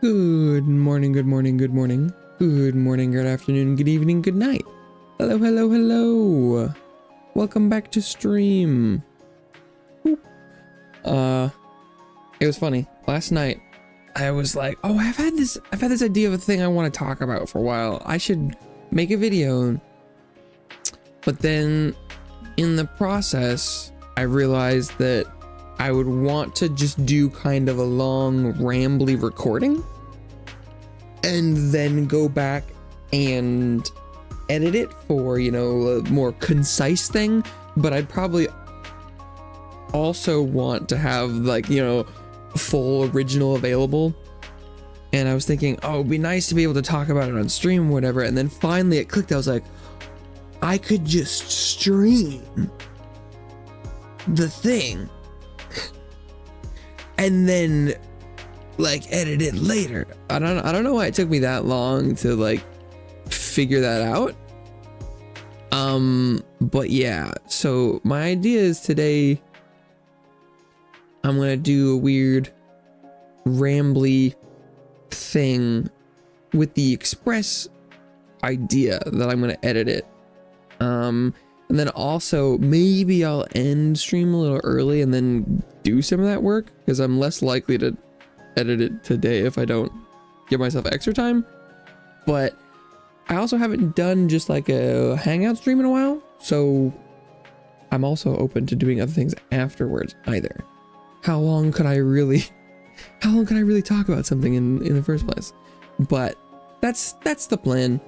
Good morning, good morning, good morning. Good morning, good afternoon, good evening, good night. Hello, hello, hello. Welcome back to stream. Boop. It was funny. Last night, I was like, oh, I've had this idea of a thing I want to talk about for a while. I should make a video. But then in the process, I realized that I would want to just do kind of a long rambly recording and then go back and edit it for, you know, a more concise thing. But I'd probably also want to have, like, you know, full original available. And I was thinking, oh, it'd be nice to be able to talk about it on stream or whatever. And then finally it clicked. I was like, I could just stream the thing and then like edit it later. I don't know why it took me that long to like figure that out. But yeah, so my idea is today I'm gonna do a weird rambly thing with the express idea that I'm gonna edit it. And then also maybe I'll end stream a little early and then do some of that work, because I'm less likely to edit it today if I don't give myself extra time. But I also haven't done just like a Hangout stream in a while, so I'm also open to doing other things afterwards either. How long could I really talk about something in the first place? But that's the plan.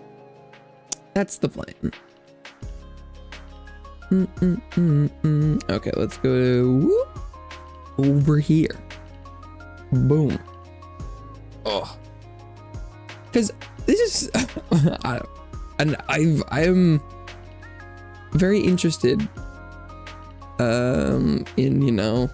That's the plan. Okay, let's go over here. Boom. Oh, because this is I'm very interested in, you know,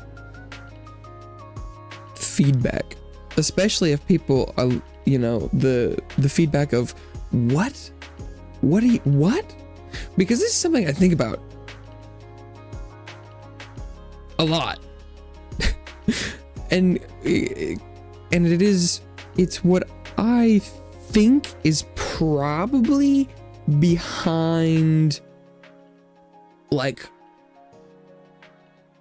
feedback, especially if people are, you know, the feedback of what because this is something I think about a lot. and it's what I think is probably behind like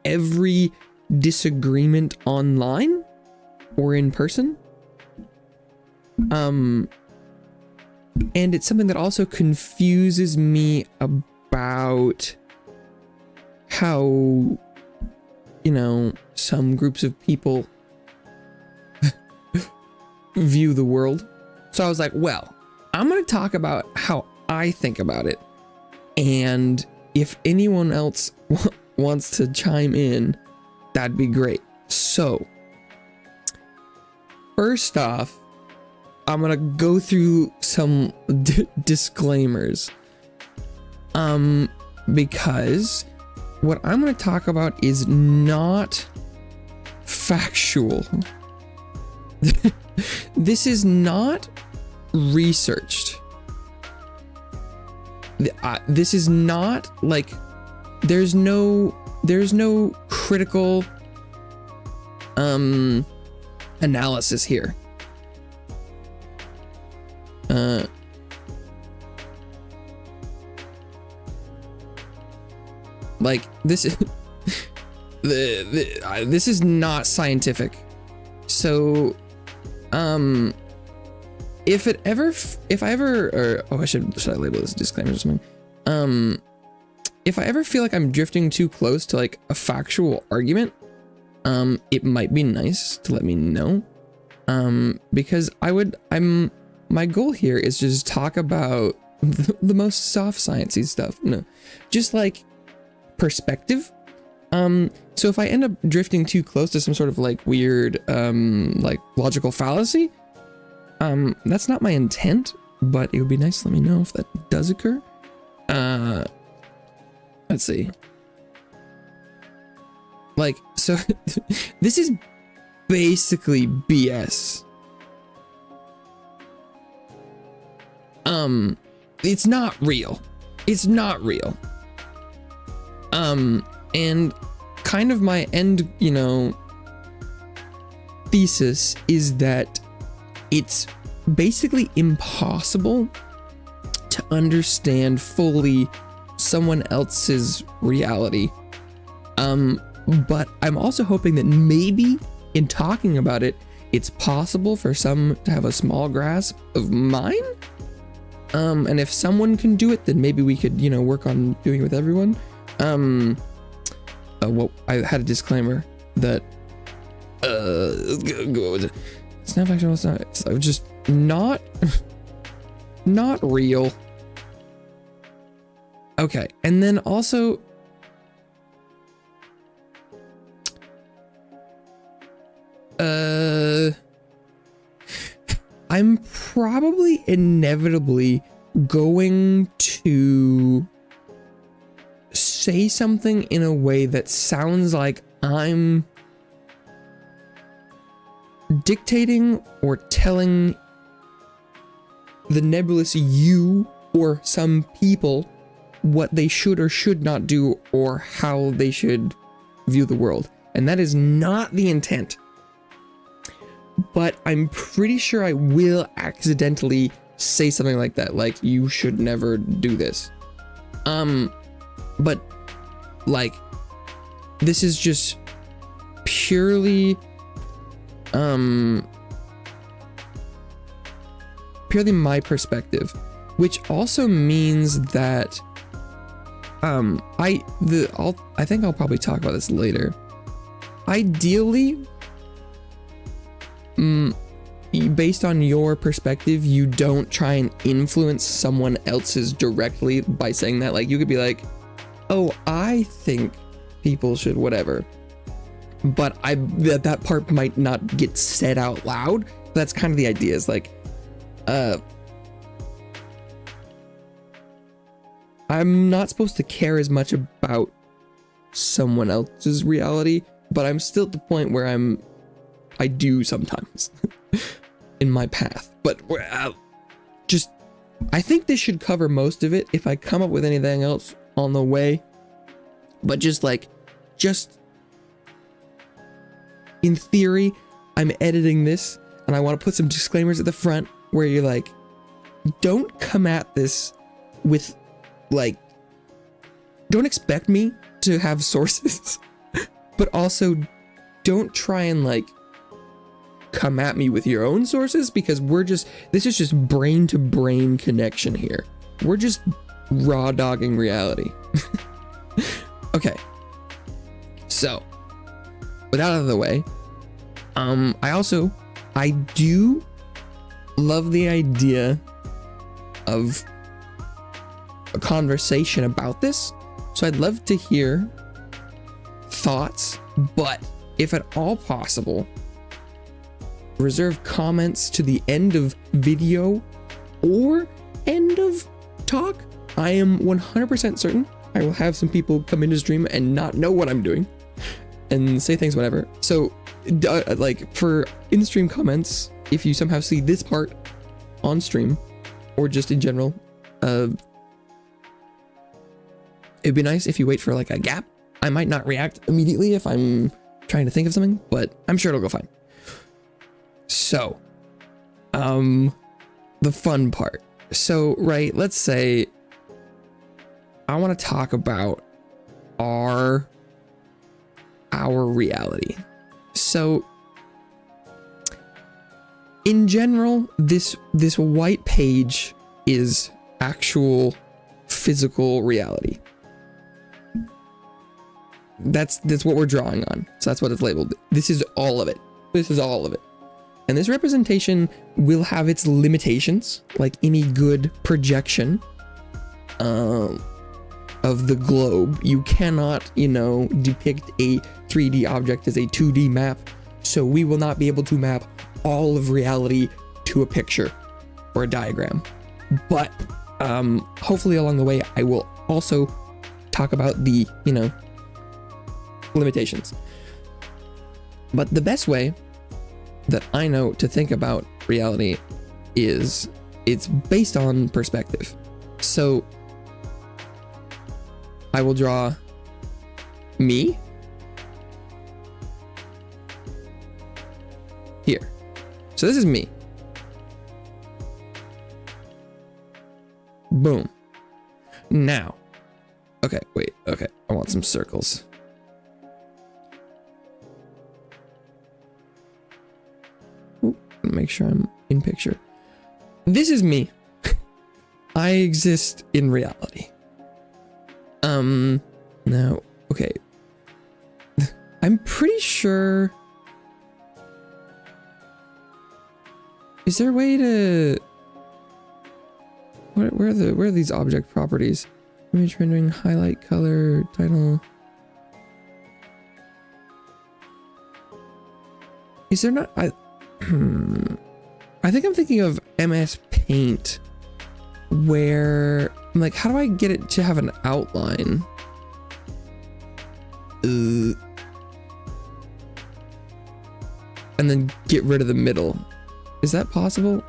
every disagreement online or in person. And it's something that also confuses me about how, you know, some groups of people view the world. So I was like, well, I'm going to talk about how I think about it. And if anyone else wants to chime in, that'd be great. So first off, I'm going to go through some disclaimers. Because what I'm going to talk about is not factual. This is not researched. This is not like, there's no critical analysis here. Like this is this is not scientific. So if I label this a disclaimer or something? If I ever feel like I'm drifting too close to like a factual argument, it might be nice to let me know. Because my goal here is to just talk about the most soft sciencey stuff. No, just like perspective. So if I end up drifting too close to some sort of like weird like logical fallacy, that's not my intent, but it would be nice to let me know if that does occur. Let's see. Like, so this is basically BS. It's not real. It's not real. And kind of my end, you know, thesis is that it's basically impossible to understand fully someone else's reality. But I'm also hoping that maybe in talking about it, it's possible for some to have a small grasp of mine. And if someone can do it, then maybe we could, work on doing it with everyone. Well, I had a disclaimer that, it's not factual, it's just not real. Okay, and then also, I'm probably inevitably going to say something in a way that sounds like I'm dictating or telling the nebulous you or some people what they should or should not do or how they should view the world. And that is not the intent. But I'm pretty sure I will accidentally say something like that, like, you should never do this. But like, this is just purely my perspective, which also means that I think I'll probably talk about this later. Ideally, based on your perspective, you don't try and influence someone else's directly by saying that. Like, you could be like, oh, I think people should whatever, but that part might not get said out loud. That's kind of the idea, is like, I'm not supposed to care as much about someone else's reality, but I'm still at the point where I do sometimes in my path. But I think this should cover most of it. If I come up with anything else on the way, but just in theory, I'm editing this and I want to put some disclaimers at the front where you're like, don't come at this with like, don't expect me to have sources, but also don't try and like come at me with your own sources, because this is just brain to brain connection here. We're just raw dogging reality. Okay. So, with that out of the way, I do love the idea of a conversation about this. So I'd love to hear thoughts, but if at all possible, reserve comments to the end of video or end of talk. I am 100% certain I will have some people come into stream and not know what I'm doing and say things, whatever. So like, for in-stream comments, if you somehow see this part on stream or just in general, it'd be nice if you wait for like a gap. I might not react immediately if I'm trying to think of something, but I'm sure it'll go fine. So, the fun part. So, right, let's say I want to talk about our reality. So, in general, this white page is actual physical reality. That's what we're drawing on. So that's what it's labeled. This is all of it. This is all of it. And this representation will have its limitations, like any good projection of the globe. You cannot, depict a 3D object as a 2D map. So we will not be able to map all of reality to a picture or a diagram. But hopefully along the way, I will also talk about the, limitations. But the best way that I know to think about reality is it's based on perspective. So I will draw me here. So this is me. Boom. Now. Okay, wait. Okay, I want some circles. Ooh, make sure I'm in picture. This is me. I exist in reality. Now, okay. I'm pretty sure. Is there a way to? Where are these object properties? Image rendering, highlight, color, title. Is there not? I think I'm thinking of MS Paint, where I'm like, how do I get it to have an outline? And then get rid of the middle. Is that possible?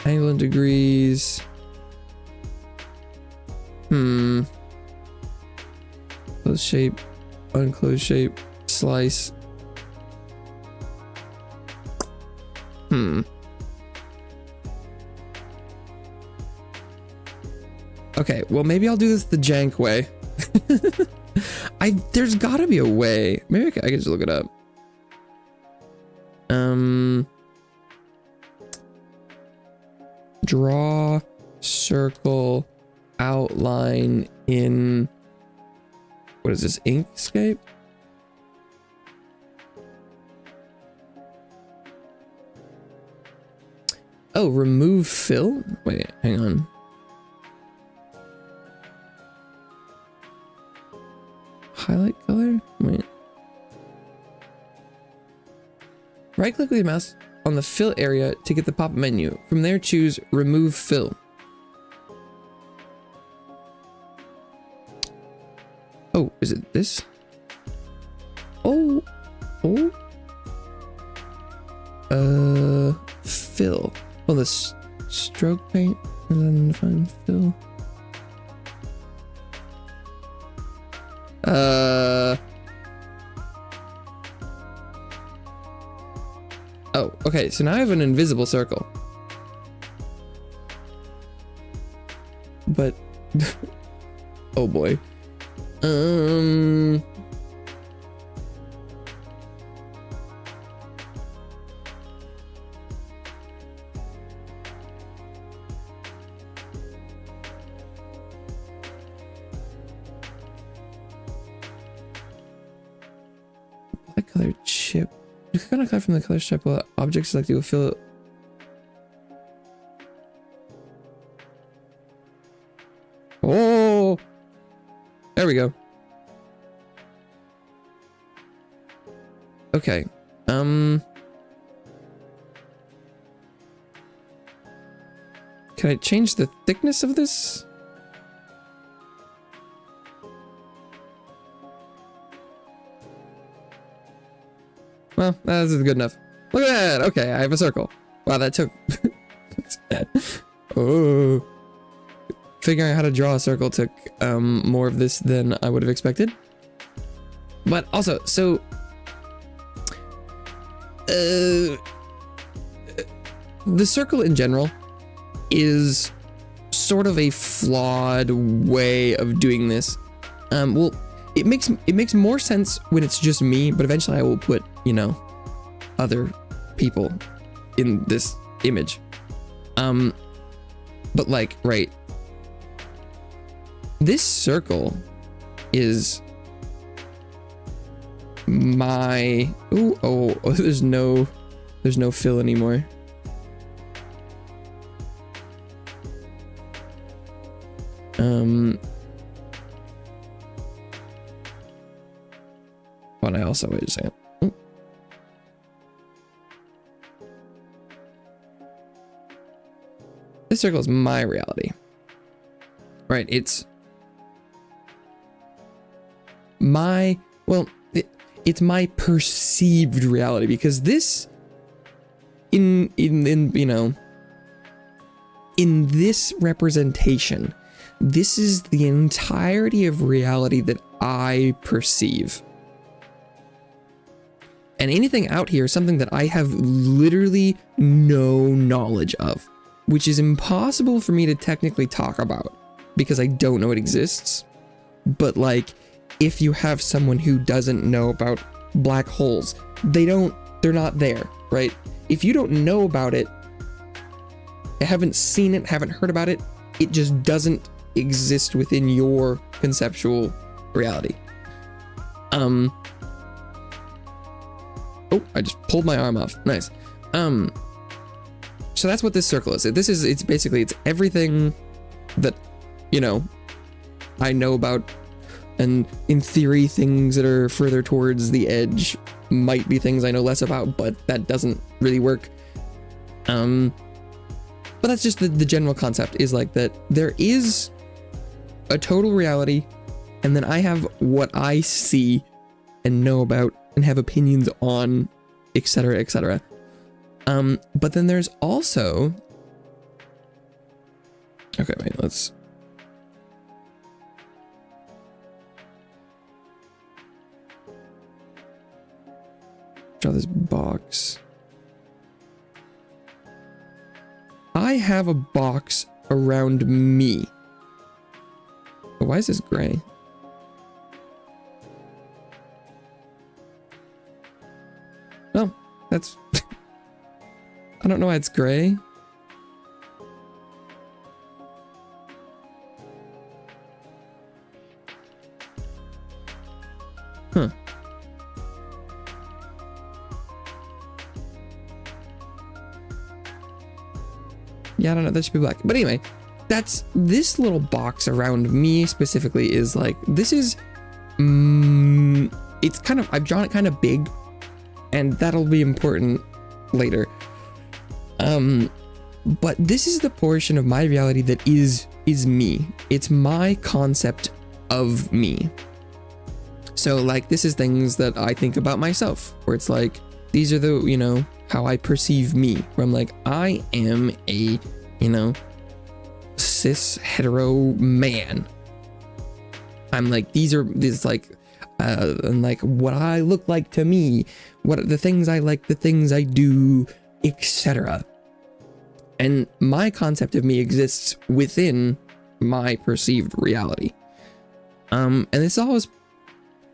Angle and degrees. Close shape, unclosed shape, slice. Okay, well maybe I'll do this the jank way. There's gotta be a way. Maybe I can just look it up. Draw circle outline in, what is this, Inkscape? Oh, remove fill? Wait, hang on. Highlight color? Wait. Right click with your mouse on the fill area to get the pop-up menu. From there, choose remove fill. Oh, is it this? Oh. Fill. Oh, the stroke paint, and then find fill. Oh, okay, so now I have an invisible circle. But, oh boy. Black colored chip. You click on a color from the color stripe while object selected will fill. Oh, there we go. Okay. Can I change the thickness of this? Well, this is good enough. Look at that. Okay, I have a circle. Wow, that took. Oh, figuring out how to draw a circle took more of this than I would have expected. But also, so the circle in general is sort of a flawed way of doing this. Well, it makes more sense when it's just me, but eventually I will put, you know, other people in this image. But like, right, this circle is my, oh, there's no fill anymore. But I also, wait a second. This circle is my reality. Right, it's my, well, it's my perceived reality, because this in you know, in this representation, this is the entirety of reality that I perceive. And anything out here is something that I have literally no knowledge of, which is impossible for me to technically talk about because I don't know it exists. But like, if you have someone who doesn't know about black holes, they're not there, right? If you don't know about it, haven't seen it, haven't heard about it, it just doesn't exist within your conceptual reality. Oh, I just pulled my arm off. Nice. So that's what this circle is. It's basically everything that, you know, I know about, and in theory, things that are further towards the edge might be things I know less about, but that doesn't really work. But that's just the general concept, is like that there is a total reality, and then I have what I see and know about and have opinions on, etc., etc. But then there's also, okay, wait, let's draw this box. I have a box around me. Oh, why is this gray? Oh, that's... I don't know why it's gray. Huh. Yeah, I don't know, that should be black. But anyway, that's this little box around me specifically is like, this is, it's kind of, I've drawn it kind of big, and that'll be important later. But this is the portion of my reality that is me. It's my concept of me. So like, this is things that I think about myself, where it's like, these are the, you know, how I perceive me, where I'm like, I am a, you know, cis hetero man. I'm like, this like, and like what I look like to me, what are the things I like, the things I do, etc. And my concept of me exists within my perceived reality. And it's always,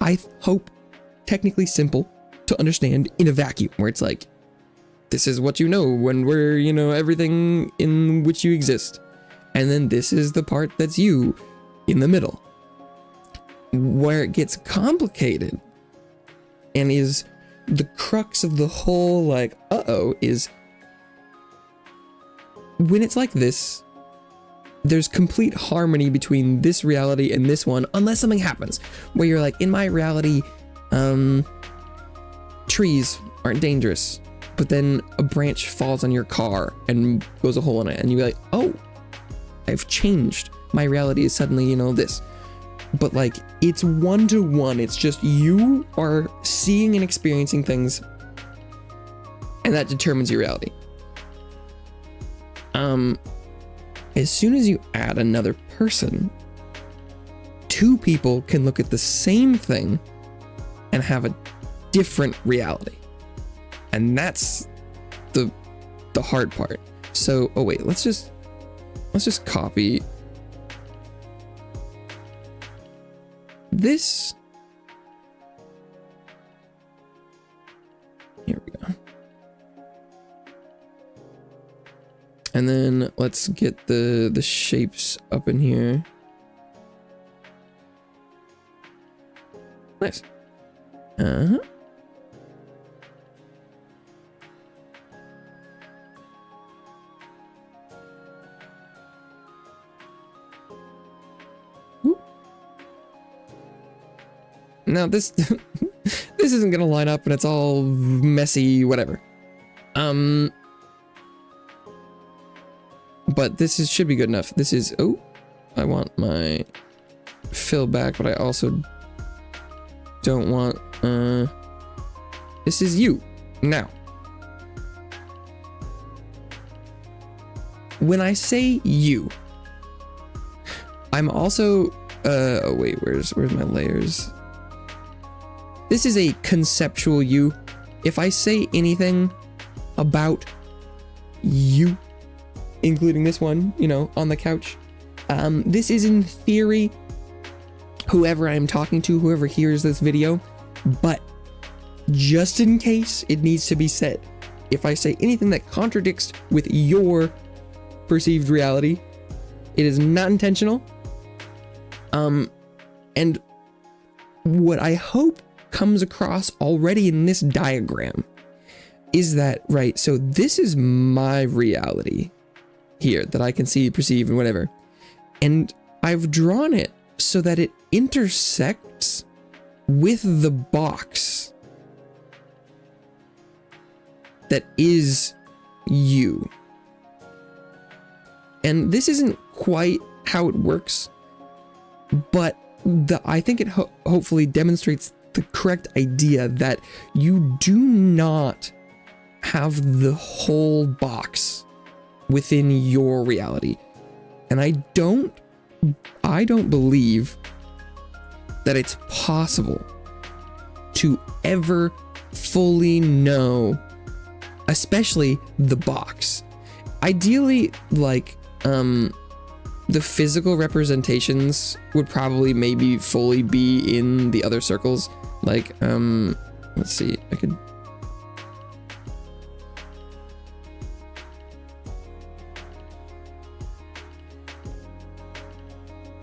I hope, technically simple to understand in a vacuum, where it's like, this is what you know when we're, you know, everything in which you exist. And then this is the part that's you in the middle. Where it gets complicated and is the crux of the whole, like, is when it's like this, there's complete harmony between this reality and this one, unless something happens where you're like, in my reality, trees aren't dangerous, but then a branch falls on your car and goes a hole in it, and you're like, oh, I've changed. My reality is suddenly, you know, this. But like, it's one-to-one. It's just you are seeing and experiencing things, and that determines your reality. As soon as you add another person, two people can look at the same thing and have a different reality. And that's the hard part. So, oh wait, let's just copy this. Here we go. And then let's get the shapes up in here. Nice. Uh-huh. Now this this isn't gonna line up, and it's all messy, whatever. But this should be good enough. This is, oh, I want my fill back, but I also don't want, this is you. Now, when I say you, I'm also, oh wait, where's my layers? This is a conceptual you, if I say anything about you, including this one, you know, on the couch, this is in theory whoever I'm talking to, whoever hears this video, but just in case it needs to be said, if I say anything that contradicts with your perceived reality, it is not intentional. And what I hope comes across already in this diagram is that, right, so this is my reality here that I can see, perceive, and whatever. And I've drawn it so that it intersects with the box that is you. And this isn't quite how it works, but I think it hopefully demonstrates the correct idea that you do not have the whole box within your reality. And I don't believe that it's possible to ever fully know, especially the box. Ideally, like, the physical representations would probably maybe fully be in the other circles. Like, let's see, I could...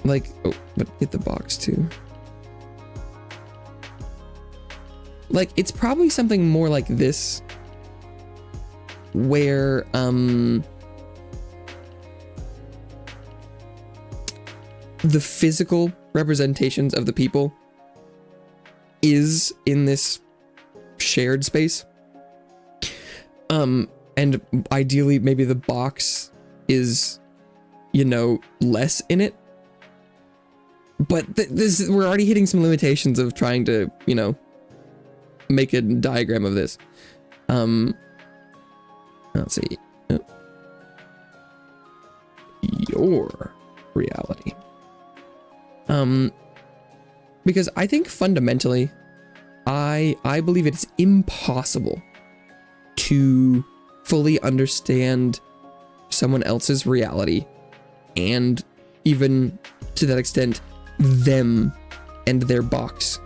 Like, oh, but get the box too. Like, it's probably something more like this, where, the physical representations of the people is in this shared space. And ideally, maybe the box is, you know, less in it. But we're already hitting some limitations of trying to, you know, make a diagram of this. Let's see. Your reality. Because I think fundamentally, I believe it's impossible to fully understand someone else's reality, and even to that extent, them and their box.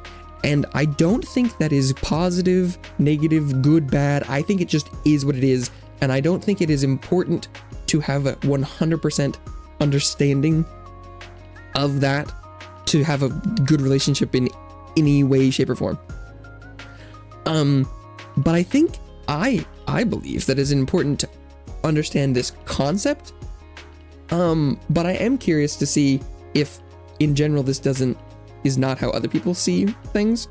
And I don't think that is positive, negative, good, bad. I think it just is what it is. And I don't think it is important to have a 100% understanding of that to have a good relationship in any way, shape, or form. But I think I believe that it's important to understand this concept. But I am curious to see if, in general, this is not how other people see things.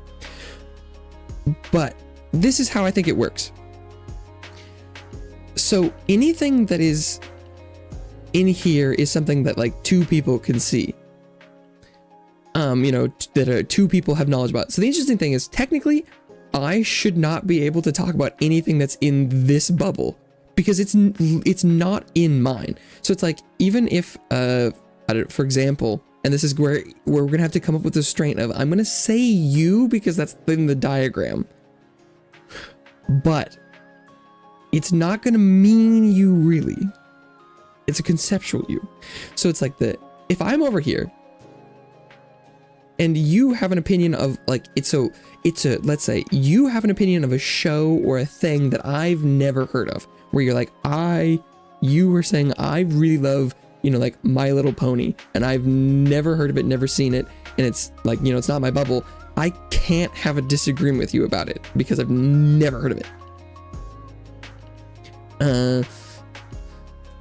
But this is how I think it works. So anything that is in here is something that like two people can see. You know, that two people have knowledge about. So the interesting thing is, technically, I should not be able to talk about anything that's in this bubble because it's not in mine. So it's like, even if, I don't, for example, and this is where we're gonna have to come up with a restraint of, I'm gonna say you because that's in the diagram, but it's not gonna mean you really. It's a conceptual you. So it's like if I'm over here and you have an opinion of like, let's say you have an opinion of a show or a thing that I've never heard of, where you're like, you were saying, I really love, you know, like My Little Pony, and I've never heard of it, never seen it, and it's like, you know, it's not my bubble. I can't have a disagreement with you about it because I've never heard of it.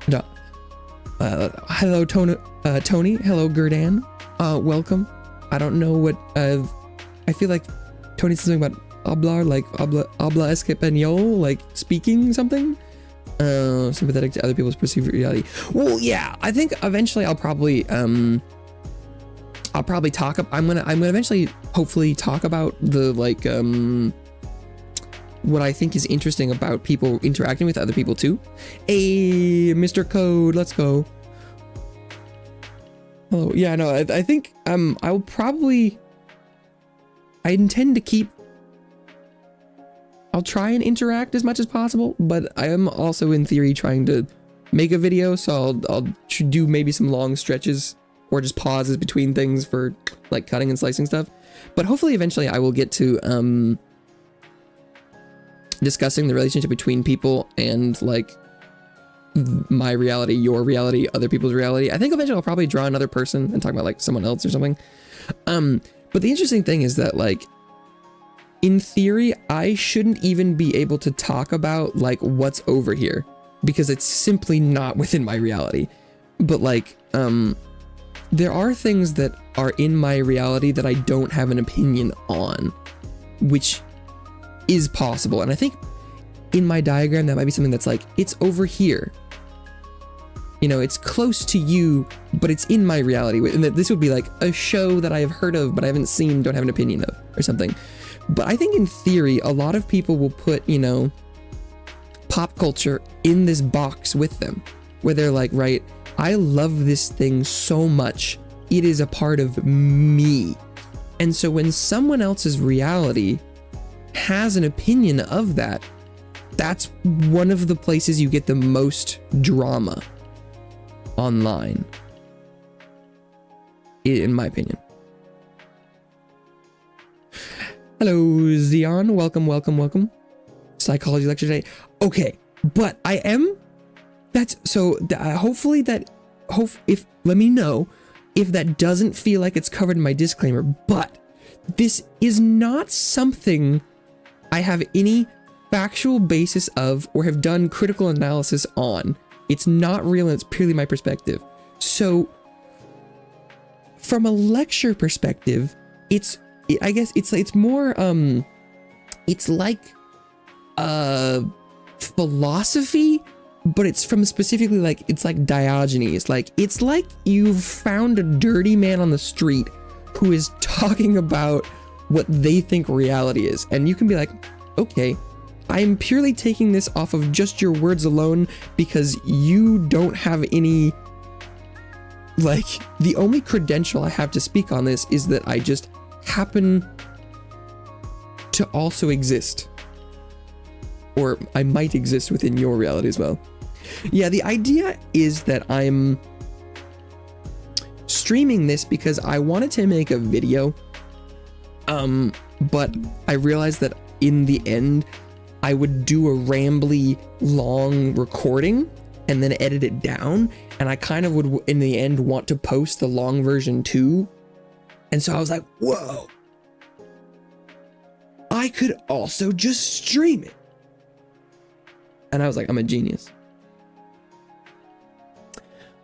No. Hello, Tony. Hello, Gerdan. Welcome. I don't know what, I feel like Tony's something about hablar, like habla español, like speaking something. Sympathetic to other people's perceived reality. Well, yeah, I think eventually I'll probably talk. I'm gonna eventually hopefully talk about the like what I think is interesting about people interacting with other people too. Hey, Mr. Code, let's go. Oh yeah, no, I think I intend to keep I'll try and interact as much as possible, but I am also in theory trying to make a video, so I'll do maybe some long stretches or just pauses between things for like cutting and slicing stuff. But hopefully eventually I will get to discussing the relationship between people and like my reality, your reality, other people's reality. I think eventually I'll probably draw another person and talk about like someone else or something. But the interesting thing is that like in theory, I shouldn't even be able to talk about like what's over here because it's simply not within my reality. But like, there are things that are in my reality that I don't have an opinion on, which is possible. And I think in my diagram, that might be something that's like, it's over here. You know, it's close to you, but it's in my reality. And that this would be like a show that I have heard of, but I haven't seen, don't have an opinion of or something. But I think in theory, a lot of people will put, you know, pop culture in this box with them, where they're like, right, I love this thing so much, it is a part of me. And so when someone else's reality has an opinion of that, that's one of the places you get the most drama online, in my opinion. Hello, Zion. Welcome. Psychology lecture today. Okay, but I am. That's so. Hopefully that. Let me know if that doesn't feel like it's covered in my disclaimer. But this is not something I have any factual basis of or have done critical analysis on. It's not real and it's purely my perspective. So, from a lecture perspective, I guess it's more it's like philosophy, but it's from specifically like it's like Diogenes. Like it's like you've found a dirty man on the street who is talking about what they think reality is, and you can be like, okay, I'm purely taking this off of just your words alone because you don't have any, like, the only credential I have to speak on this is that I just happen to also exist, or I might exist within your reality as well. Yeah, the idea is that I'm streaming this because I wanted to make a video, but I realized that in the end I would do a rambly long recording and then edit it down, and I kind of would in the end want to post the long version too. And so I was like, whoa, I could also just stream it. And I was like, I'm a genius.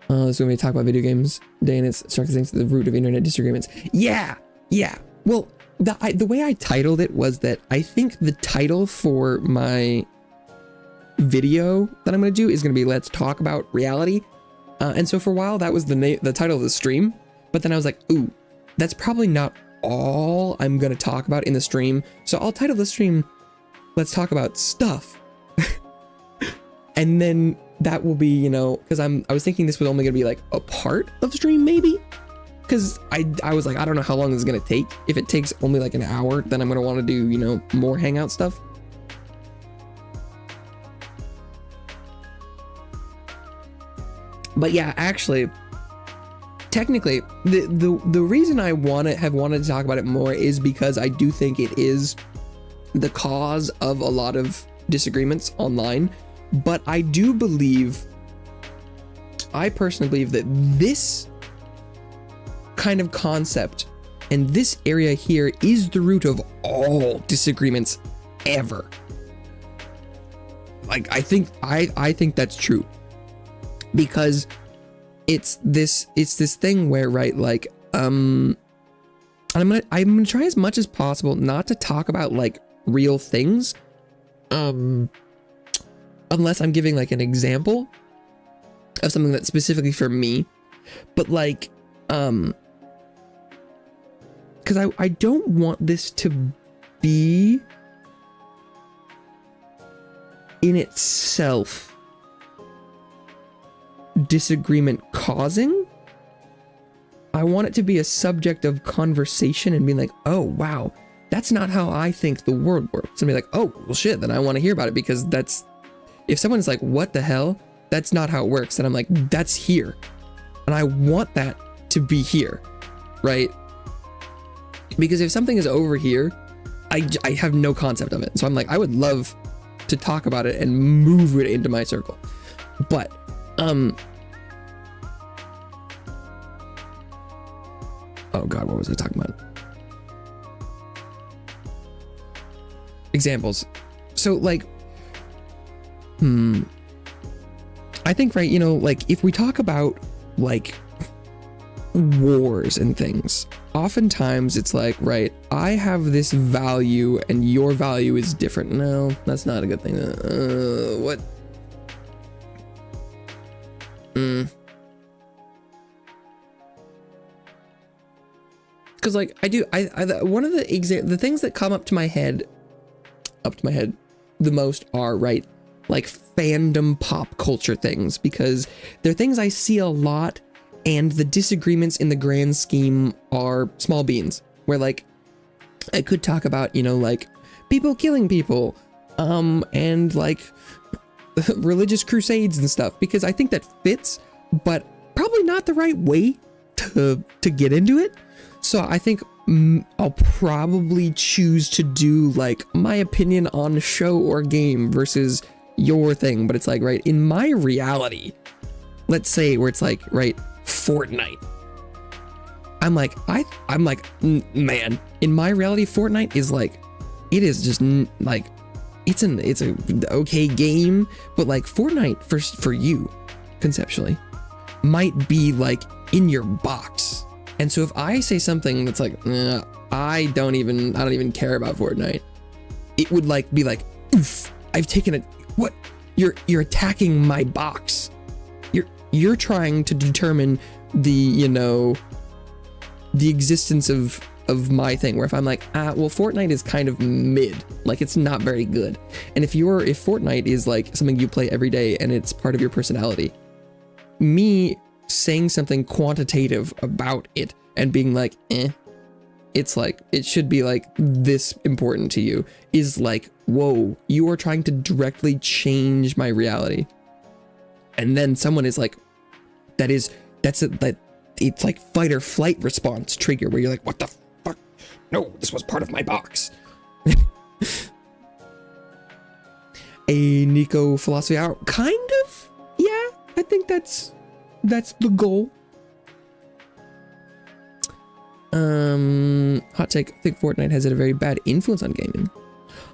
So when we talk about video games, Dan, it's structured things to the root of internet disagreements. Yeah. Well, the way I titled it was that I think the title for my video that I'm going to do is going to be Let's Talk About Reality. And so for a while, that was the title of the stream. But then I was like, ooh, that's probably not all I'm going to talk about in the stream. So I'll title the stream Let's Talk About Stuff. And then that will be, you know, because I was thinking this was only going to be like a part of the stream, maybe. Because I was like, I don't know how long this is going to take. If it takes only like an hour, then I'm going to want to do, you know, more Hangout stuff. But yeah, actually, technically, the reason I have wanted to talk about it more is because I do think it is the cause of a lot of disagreements online. But I do believe, I personally believe that this kind of concept and this area here is the root of all disagreements ever. Like, I think that's true, because it's this thing where, right, like, I'm gonna try as much as possible not to talk about like real things, unless I'm giving like an example of something that's specifically for me. But like, because I don't want this to be in itself disagreement causing. I want it to be a subject of conversation and being like, oh wow, That's not how I think the world works. And be like, oh, well, shit, then I want to hear about it, because if someone's like, what the hell? That's not how it works. And I'm like, that's here. And I want that to be here, right? Because if something is over here, I have no concept of it. So I'm like, I would love to talk about it and move it into my circle. But, oh God, what was I talking about? Examples. So like, I think, right, you know, like if we talk about like wars and things, oftentimes it's like, right, I have this value and your value is different. No, that's not a good thing. What? Because like one of the things that come up to my head the most are, right, like fandom pop culture things, because they're things I see a lot, and the disagreements in the grand scheme are small beans, where like I could talk about, you know, like people killing people, and like religious crusades and stuff, because I think that fits, but probably not the right way to get into it. So I think I'll probably choose to do like my opinion on show or game versus your thing. But it's like, right, in my reality, let's say where it's like, right, Fortnite. I'm like, man, in my reality, Fortnite is like, it is just like, it's a okay game, but like Fortnite for you conceptually might be like in your box. And so if I say something that's like, I don't even care about Fortnite, it would like be like, oof, I've taken it. What? You're attacking my box. You're trying to determine the, you know, the existence of my thing, where if I'm like, well, Fortnite is kind of mid, like it's not very good. And if Fortnite is like something you play every day and it's part of your personality, me saying something quantitative about it and being like, it's like, it should be like this important to you, is like, whoa, you are trying to directly change my reality. And then someone is like, it's like fight or flight response trigger, where you're like, what the fuck? No, this was part of my box. A Nico philosophy hour, kind of. Yeah, I think that's the goal. Hot take. I think Fortnite has had a very bad influence on gaming.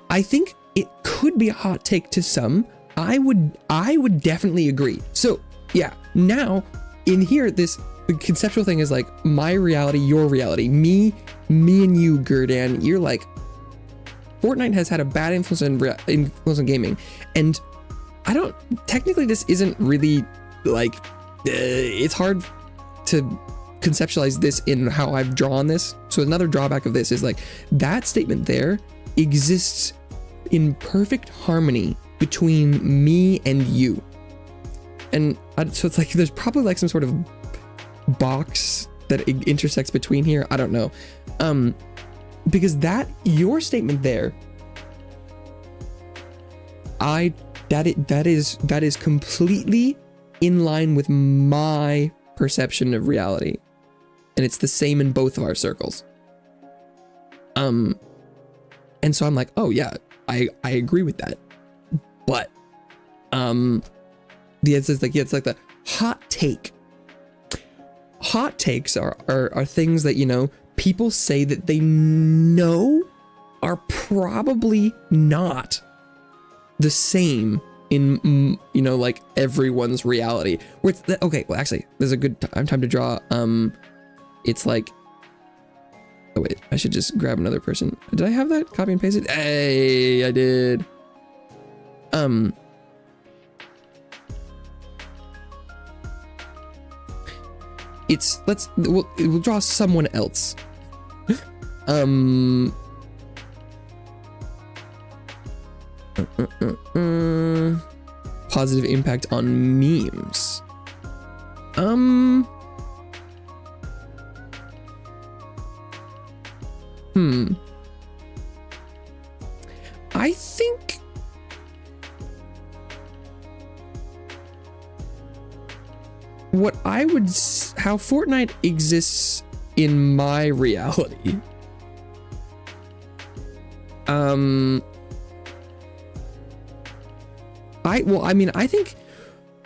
I think it could be a hot take to some. I would definitely agree. So yeah, now in here, the conceptual thing is like my reality, your reality, me and you, Gurdan. You're like, Fortnite has had a bad influence on gaming, and I don't. Technically, this isn't really like. It's hard to conceptualize this in how I've drawn this. So another drawback of this is like that statement there exists in perfect harmony between me and you. And so it's like there's probably like some sort of box that intersects between here. I don't know. Because your statement there, that is completely in line with my perception of reality, and it's the same in both of our circles. And so I'm like, oh yeah, I agree with that. But it's like the hot take. Hot takes are things that, you know, people say that they know are probably not the same in, you know, like everyone's reality. Where it's okay, well actually there's a good time to draw. It's like, oh wait, I should just grab another person. Did I have that copy and paste it? Hey, I did. We'll draw someone else. Positive impact on memes. I think how Fortnite exists in my reality. I think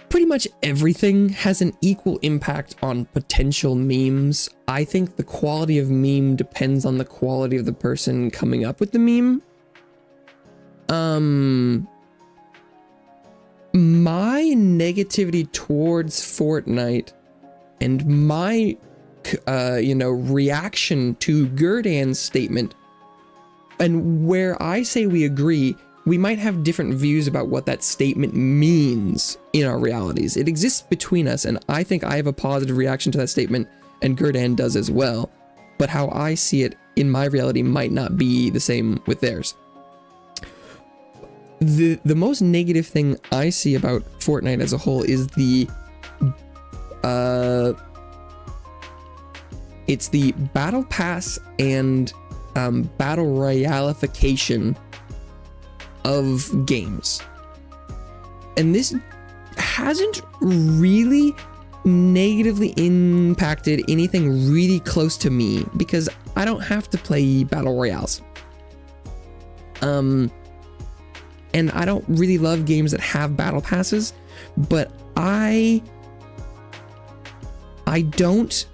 pretty much everything has an equal impact on potential memes. I think the quality of meme depends on the quality of the person coming up with the meme. My negativity towards Fortnite and my, reaction to Gurdan's statement, and where I say we agree, we might have different views about what that statement means in our realities. It exists between us, and I think I have a positive reaction to that statement, and Gurdan does as well. But how I see it in my reality might not be the same with theirs. The most negative thing I see about Fortnite as a whole is it's the battle pass and battle royalification of games. And this hasn't really negatively impacted anything really close to me because I don't have to play battle royales. And I don't really love games that have battle passes, but I don't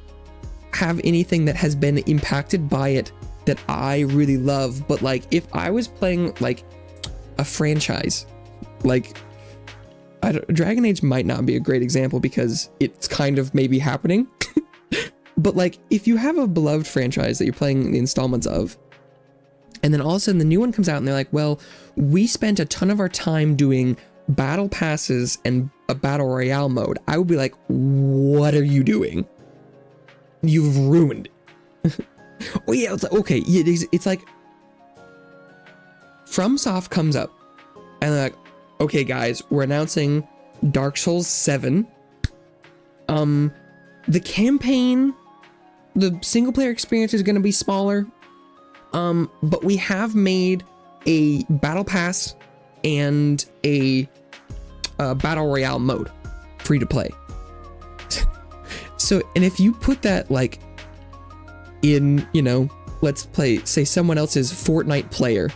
have anything that has been impacted by it that I really love. But like, if I was playing like a franchise, like Dragon Age might not be a great example because it's kind of maybe happening. But like, if you have a beloved franchise that you're playing the installments of, and then all of a sudden the new one comes out and they're like, well, we spent a ton of our time doing battle passes and a battle royale mode. I would be like, what are you doing? You've ruined it. Oh yeah, it's like, okay, it's like FromSoft comes up and they're like, okay guys, we're announcing Dark Souls 7. The campaign, the single player experience is going to be smaller. But we have made a battle pass and a battle royale mode free to play. So, and if you put that like in, let's say someone else's Fortnite player,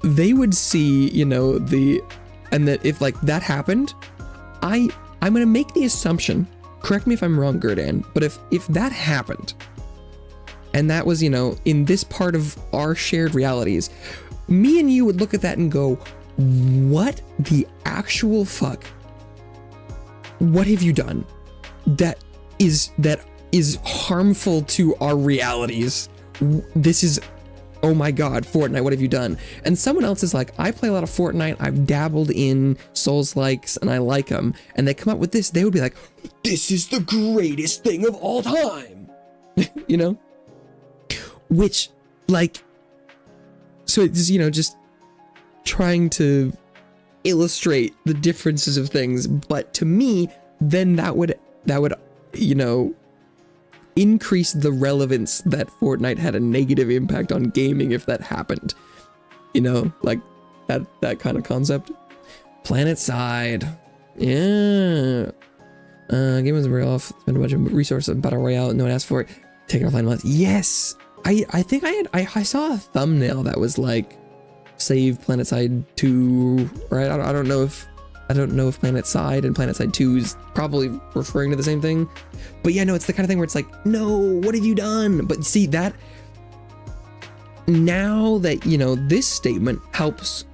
they would see, and that if like that happened, I'm going to make the assumption, correct me if I'm wrong, Gurdan, but if that happened, and that was, in this part of our shared realities, me and you would look at that and go, what the actual fuck? What have you done that is harmful to our realities? This is, oh my God, Fortnite, what have you done? And someone else is like, I play a lot of Fortnite, I've dabbled in Souls-likes, and I like them. And they come up with this, they would be like, this is the greatest thing of all time. Which, like, so it's, just trying to illustrate the differences of things. But to me, then that would, increase the relevance that Fortnite had a negative impact on gaming if that happened. Like that kind of concept. PlanetSide. Yeah. Game was real off, spent a bunch of resources on Battle Royale, no one asked for it. Take it offline months. Yes! I think I saw a thumbnail that was like save PlanetSide 2, right? I don't know if PlanetSide and PlanetSide 2 is probably referring to the same thing. But yeah, no, it's the kind of thing where it's like, no, what have you done? But see that now that, this statement helps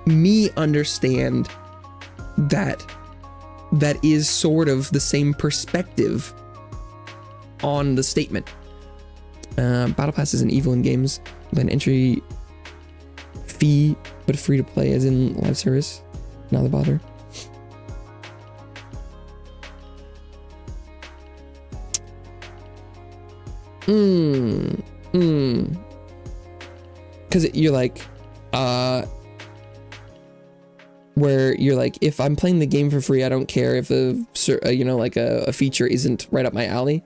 me understand that is sort of the same perspective on the statement. Battle Pass is an evil in games with an entry fee, but free to play as in live service. Not the bother. Because you're like, where you're like, if I'm playing the game for free, I don't care if a feature isn't right up my alley.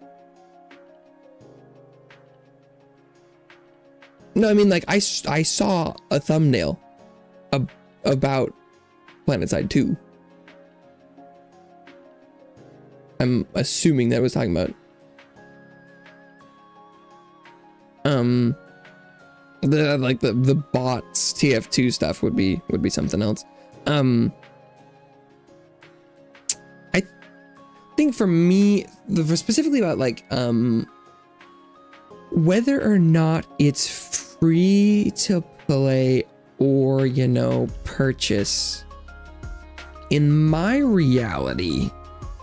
No, I mean, like, I saw a thumbnail about PlanetSide 2. I'm assuming that was talking about the bots TF2 stuff would be something else. I think for me, specifically about like whether or not it's free to play or, you know, purchase, in my reality,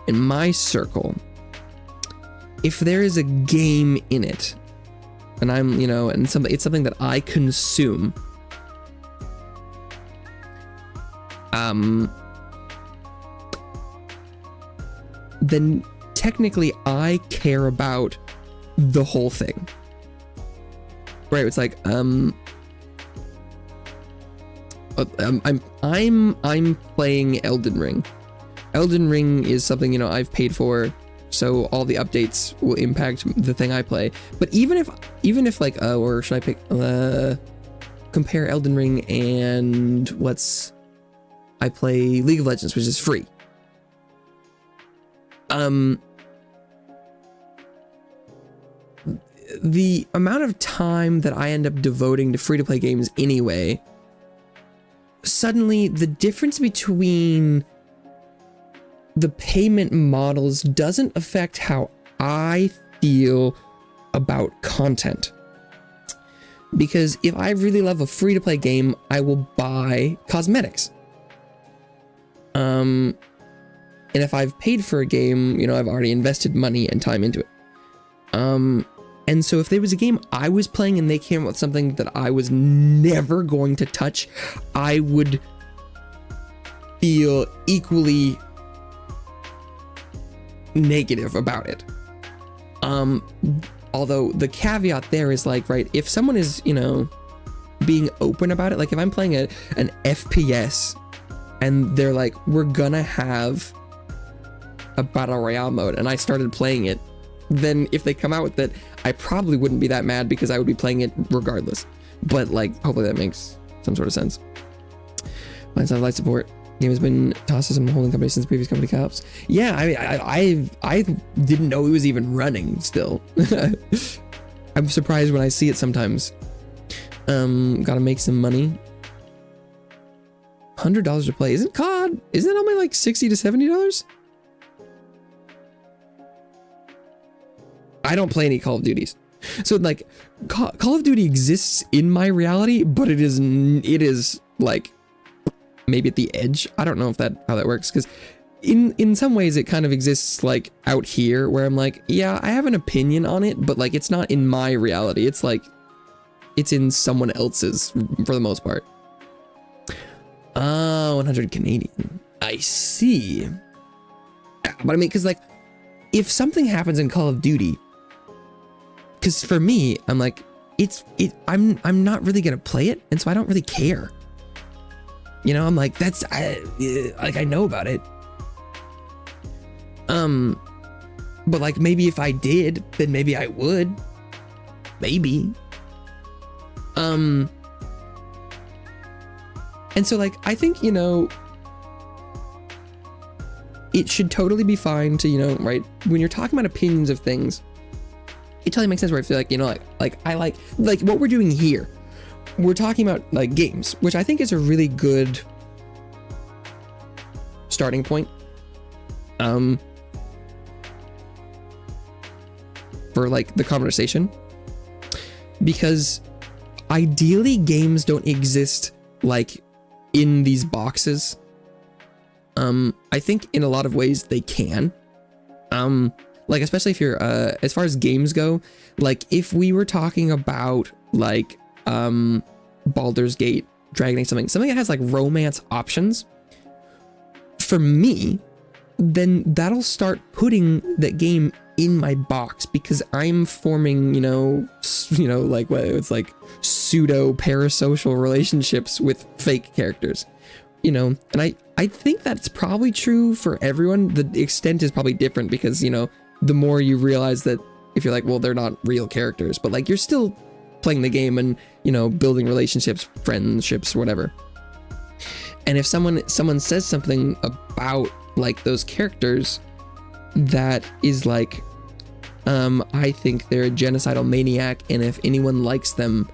in my circle, if there is a game in it, and I'm, you know, and it's something that I consume, then technically I care about the whole thing. Right? It's like, I'm playing Elden Ring. Elden Ring is something, you know, I've paid for, so all the updates will impact the thing I play. But even if like, or should I pick, compare Elden Ring and I play League of Legends, which is free. The amount of time that I end up devoting to free-to-play games anyway, suddenly the difference between the payment models doesn't affect how I feel about content. Because if I really love a free-to-play game, I will buy cosmetics. And if I've paid for a game, you know, I've already invested money and time into it. And so if there was a game I was playing and they came out with something that I was never going to touch, I would feel equally negative about it. Although the caveat there is like, right, if someone is, you know, being open about it, like if I'm playing an FPS and they're like, we're gonna have a battle royale mode, and I started playing it, then if they come out with it, I probably wouldn't be that mad because I would be playing it regardless. But like, hopefully that makes some sort of sense. Mine's not light support. Game has been tossed to some holding company since previous company cops. Yeah, I didn't know it was even running still. I'm surprised when I see it sometimes. Gotta make some money. $100 to play. Isn't it only like $60 to $70? I don't play any Call of Duties. So like Call of Duty exists in my reality, but it is like maybe at the edge. I don't know how that works, because in some ways it kind of exists like out here where I'm like, yeah, I have an opinion on it, but like it's not in my reality. It's like it's in someone else's for the most part. 100 Canadian. I see. But I mean, because like if something happens in Call of Duty, because for me, I'm like, I'm not really gonna play it, and so I don't really care. You know, I'm like, I know about it. But like maybe if I did, then maybe I would. Maybe. And so like, I think, you know, it should totally be fine to, you know, right, when you're talking about opinions of things, it totally makes sense where I feel like, you know, like I like what we're doing here. We're talking about like games, which I think is a really good starting point. For like the conversation, because ideally games don't exist like in these boxes. I think in a lot of ways they can. Like especially if you're as far as games go, like if we were talking about like Baldur's Gate, Dragon Age, something that has like romance options, for me, then that'll start putting that game in my box, because I'm forming, you know, like what it's like pseudo parasocial relationships with fake characters, you know, and I think that's probably true for everyone. The extent is probably different because, you know, the more you realize that if you're like, well, they're not real characters, but like you're still playing the game and, you know, building relationships, friendships, whatever. And if someone says something about like those characters that is like, I think they're a genocidal maniac, and if anyone likes them,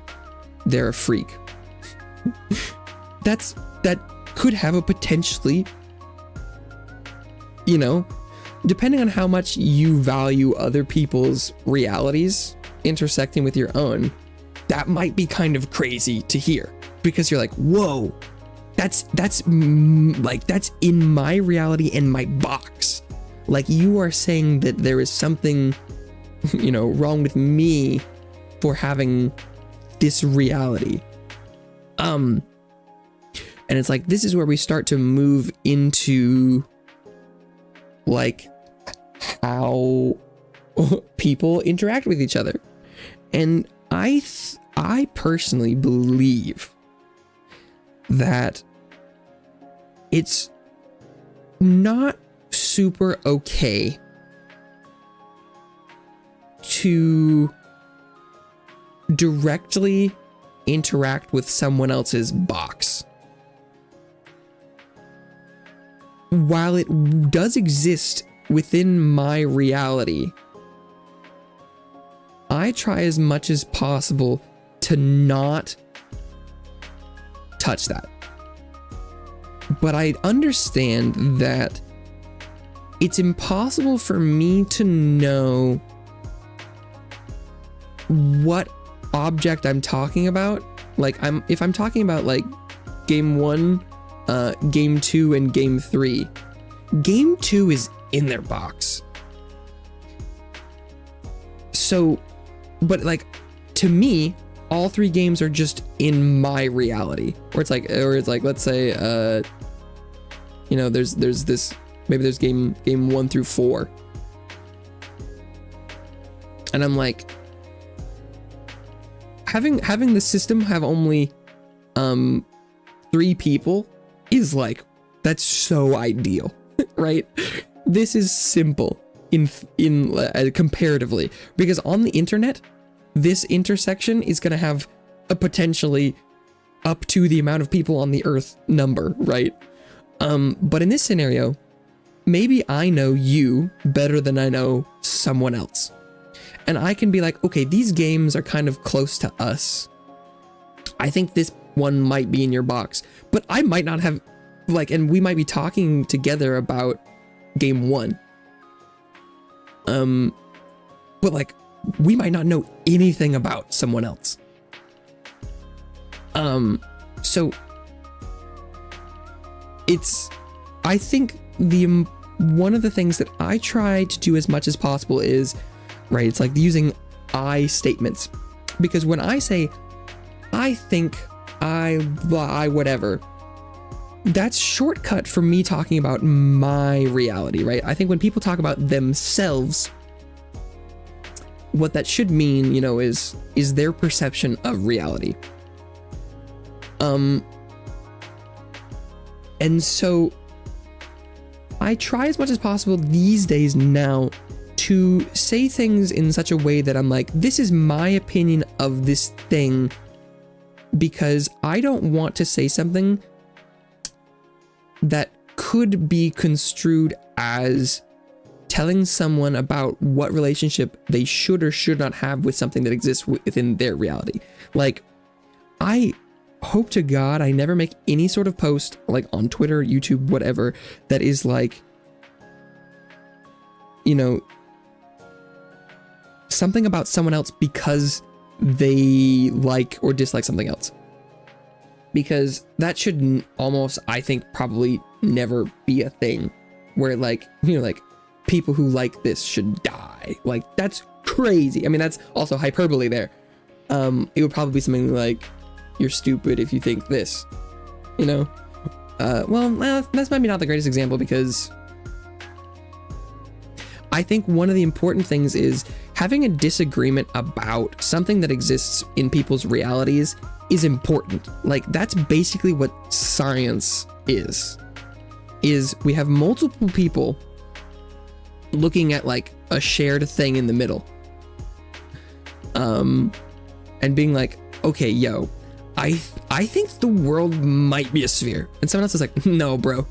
they're a freak. That could have a potentially, you know, depending on how much you value other people's realities intersecting with your own, that might be kind of crazy to hear, because you're like, whoa, that's in my reality and my box. Like, you are saying that there is something, you know, wrong with me for having this reality. And it's like, this is where we start to move into like how people interact with each other. And I personally believe that it's not super okay to directly interact with someone else's box. While it does exist within my reality, I try as much as possible to not touch that. But I understand that it's impossible for me to know what object I'm talking about. Like, if I'm talking about like game 1, game 2, and game 3, game 2 is in their box. So, but like, to me, all 3 games are just in my reality. Or it's like, let's say, you know, there's this, maybe there's game 1 through 4. And I'm like, having the system have only 3 people is like, that's so ideal, right? This is simple in comparatively, because on the internet, this intersection is going to have a potentially up to the amount of people on the earth number, right? But in this scenario, maybe I know you better than I know someone else. And I can be like, okay, these games are kind of close to us. I think this one might be in your box, but I might not have, like, and we might be talking together about game 1. But like, we might not know anything about someone else. So I think one of the things that I try to do as much as possible is, right, it's like using I statements, because when I say, I think, I whatever, that's shortcut for me talking about my reality, right? I think when people talk about themselves, what that should mean, you know, is their perception of reality. And so I try as much as possible these days now to say things in such a way that I'm like, this is my opinion of this thing, because I don't want to say something that could be construed as telling someone about what relationship they should or should not have with something that exists within their reality. Like, I hope to God I never make any sort of post, like on Twitter, YouTube, whatever, that is like, you know, something about someone else because they like or dislike something else. Because that should almost, I think, probably never be a thing where, like, you know, like, people who like this should die. Like, that's crazy. I mean, that's also hyperbole there. It would probably be something like, you're stupid if you think this, you know? Well, that's maybe not the greatest example, because I think one of the important things is having a disagreement about something that exists in people's realities is important. Like, that's basically what science is we have multiple people looking at like a shared thing in the middle. and being like, okay, yo, I think the world might be a sphere. And someone else is like, no, bro,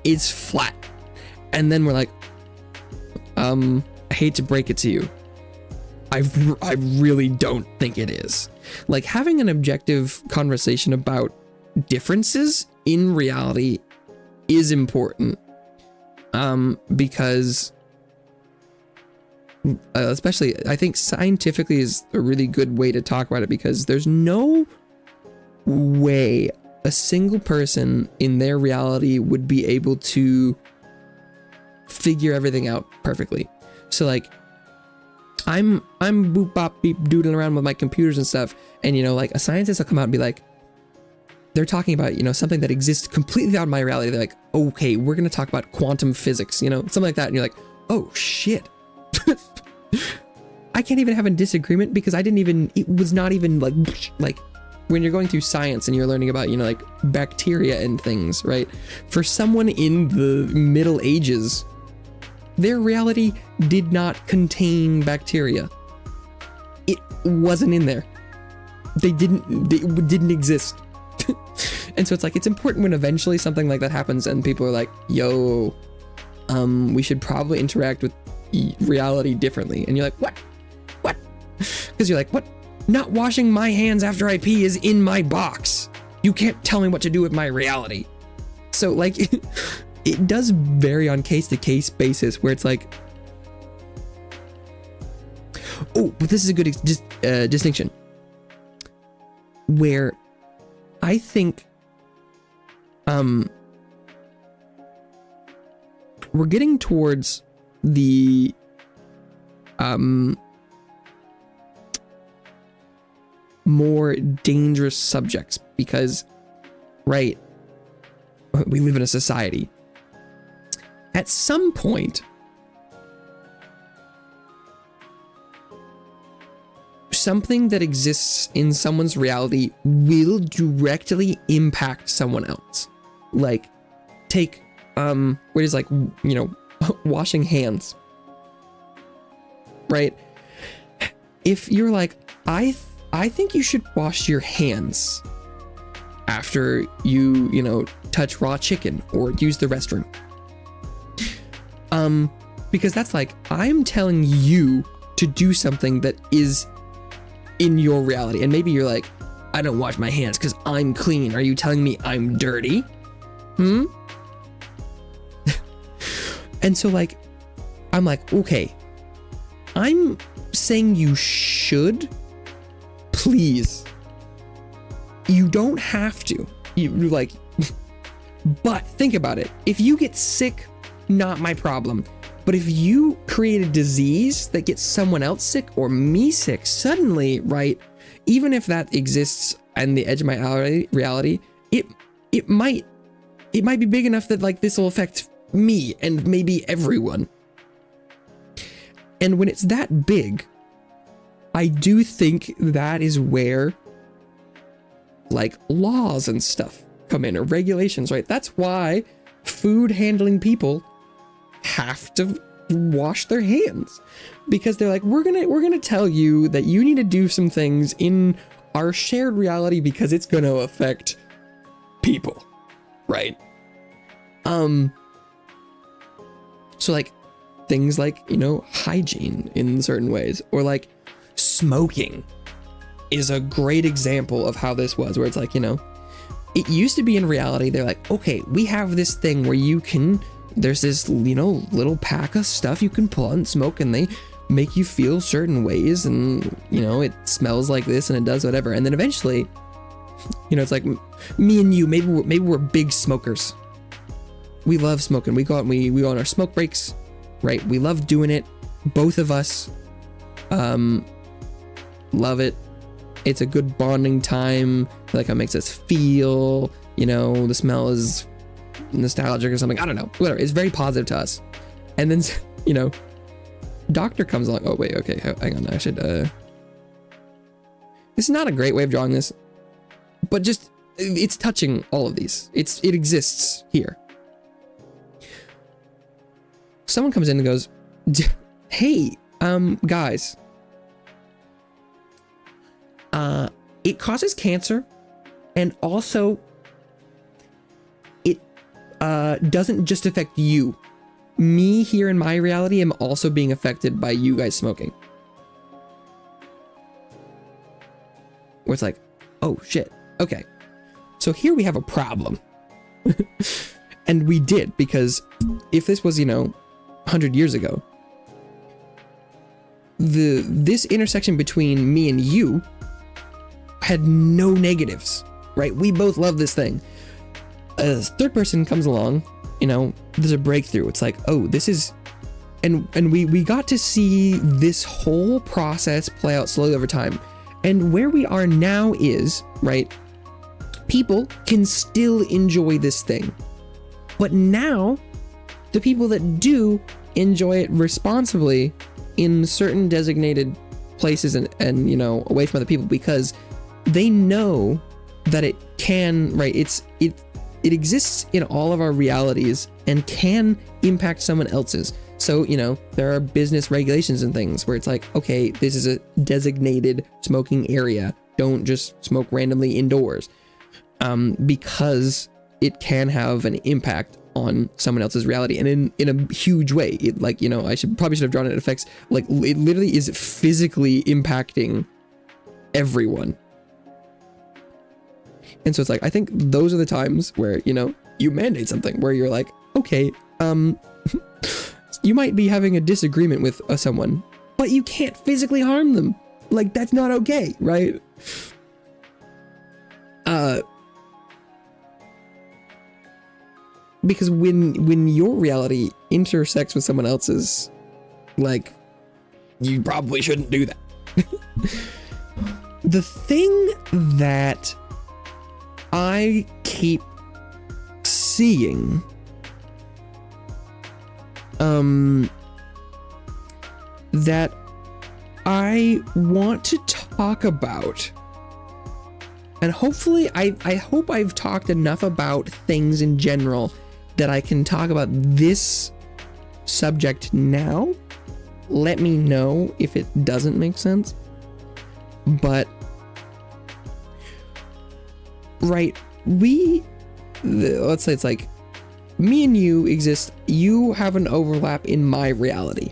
it's flat. And then we're like, I hate to break it to you, I really don't think it is. Like, having an objective conversation about differences in reality is important, because especially, I think scientifically is a really good way to talk about it, because there's no way a single person in their reality would be able to figure everything out perfectly. So like, I'm boop bop beep doodling around with my computers and stuff, and you know, like, a scientist will come out and be like, they're talking about, you know, something that exists completely out of my reality. They're like, okay, we're gonna talk about quantum physics, you know, something like that, and you're like, oh shit. I can't even have a disagreement, because it was not even like when you're going through science and you're learning about, you know, like bacteria and things, right? For someone in the Middle Ages, their reality did not contain bacteria. It wasn't in there. They didn't exist. And so it's like, it's important when eventually something like that happens and people are like, yo, we should probably interact with reality differently. And you're like, what? Because you're like, what? Not washing my hands after I pee is in my box. You can't tell me what to do with my reality. So like, it does vary on case-to-case basis, where it's like, oh, but this is a good distinction, where I think we're getting towards the more dangerous subjects, because, right, we live in a society. At some point, something that exists in someone's reality will directly impact someone else. Like, take what is, like, you know, washing hands, right? If you're like, I think you should wash your hands after you know, touch raw chicken or use the restroom. Because that's like, I'm telling you to do something that is in your reality. And maybe you're like, I don't wash my hands because I'm clean. Are you telling me I'm dirty? And so like, I'm like, okay, I'm saying you should. Please. You don't have to. You like, but think about it. If you get sick, not my problem. But if you create a disease that gets someone else sick or me sick, suddenly, right, even if that exists on the edge of my reality, it might be big enough that like this will affect me and maybe everyone. And when it's that big, I do think that is where like laws and stuff come in, or regulations, right? That's why food handling people have to wash their hands, because they're like, we're gonna tell you that you need to do some things in our shared reality because it's gonna affect people, right? So like things like, you know, hygiene in certain ways, or like smoking is a great example of how this was, where it's like, you know, it used to be in reality, they're like, okay, we have this thing where you can, there's this, you know, little pack of stuff you can pull out and smoke, and they make you feel certain ways, and, you know, it smells like this and it does whatever. And then eventually, you know, it's like me and you, maybe we're big smokers. We love smoking. We go out and we go on our smoke breaks, right? We love doing it. Both of us love it. It's a good bonding time. Like, how it makes us feel, you know, the smell is nostalgic or something. I don't know, whatever. It's very positive to us. And then, you know, doctor comes along. Oh wait, okay, hang on. I should this is not a great way of drawing this, but just it's touching all of these. It exists here. Someone comes in and goes, hey, guys, It causes cancer, and also it doesn't just affect you. Me here in my reality am also being affected by you guys smoking. Where it's like, oh shit, okay. So here we have a problem. And we did, because if this was, 100 years ago, this intersection between me and you had no negatives, right? We both love this thing. A third person comes along, there's a breakthrough. It's like, oh, this is, and we got to see this whole process play out slowly over time. And where we are now is, right, people can still enjoy this thing. But now, the people that do enjoy it responsibly in certain designated places and away from other people, because they know that it can, right, it exists in all of our realities and can impact someone else's. So, there are business regulations and things where it's like, okay, this is a designated smoking area. Don't just smoke randomly indoors. Because it can have an impact on someone else's reality, and in a huge way. It, like, I probably should have drawn it. It affects, like, it literally is physically impacting everyone. And so it's like, I think those are the times where, you mandate something where you're like, okay, you might be having a disagreement with someone, but you can't physically harm them. Like, that's not okay, right? Because when your reality intersects with someone else's, like, you probably shouldn't do that. The thing that I keep seeing, that I want to talk about, and hopefully I hope I've talked enough about things in general that I can talk about this subject now. Let me know if it doesn't make sense. But, right, let's say it's like, me and you exist, you have an overlap in my reality.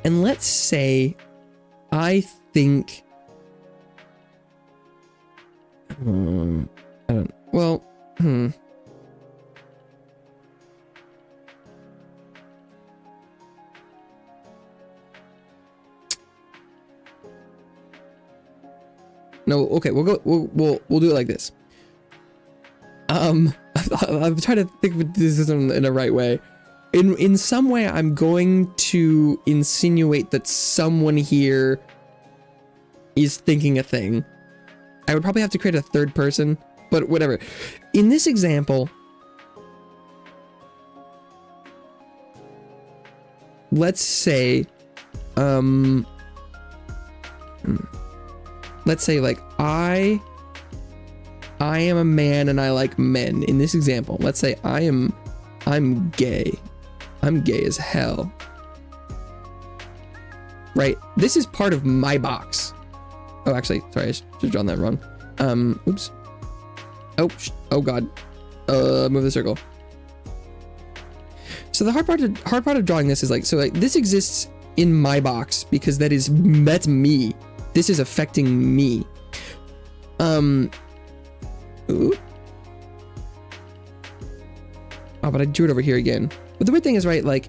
And let's say I think, No, okay, we'll do it like this. I'm trying to think of this in a right way. In some way, I'm going to insinuate that someone here is thinking a thing. I would probably have to create a third person, but whatever. In this example, let's say, let's say, like, I am a man and I like men. In this example, let's say I'm gay. I'm gay as hell. Right? This is part of my box. Oh, actually, sorry, I should have drawn that wrong. Oops. Oh God. Move the circle. So the hard part of drawing this is like, so like this exists in my box because that's me. This is affecting me. Ooh. Oh, but I drew it over here again. But the weird thing is, right, like,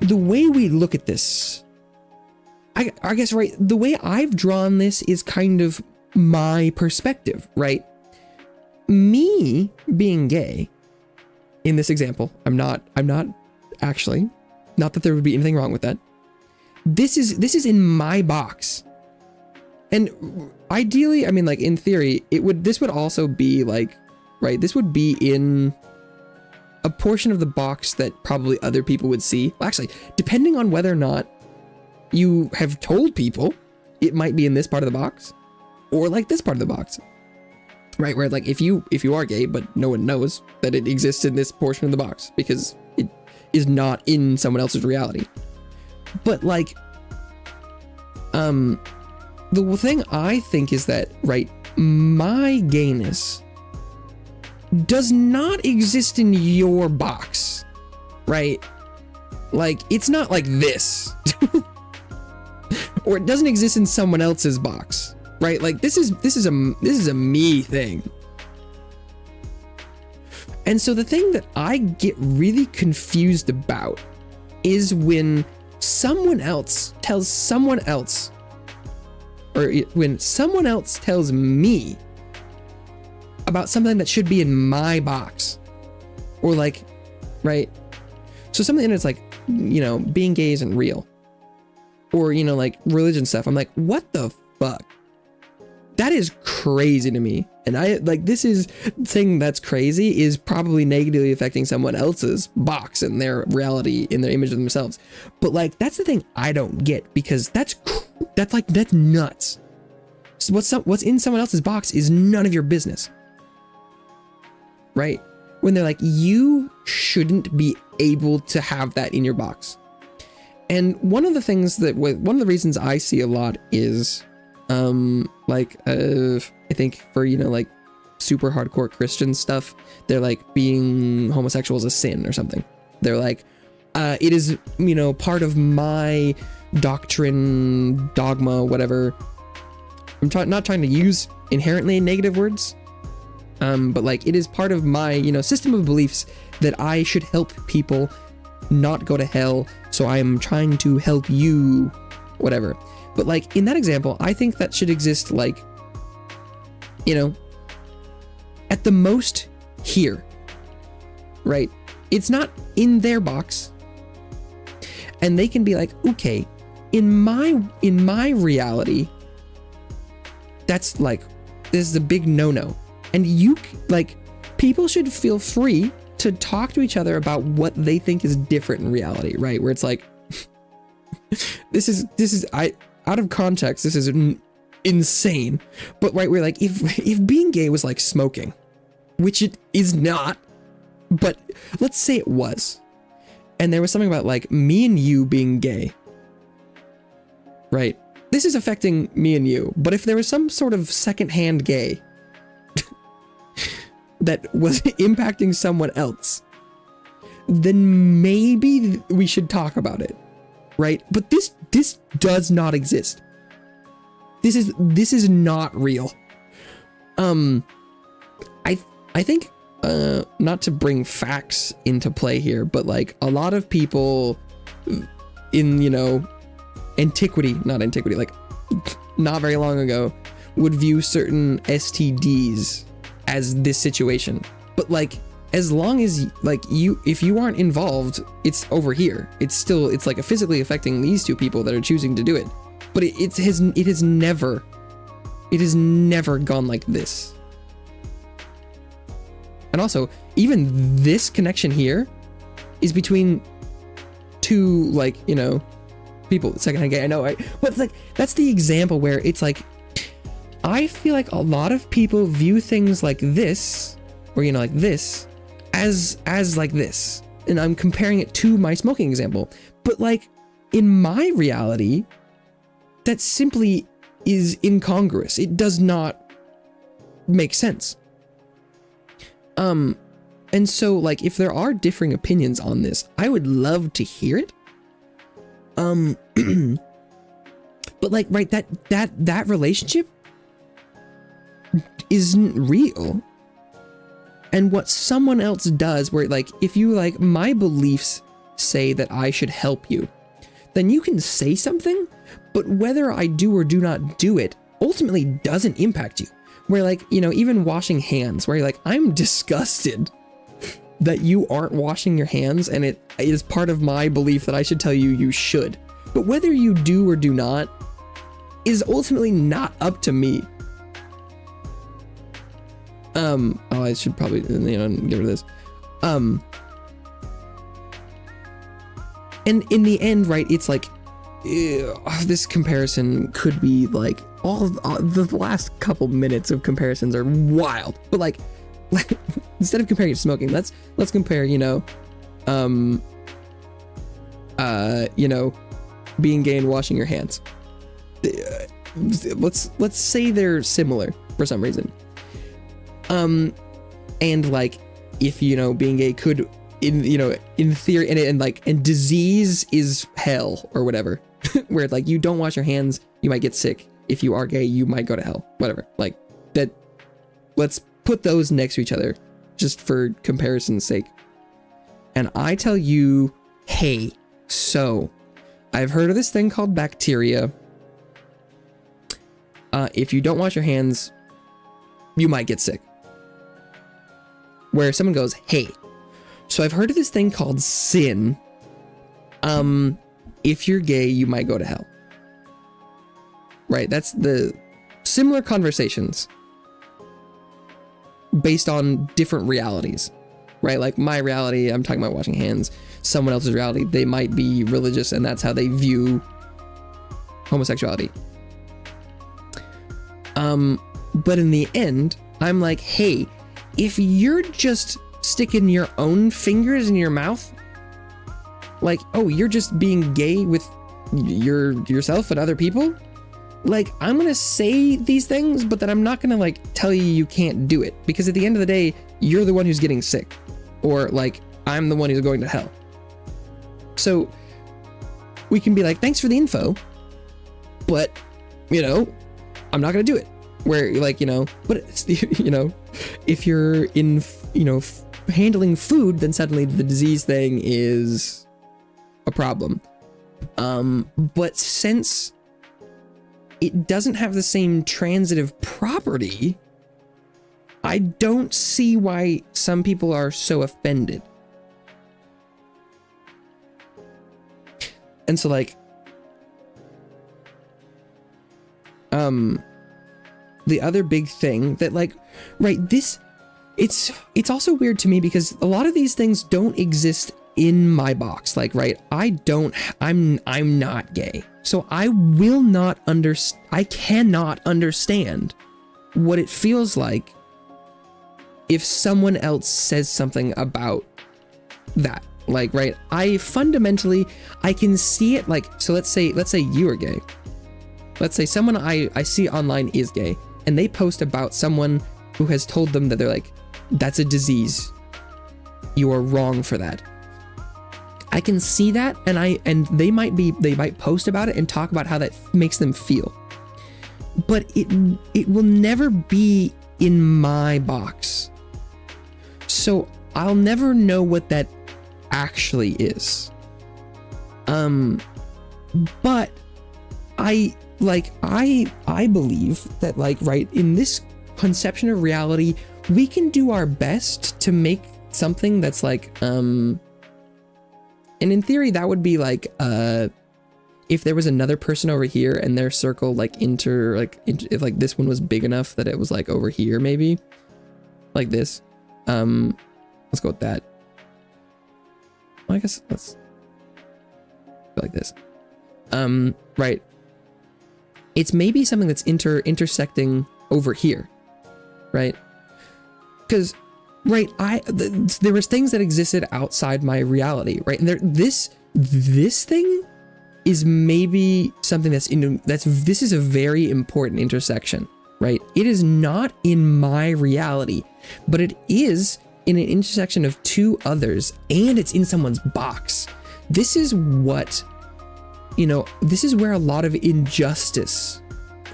the way we look at this, I guess, right, the way I've drawn this is kind of my perspective, right? Me being gay, in this example, I'm not actually, not that there would be anything wrong with that. This is in my box. And ideally, I mean, like, in theory, this would also be like, right, this would be in a portion of the box that probably other people would see. Well, actually, depending on whether or not you have told people, it might be in this part of the box or like this part of the box, right? Where, like, if you are gay, but no one knows that it exists in this portion of the box because it is not in someone else's reality. But, like, the thing I think is that, right, my gayness does not exist in your box, right? Like, it's not like this. Or it doesn't exist in someone else's box, right? Like, this is a me thing. And so the thing that I get really confused about is when someone else tells someone else, or when someone else tells me about something that should be in my box, or like, right? So something that's like, you know, being gay isn't real, or, you know, like religion stuff. I'm like, what the fuck? That is crazy to me. And I like, this is thing that's crazy is probably negatively affecting someone else's box and their reality in their image of themselves. But like, that's the thing I don't get, because that's nuts. So what's in someone else's box is none of your business, right? When they're like, you shouldn't be able to have that in your box. And one of the reasons I see a lot is, I think for, you know, like super hardcore Christian stuff, they're like, being homosexual is a sin or something. They're like, it is, you know, part of my doctrine, dogma, whatever. I'm not trying to use inherently negative words, but like, it is part of my, you know, system of beliefs that I should help people not go to hell. So I am trying to help you, whatever. But like, in that example, I think that should exist, like, you know, at the most here, right? It's not in their box. And they can be like, okay, in my reality, that's like, this is a big no-no. And you, like, people should feel free to talk to each other about what they think is different in reality, right? Where it's like, this is out of context, this is insane. But right, we're like, if being gay was like smoking, which it is not, but let's say it was, and there was something about like me and you being gay, right? This is affecting me and you, but if there was some sort of secondhand gay that was impacting someone else, then maybe we should talk about it, right? But this does not exist. This is not real. I think, not to bring facts into play here, but like a lot of people in, you know, like not very long ago, would view certain STDs as this situation. But like, as long as like if you aren't involved, it's over here. It's like physically affecting these two people that are choosing to do it. But it has never gone like this. And also, even this connection here is between two, like, you know, people, secondhand gay, I know, right? But it's like, that's the example where it's like, I feel like a lot of people view things like this, or, you know, like this, as like this. And I'm comparing it to my smoking example. But like, in my reality, that simply is incongruous. It does not make sense. And so like, if there are differing opinions on this, I would love to hear it. But like, right, that relationship isn't real. And what someone else does, where like, if you like, my beliefs say that I should help you, then you can say something, but whether I do or do not do it ultimately doesn't impact you. Where like, you know, even washing hands, where you're like, I'm disgusted that you aren't washing your hands, and it is part of my belief that I should tell you you should. But whether you do or do not is ultimately not up to me. I should probably, you know, get rid of this. And in the end, right, it's like, this comparison could be like, all the last couple minutes of comparisons are wild. But like instead of comparing it to smoking, let's compare, you know, you know, being gay and washing your hands. let's say they're similar for some reason. And like, if, you know, being gay could, in theory, and disease is hell or whatever, where like you don't wash your hands, you might get sick. If you are gay, you might go to hell, whatever. Like that, let's put those next to each other just for comparison's sake. And I tell you, hey, so I've heard of this thing called bacteria. If you don't wash your hands, you might get sick. Where someone goes, hey, so I've heard of this thing called sin. If you're gay, you might go to hell. Right? That's the similar conversations based on different realities. Right? Like my reality, I'm talking about washing hands. Someone else's reality, they might be religious and that's how they view homosexuality. But in the end, I'm like, hey, if you're just sticking your own fingers in your mouth, like, oh, you're just being gay with yourself and other people, like, I'm gonna say these things, but then I'm not gonna like tell you can't do it, because at the end of the day, you're the one who's getting sick, or like I'm the one who's going to hell. So we can be like, thanks for the info, but you know, I'm not gonna do it. Where like, you know, but it's, you know, if you're in, you know, handling food, then suddenly the disease thing is a problem. But since it doesn't have the same transitive property, I don't see why some people are so offended. And so like, the other big thing that like, right, this, it's also weird to me because a lot of these things don't exist in my box. Like, right, I'm not gay. So I cannot understand what it feels like if someone else says something about that. Like, right, I can see it. Like, so let's say you are gay. Let's say someone I see online is gay, and they post about someone who has told them that they're like, that's a disease. You are wrong for that. I can see that, and they might post about it and talk about how that makes them feel. But it will never be in my box. So I'll never know what that actually is. But I believe that, like, right, in this conception of reality, we can do our best to make something that's like, and in theory, that would be like, if there was another person over here and their circle, like, if like this one was big enough that it was like over here, maybe like this, let's go with that. Well, I guess let's go like this. Right. It's maybe something that's intersecting over here, right? Because, right, there was things that existed outside my reality, right? And this thing is maybe something this is a very important intersection, right? It is not in my reality, but it is in an intersection of two others, and it's in someone's box. This is what, you know, this is where a lot of injustice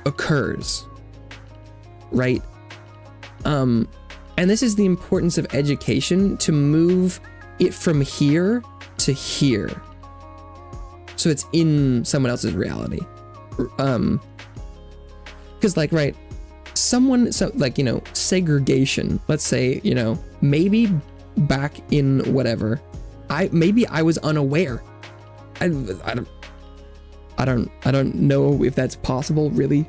occurs, right? And this is the importance of education to move it from here to here, so it's in someone else's reality. Because, like, right, like, you know, segregation, let's say, you know, maybe back in whatever, maybe I was unaware. I don't know if that's possible, really,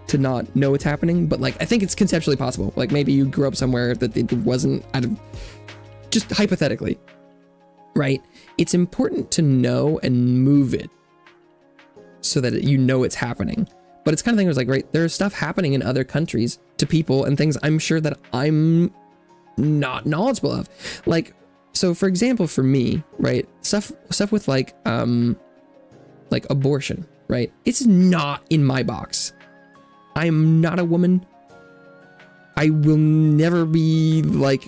to not know what's happening, but like, I think it's conceptually possible. Like, maybe you grew up somewhere that it wasn't, just hypothetically, right? It's important to know and move it so that you know it's happening. But it's kind of thing where it's like, right, there's stuff happening in other countries to people and things I'm sure that I'm not knowledgeable of. Like, so for example, for me, right, stuff with like abortion, right? It's not in my box I'm not a woman. I will never be like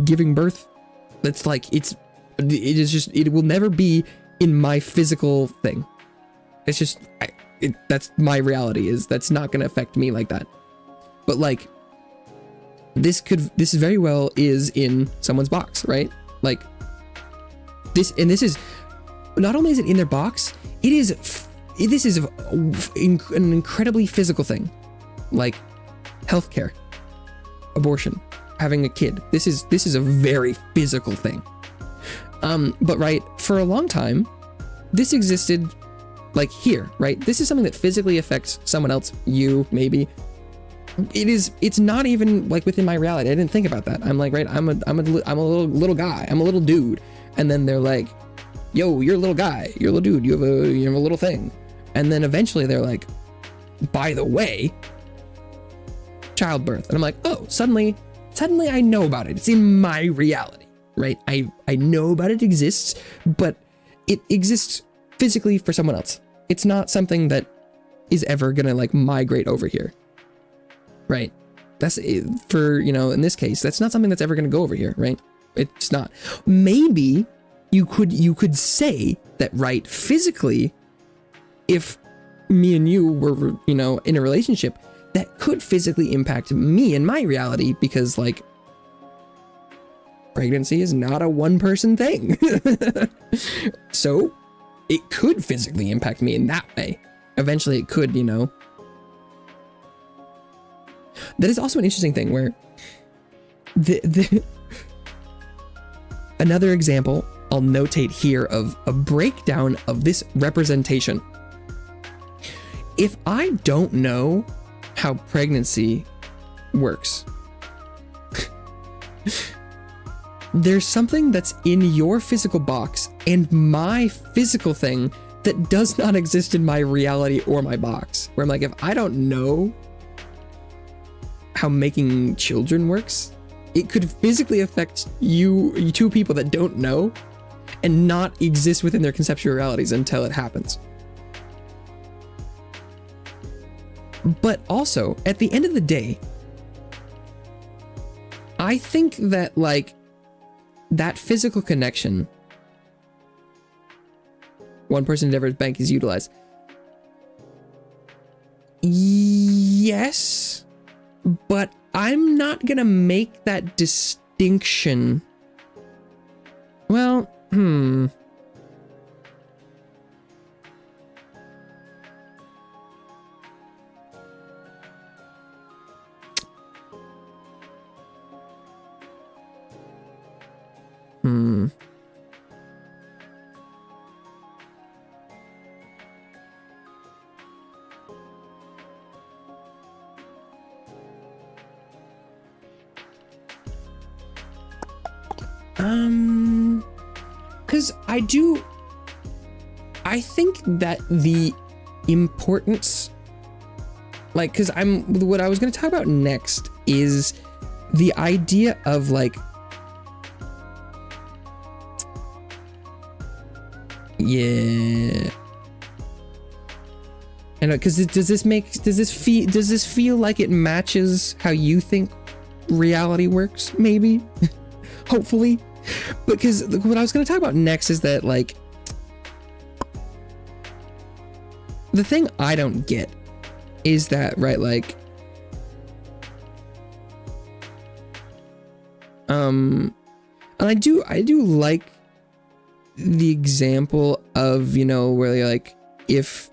giving birth. That's like, it will never be in my physical thing. It's just, that's my reality, is that's not going to affect me like that. But like, this very well is in someone's box, right? Like this, and this is, not only is it in their box, this is an incredibly physical thing, like healthcare, abortion, having a kid. This is a very physical thing. But right, for a long time, this existed like here, right? This is something that physically affects someone else, you, maybe. It's not even like within my reality. I didn't think about that. I'm like, right, I'm a little guy, I'm a little dude. And then they're like, yo, you're a little guy, you're a little dude, you have a little thing. And then eventually they're like, by the way, childbirth. And I'm like, oh, suddenly I know about it. It's in my reality, right? I know about it exists, but it exists physically for someone else. It's not something that is ever gonna like migrate over here, right? That's for, in this case, that's not something that's ever gonna go over here, right? It's not. Maybe you could say that, right, physically, if me and you were, in a relationship, that could physically impact me and my reality, because like pregnancy is not a one-person thing. So it could physically impact me in that way. Eventually it could, That is also an interesting thing where another example I'll notate here of a breakdown of this representation. If I don't know how pregnancy works, there's something that's in your physical box and my physical thing that does not exist in my reality or my box. Where I'm like, if I don't know how making children works, it could physically affect you two people that don't know and not exist within their conceptual realities until it happens. But also, at the end of the day, I think that like that physical connection, one person endeavors, bank is utilized. Yes, but I'm not gonna make that distinction. Well, because I think that the importance, like, because what I was going to talk about next is the idea of like, yeah, I know, because does this feel like it matches how you think reality works? Maybe, hopefully. Because what I was going to talk about next is that, like, the thing I don't get is that, right, like, and I do like the example of, where you're like, if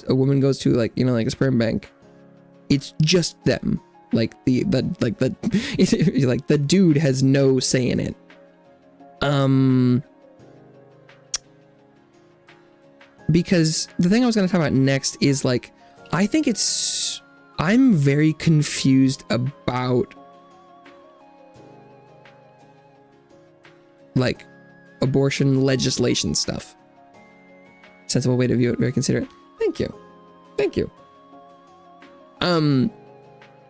a woman goes to like, like a sperm bank, it's just them. Like the dude has no say in it. Because the thing I was going to talk about next is like, I'm very confused about like abortion legislation stuff. Sensible way to view it, very considerate. Thank you.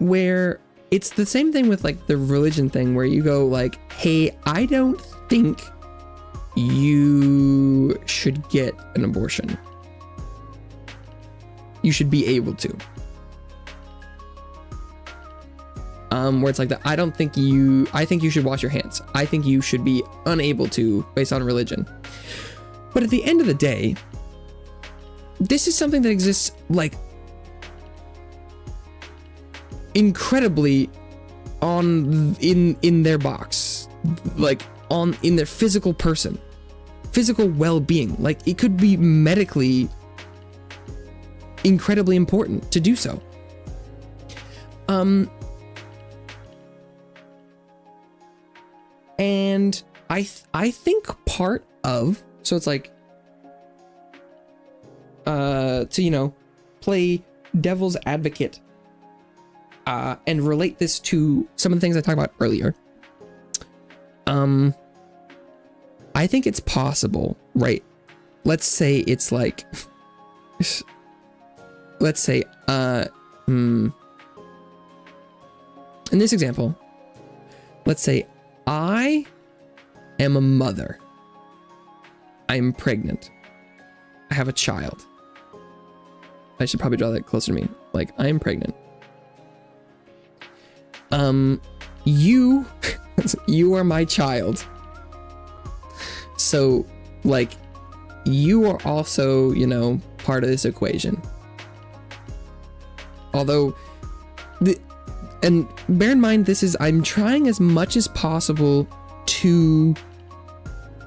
Where it's the same thing with like the religion thing, where you go like, hey, I don't think you should get an abortion. You should be able to. where it's like that. I think you should wash your hands. I think you should be unable to based on religion. But at the end of the day, this is something that exists like incredibly in their box, like in their physical well-being. Like it could be medically incredibly important to do so. And I think part of, so it's like to play devil's advocate and relate this to some of the things I talked about earlier. I think it's possible, right? Let's say it's like, let's say, in this example, let's say I am a mother. I'm pregnant. I have a child. I should probably draw that closer to me. Like, I'm pregnant. You are my child. So, like, you are also, part of this equation. Although, and bear in mind, I'm trying as much as possible to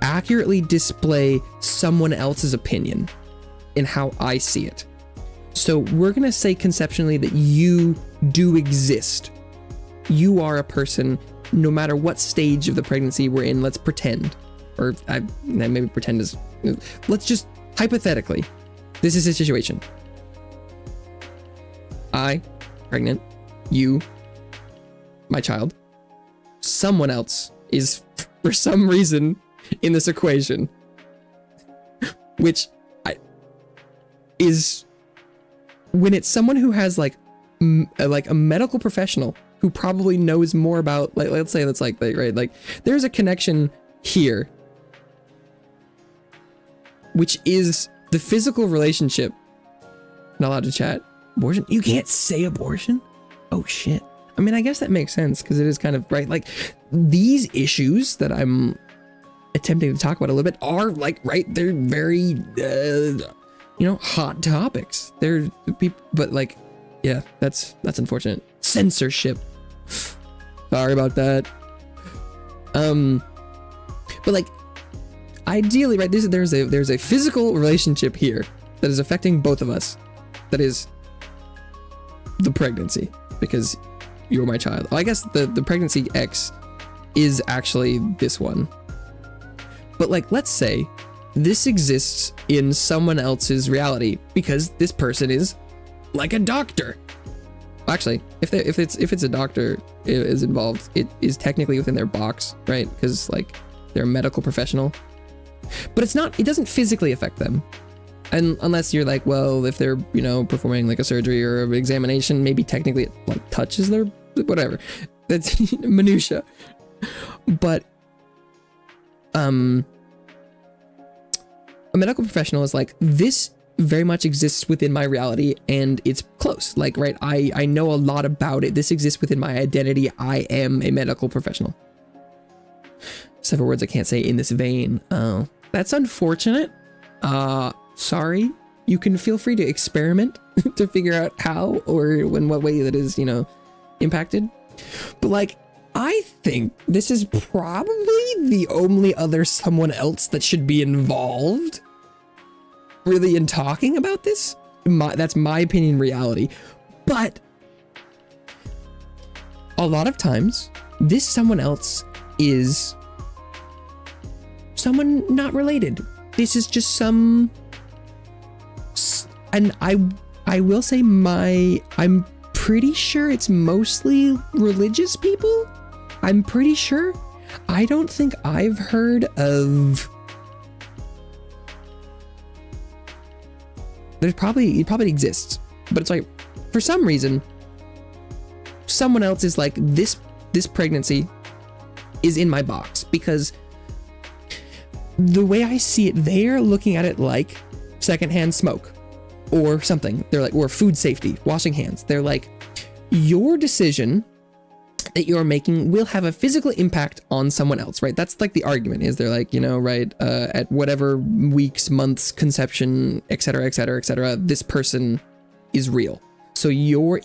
accurately display someone else's opinion in how I see it. So we're going to say conceptually that you do exist. You are a person, no matter what stage of the pregnancy we're in. Let's pretend, or maybe pretend is, let's just hypothetically, this is a situation. I, pregnant, you, my child, someone else is for some reason in this equation, which is when it's someone who has like a medical professional who probably knows more about, like, let's say that's like, right, like there's a connection here, which is the physical relationship. Not allowed to chat. Abortion? You can't say abortion? Oh shit. I mean, I guess that makes sense because it is kind of, right, like these issues that I'm attempting to talk about a little bit are like, right, they're very hot topics. They're people, but like, yeah, that's unfortunate. Censorship. Sorry about that. But like, ideally, right, there's a physical relationship here that is affecting both of us. That is the pregnancy, because you're my child. I guess the pregnancy X is actually this one. But like, let's say this exists in someone else's reality because this person is like a doctor. Actually, if it's a doctor is involved, it is technically within their box, right? Because like they're a medical professional. But it doesn't physically affect them. And unless you're like, well, if they're, performing like a surgery or an examination, maybe technically it like touches their, whatever. That's minutia. But a medical professional is like, this very much exists within my reality and it's close. Like, right, I know a lot about it. This exists within my identity. I am a medical professional. Several words I can't say in this vein. Oh, that's unfortunate. Sorry. You can feel free to experiment to figure out how or in what way that is, impacted. But like, I think this is probably the only other someone else that should be involved really in talking about this. That's my opinion, reality. But a lot of times this someone else is someone not related. This is just some, and I will say I'm pretty sure it's mostly religious people. I'm pretty sure. I don't think I've heard of, it probably exists, but it's like, for some reason, someone else is like, this pregnancy is in my box, because the way I see it, they're looking at it like secondhand smoke or something. They're like, or food safety, washing hands. They're like, your decision that you're making will have a physical impact on someone else, right? That's like the argument, is they're like, you know, right, at whatever weeks, months, conception, etc., etc., etc., this person is real. So your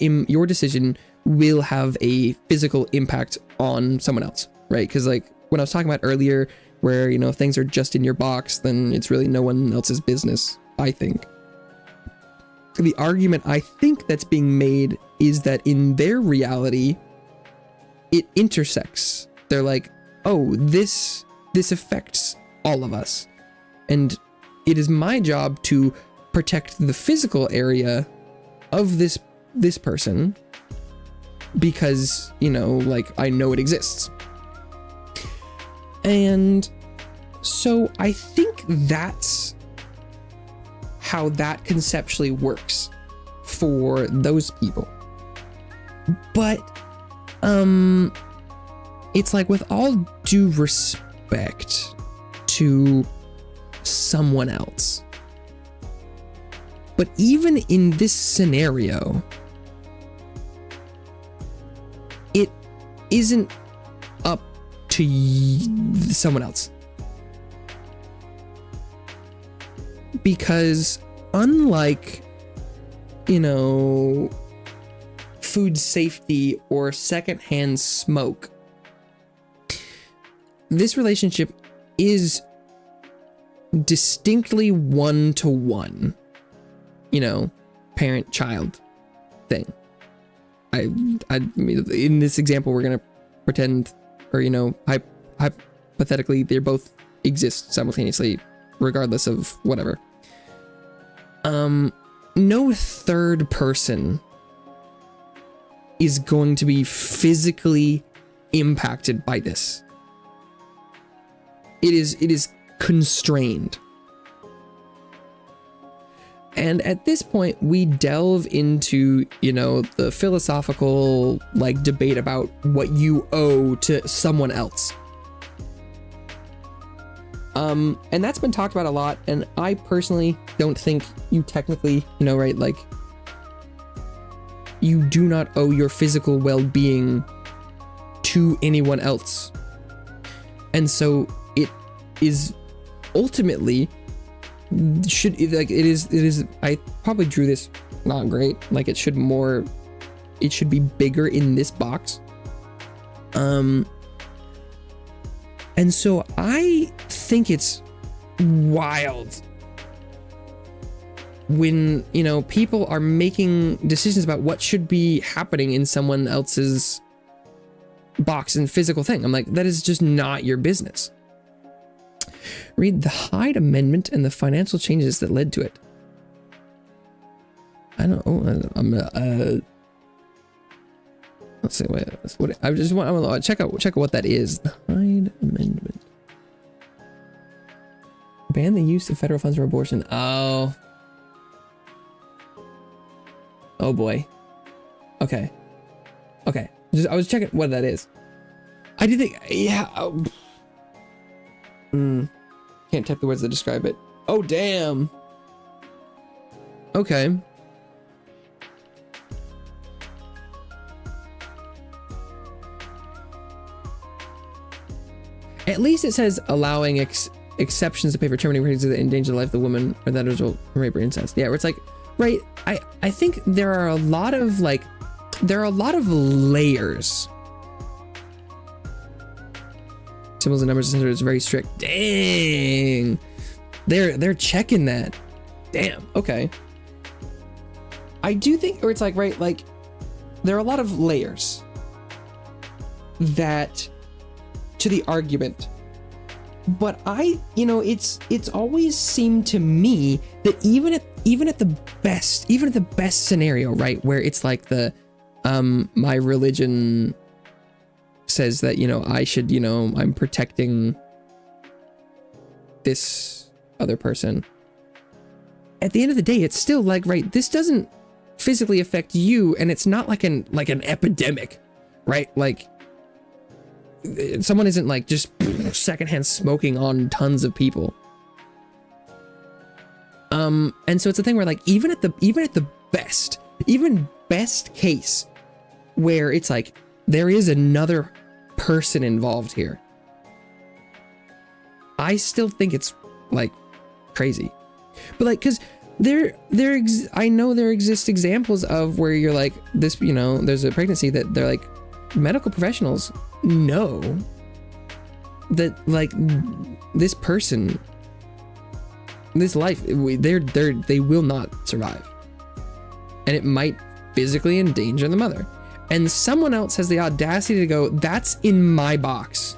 decision will have a physical impact on someone else, right? Because like when I was talking about earlier, where, you know, things are just in your box, then it's really no one else's business, I think. The argument I think that's being made is that in their reality, it intersects. They're like, oh, this affects all of us. And it is my job to protect the physical area of this person because, you know, like, I know it exists. And so I think that's how that conceptually works for those people. But it's like, with all due respect to someone else, but even in this scenario, it isn't up to someone else. Because unlike, you know, food safety or secondhand smoke, this relationship is distinctly one-to-one, you know, parent-child thing. I mean, in this example, we're gonna pretend, or, you know, hypothetically, they both exist simultaneously, regardless of whatever. No third person is going to be physically impacted by this. It is constrained. And at this point, we delve into, you know, the philosophical, like, debate about what you owe to someone else. And that's been talked about a lot, and I personally don't think you technically, you know, right, like, you do not owe your physical well-being to anyone else. And so it is ultimately should, like, it is I probably drew this not great, like, it should be bigger in this box. And so I think it's wild when, you know, people are making decisions about what should be happening in someone else's box and physical thing. I'm like, that is just not your business. Read the Hyde Amendment and the financial changes that led to it. I don't know. Let's see. What I just want to check out what that is. The Hyde Amendment. Ban the use of federal funds for abortion. Oh boy. Okay. I was checking what that is. I did think, yeah. Can't type the words that describe it. Oh, damn. Okay. At least it says allowing exceptions to pay for terminating pregnancy that endanger the life of the woman or that result from rape or incest. Yeah, where it's like, right, I think there are a lot of layers. Symbols and numbers is very strict. Dang. They're checking that. Damn. Okay. I do think, or it's like, right, like, there are a lot of layers that to the argument, but it's always seemed to me that even at the best scenario, right, where it's like the my religion says that, you know, I should, you know, I'm protecting this other person. At the end of the day, it's still like, right, this doesn't physically affect you, and it's not like an epidemic, right? Like, someone isn't like just secondhand smoking on tons of people. And so it's a thing where, like, even at the best case, where it's like, there is another person involved here. I still think it's like crazy, but like, cause I know there exist examples of where you're like this, you know, there's a pregnancy that they're like medical professionals know that like this person, this life, they will not survive, and it might physically endanger the mother, and someone else has the audacity to go, that's in my box.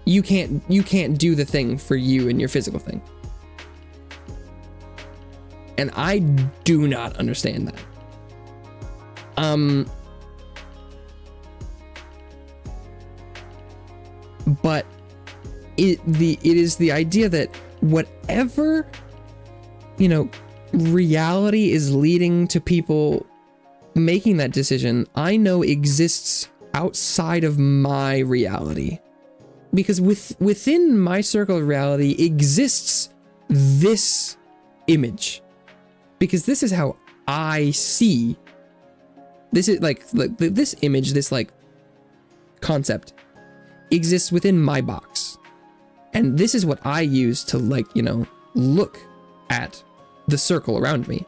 You can't do the thing for you and your physical thing. And I do not understand that. But it is the idea that whatever, you know, reality is leading to people making that decision, I know exists outside of my reality. Because within my circle of reality exists this image. Because this is how I see. This is like this image, this like concept exists within my box. And this is what I use to, like, you know, look at the circle around me.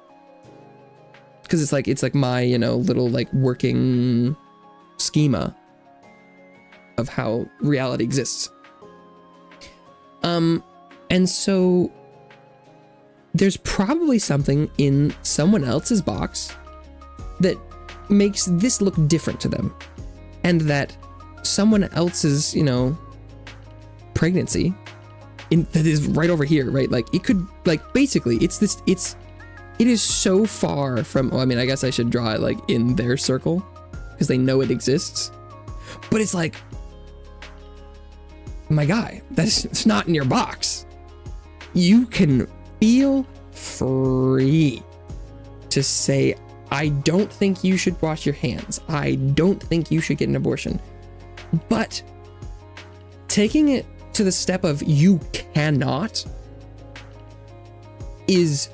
Because it's like my, you know, little like working schema of how reality exists. And so there's probably something in someone else's box that makes this look different to them, and that someone else's, you know, pregnancy that is right over here, right? Like it could, like, basically it is so far from, well, I mean, I guess I should draw it like in their circle because they know it exists, but it's like, my guy, it's not in your box. You can feel free to say, I don't think you should wash your hands. I don't think you should get an abortion. But taking it to the step of you cannot is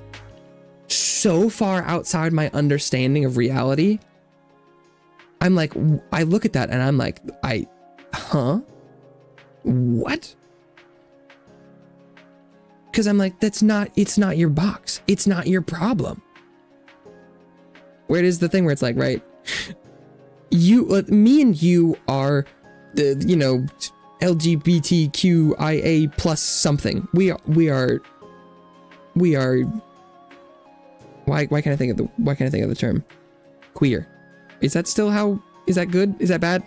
so far outside my understanding of reality. I'm like, I look at that and I'm like, what? Because I'm like, it's not your box. It's not your problem. Where it is the thing where it's like, right, me and you are the, you know, LGBTQIA plus something. We are, why can't I think of the term? Queer. Is that still how, is that good? Is that bad?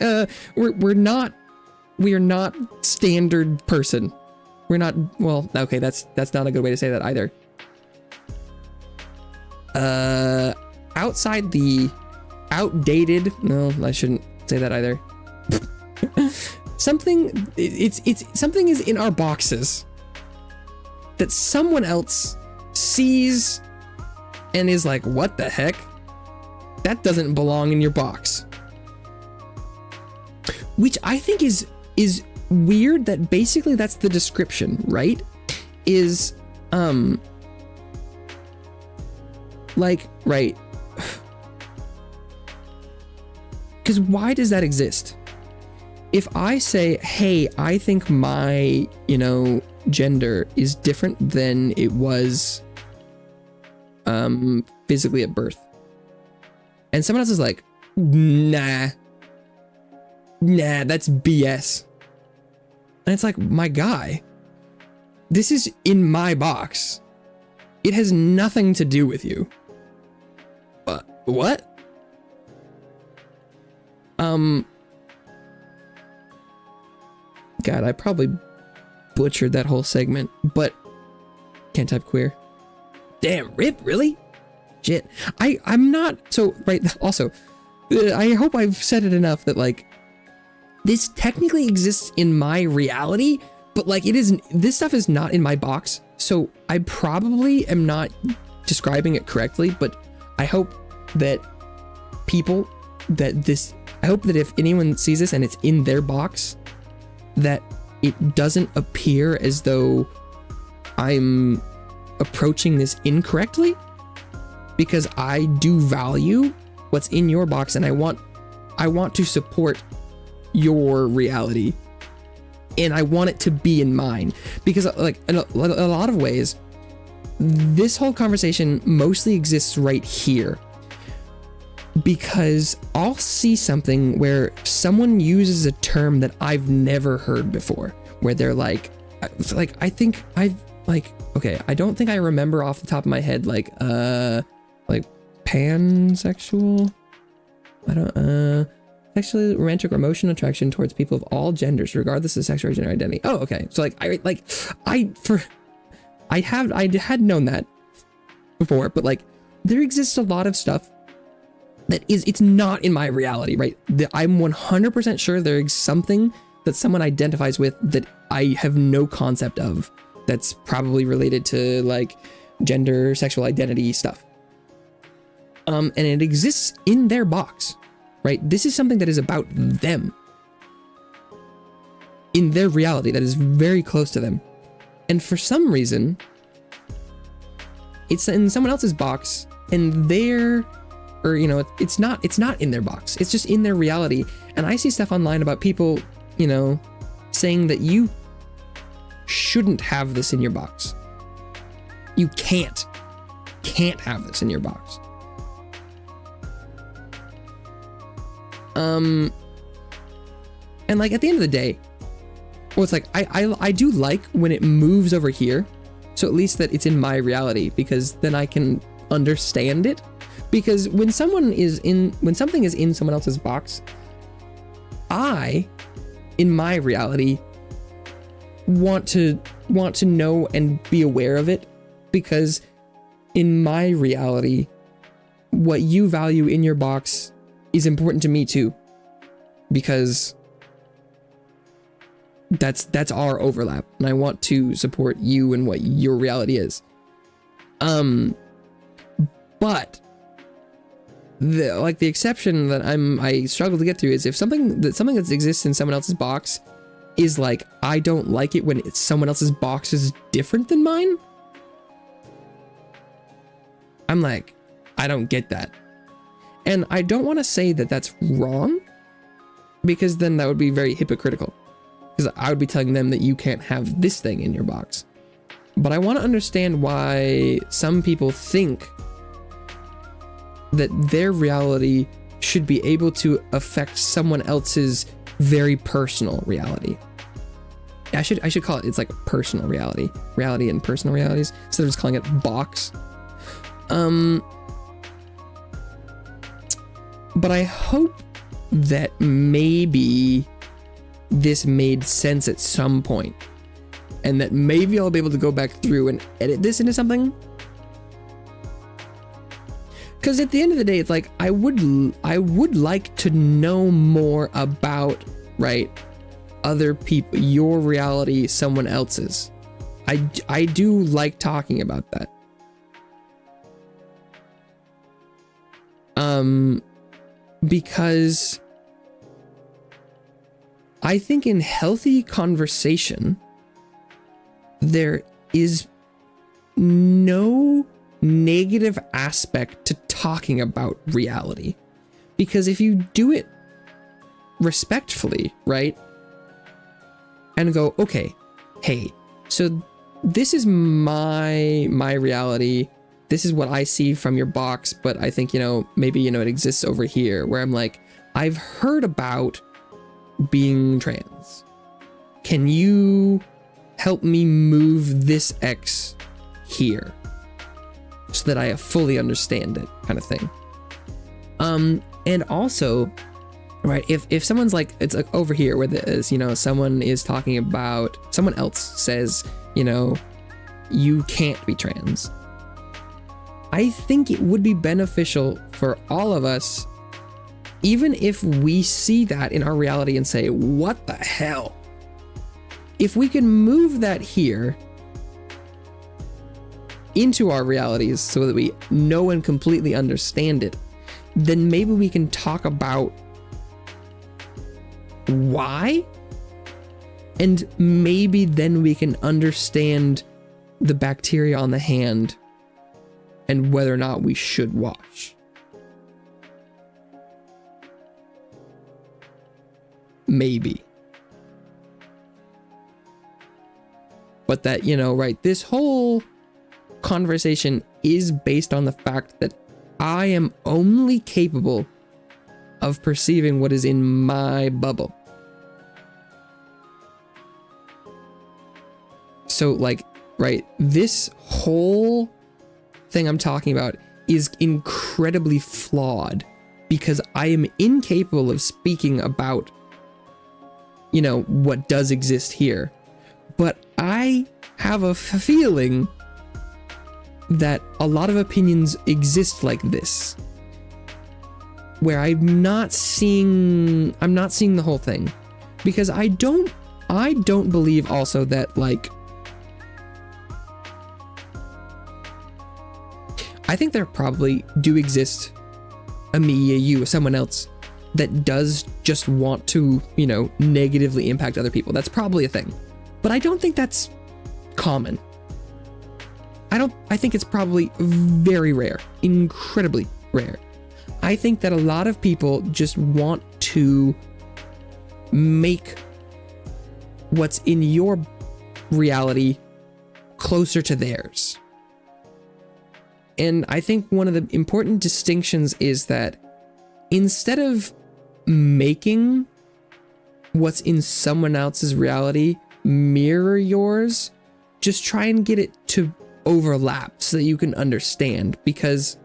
We are not standard person. We're not, well, okay, that's not a good way to say that either. Outside the outdated, no, I shouldn't say that either. Something is in our boxes that someone else sees and is like, what the heck? That doesn't belong in your box. Which I think is weird, that basically that's the description, right? Is, like, right. Because why does that exist? If I say, hey, I think my, you know, gender is different than it was physically at birth, and someone else is like, nah, that's BS. And it's like, my guy, this is in my box. It has nothing to do with you. What? God, I probably butchered that whole segment, but can't type queer. Damn, Rip, really? Shit. I'm not, so, right, also, I hope I've said it enough that, like, this technically exists in my reality, but, like, this stuff is not in my box, so I probably am not describing it correctly, but I hope that I hope that if anyone sees this and it's in their box, that it doesn't appear as though I'm approaching this incorrectly, because I do value what's in your box, and I want to support your reality, and I want it to be in mine, because like in a lot of ways, this whole conversation mostly exists right here, because I'll see something where someone uses a term that I've never heard before, where they're like I think I've like, okay, I don't think I remember off the top of my head, like pansexual, I don't sexually romantic or emotional attraction towards people of all genders regardless of sexual or gender identity. Oh, okay. So like I had known that before, but like there exists a lot of stuff that it's not in my reality, right? I'm 100% sure there is something that someone identifies with that I have no concept of, that's probably related to like gender, sexual identity stuff. And it exists in their box, right? This is something that is about them, in their reality, that is very close to them. And for some reason, it's in someone else's box, and it's not in their box. It's just in their reality. And I see stuff online about people, saying that you shouldn't have this in your box. You can't have this in your box. And like at the end of the day, well, it's like I do like when it moves over here, so at least that it's in my reality, because then I can understand it. Because when something is in someone else's box, I, in my reality, want to know and be aware of it, because in my reality, what you value in your box is important to me too, because that's our overlap, and I want to support you and what your reality is. But the exception that I struggle to get through is if something that exists in someone else's box is like, I don't like it when someone else's box is different than mine. I'm like, I don't get that. And I don't want to say that that's wrong, because then that would be very hypocritical, because I would be telling them that you can't have this thing in your box. But I want to understand why some people think that their reality should be able to affect someone else's very personal reality. I should call it's like a personal reality and personal realities, instead of just calling it box. But I hope that maybe this made sense at some point, and that maybe I'll be able to go back through and edit this into something. Because at the end of the day, it's like I would like to know more about, right, other people, your reality, someone else's. I do like talking about that. Because I think in healthy conversation, there is no negative aspect to talking about reality, because if you do it respectfully, right, and go, okay, hey, so this is my reality, this is what I see from your box, but I think, maybe, it exists over here, where I'm like, I've heard about being trans. Can you help me move this X here so that I fully understand it, kind of thing. And also, right, if someone's like, it's like over here where there's, someone is talking about, someone else says, you can't be trans. I think it would be beneficial for all of us, even if we see that in our reality and say, what the hell? If we can move that here into our realities so that we know and completely understand it, then maybe we can talk about why, and maybe then we can understand the bacteria on the hand and whether or not we should wash. maybe. But that, you know, right, this whole conversation is based on the fact that I am only capable of perceiving what is in my bubble. So, like, right, this whole thing I'm talking about is incredibly flawed because I am incapable of speaking about, you know, what does exist here. But I have a feeling that a lot of opinions exist like this, where I'm not seeing the whole thing, because I don't believe also that, like, I think there probably do exist a me, a you, someone else that does just want to, you know, negatively impact other people. That's probably a thing, but I don't think that's common. I think it's probably very rare, incredibly rare. I think that a lot of people just want to make what's in your reality closer to theirs. And I think one of the important distinctions is that instead of making what's in someone else's reality mirror yours, just try and get it to overlap so that you can understand. Because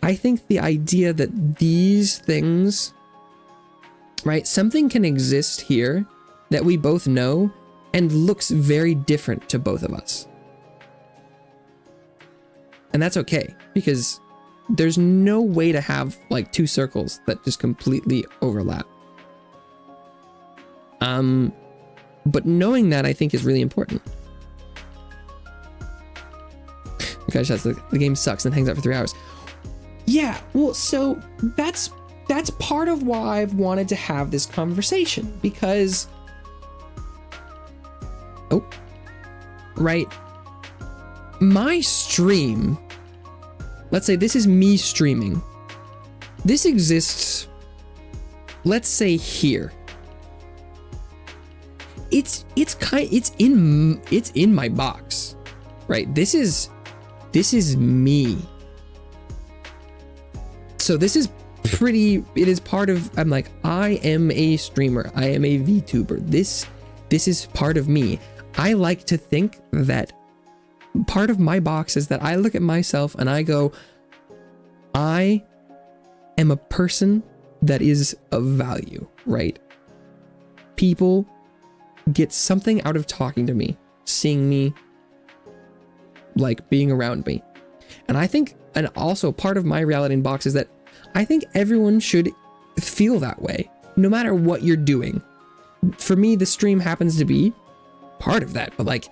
I think the idea that these things, right, something can exist here that we both know and looks very different to both of us. And that's okay, because there's no way to have like two circles that just completely overlap. But knowing that, I think, is really important. Gosh, the game sucks and hangs out for 3 hours. Yeah, well, so that's part of why I've wanted to have this conversation, because, oh, right, my stream, let's say this is me streaming. This exists, let's say here. It's in my box, right? This is me. So this is it is part of, I'm like, I am a streamer. I am a VTuber. This is part of me. I like to think that part of my box is that I look at myself and I go, I am a person that is of value, right? People get something out of talking to me, seeing me, like being around me. And I think, and also part of my reality in box is that I think everyone should feel that way, no matter what you're doing. For me, the stream happens to be part of that, but like,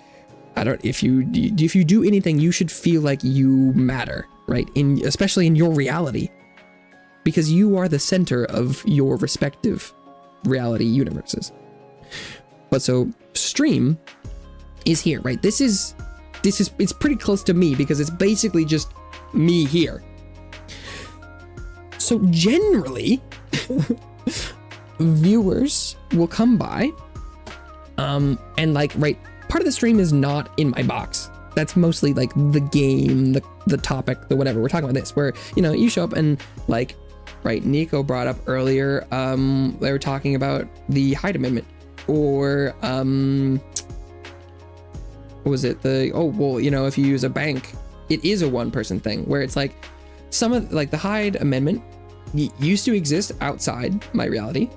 if you do anything, you should feel like you matter, right? Especially in your reality, because you are the center of your respective reality universes. But so stream is here, right? This is it's pretty close to me because it's basically just me here. So generally, viewers will come by, and like, right, part of the stream is not in my box. That's mostly like the game, the topic, the whatever. We're talking about this, where, you know, you show up and like, right, Nico brought up earlier, they were talking about the Hyde Amendment, or what was it? Well, you know, if you use a bank, it is a one-person thing, where it's like some of, like, the Hyde Amendment used to exist outside my reality,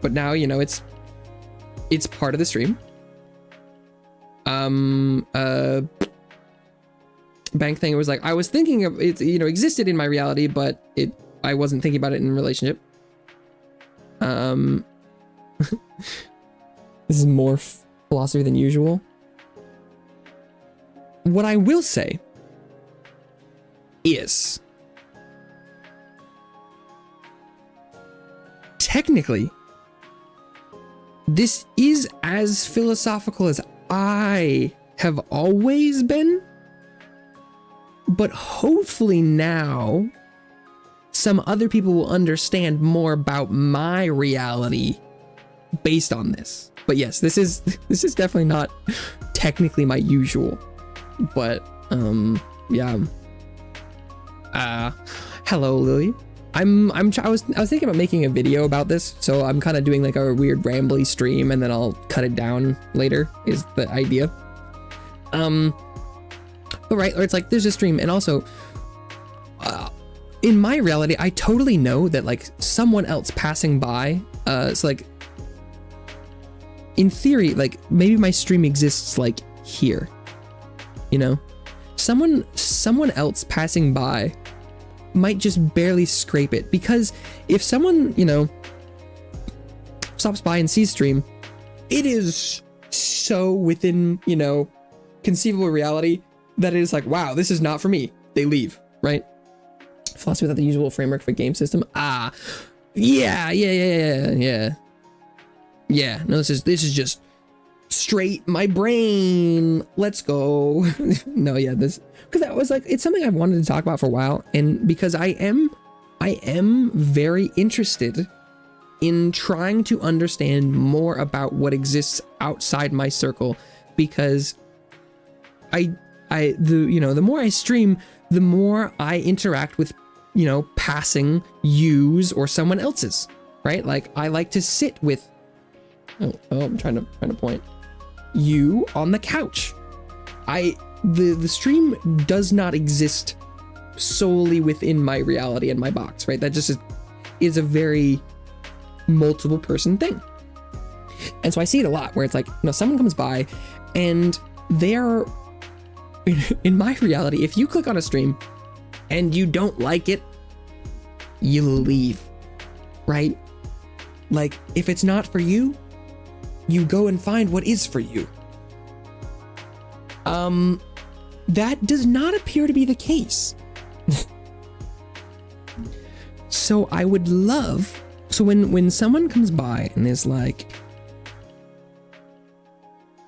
but now, you know, it's part of the stream. Bank thing, it was like, I was thinking of it, you know, existed in my reality, but I wasn't thinking about it in a relationship. This is more philosophy than usual. What I will say is, technically, this is as philosophical as I have always been, but hopefully now some other people will understand more about my reality based on this. But yes, this is definitely not technically my usual, but yeah. Hello, Lily. I was thinking about making a video about this, so I'm kind of doing like a weird ramble-y stream, and then I'll cut it down later, is the idea. But right, it's like there's a stream, and also in my reality, I totally know that like someone else passing by, so like in theory, like maybe my stream exists like here, you know, someone else passing by might just barely scrape it, because if someone, you know, stops by and sees stream, it is so within, you know, conceivable reality that it is like, wow, this is not for me. They leave, right? Philosophy without the usual framework for game system. Yeah. No, this is just straight my brain. Let's go. No, yeah, this, because that was like, it's something I've wanted to talk about for a while, and because I am very interested in trying to understand more about what exists outside my circle, because the more I stream, the more I interact with, you know, passing yous or someone else's, right? Like I like to sit with, I'm trying to point, you on the couch. The stream does not exist solely within my reality and my box, right? That just is a very multiple person thing. And so I see it a lot where it's like, you know, someone comes by and they are in my reality, if you click on a stream and you don't like it, you leave, right? Like if it's not for you, you go and find what is for you. That does not appear to be the case. So I would love, so when someone comes by and is like,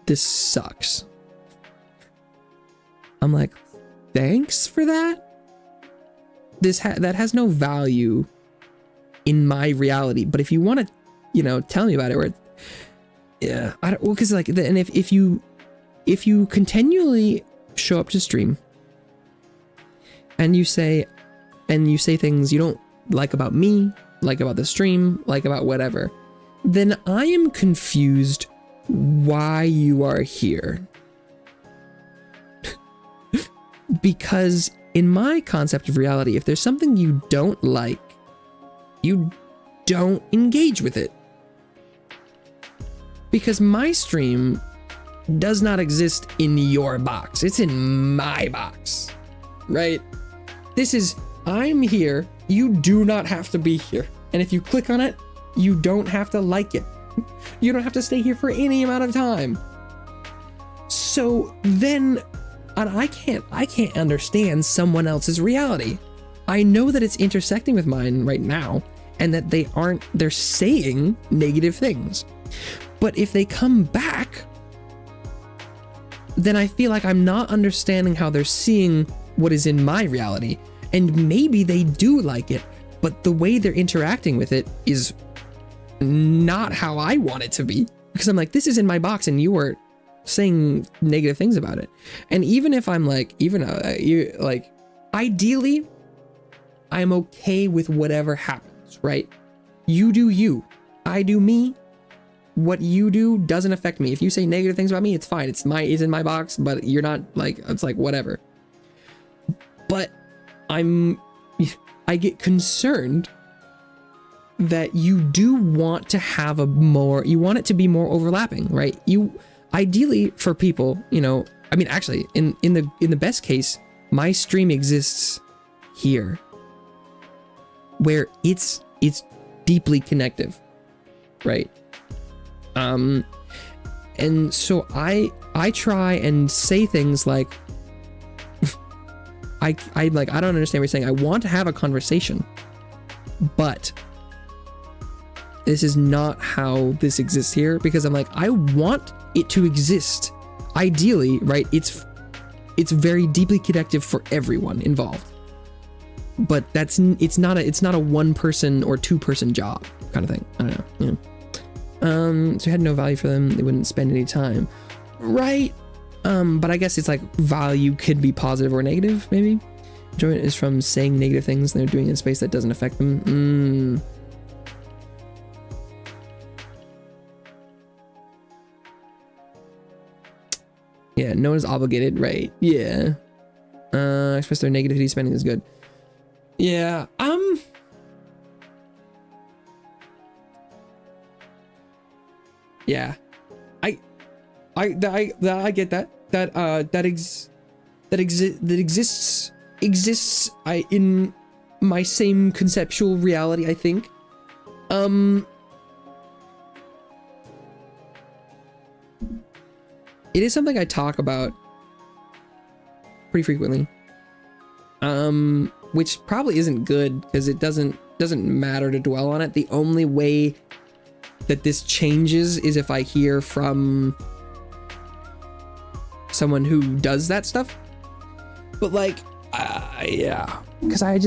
this sucks, I'm like, thanks for that. That has no value in my reality. But if you want to, you know, tell me about it, or yeah, I don't, well, because like, and if you continually show up to stream and you say things you don't like about me, like about the stream, like about whatever, then I am confused why you are here. Because in my concept of reality, if there's something you don't like, you don't engage with it. Because my stream does not exist in your box. It's in my box, right? I'm here. You do not have to be here. And if you click on it, you don't have to like it. You don't have to stay here for any amount of time. So then, and I can't understand someone else's reality. I know that it's intersecting with mine right now, and that they're saying negative things. But if they come back, then I feel like I'm not understanding how they're seeing what is in my reality. And maybe they do like it, but the way they're interacting with it is not how I want it to be. Because I'm like, this is in my box and you are saying negative things about it. And even if I'm like, ideally, I'm okay with whatever happens, right? You do you, I do me. What you do doesn't affect me. If you say negative things about me, it's fine. It's in my box, but you're not like, it's like whatever. But I get concerned that you do want to have you want it to be more overlapping, right? You ideally for people, you know, I mean, actually in the best case, my stream exists here where it's deeply connective, right? And so I try and say things like, I don't understand what you're saying. I want to have a conversation, but this is not how this exists here, because I'm like, I want it to exist. Ideally, right? It's very deeply connective for everyone involved. but it's not a one person or two person job kind of thing. I don't know. So it had no value for them. They wouldn't spend any time. Right. But I guess it's like value could be positive or negative, maybe. Enjoyment is from saying negative things they're doing in a space that doesn't affect them. Yeah, no one is obligated, right? Yeah. Express their negativity, spending is good. Yeah, yeah. I get that. That exists in my same conceptual reality, I think. It is something I talk about pretty frequently. Which probably isn't good because it doesn't matter to dwell on it. The only way that this changes is if I hear from someone who does that stuff. But like, yeah, because I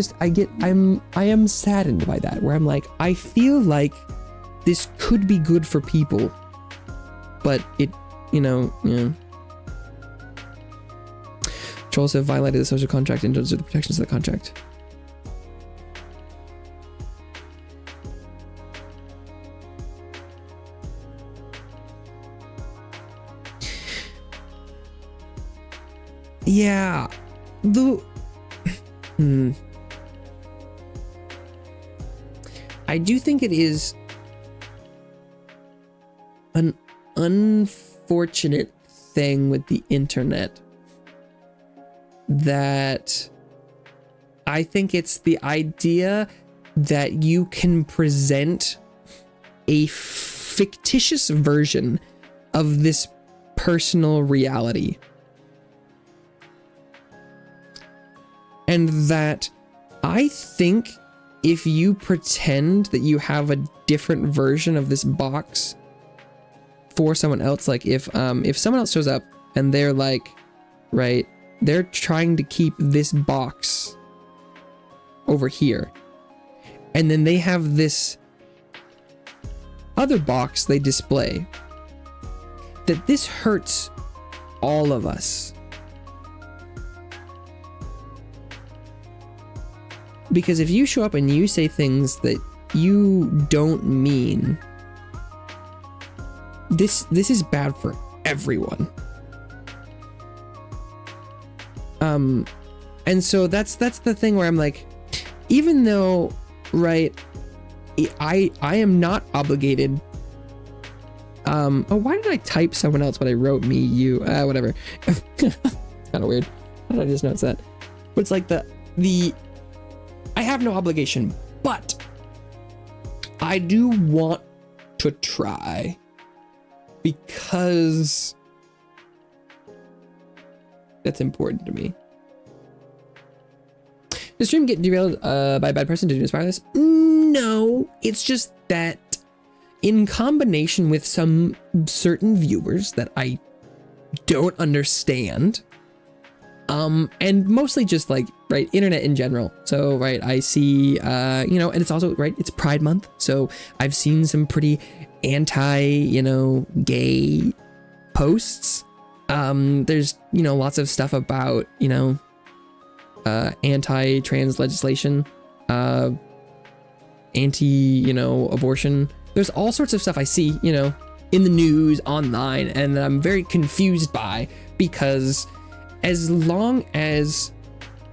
am saddened by that, where I'm like, I feel like this could be good for people, but it, Trolls have violated the social contract and don't deserve the protections of the contract. Yeah, I do think it is an unfortunate thing with the internet that I think it's the idea that you can present a fictitious version of this personal reality. And that I think if you pretend that you have a different version of this box for someone else, like if someone else shows up and they're like, right, they're trying to keep this box over here, and then they have this other box they display, that this hurts all of us. Because if you show up and you say things that you don't mean, this is bad for everyone. And so that's the thing where I'm like, even though, right, I am not obligated. Oh, why did I type someone else but I wrote me, you, whatever. It's kind of weird. How did I just notice that? But it's like the I have no obligation, but I do want to try because that's important to me. Does the stream get derailed by a bad person? Did you inspire this? No, it's just that in combination with some certain viewers that I don't understand, and mostly just like, right, internet in general. So, right, I see, and it's also, right, it's Pride Month. So I've seen some pretty gay posts. There's, lots of stuff about, anti-trans legislation, abortion. There's all sorts of stuff I see, in the news, online, and that I'm very confused by, because as long as,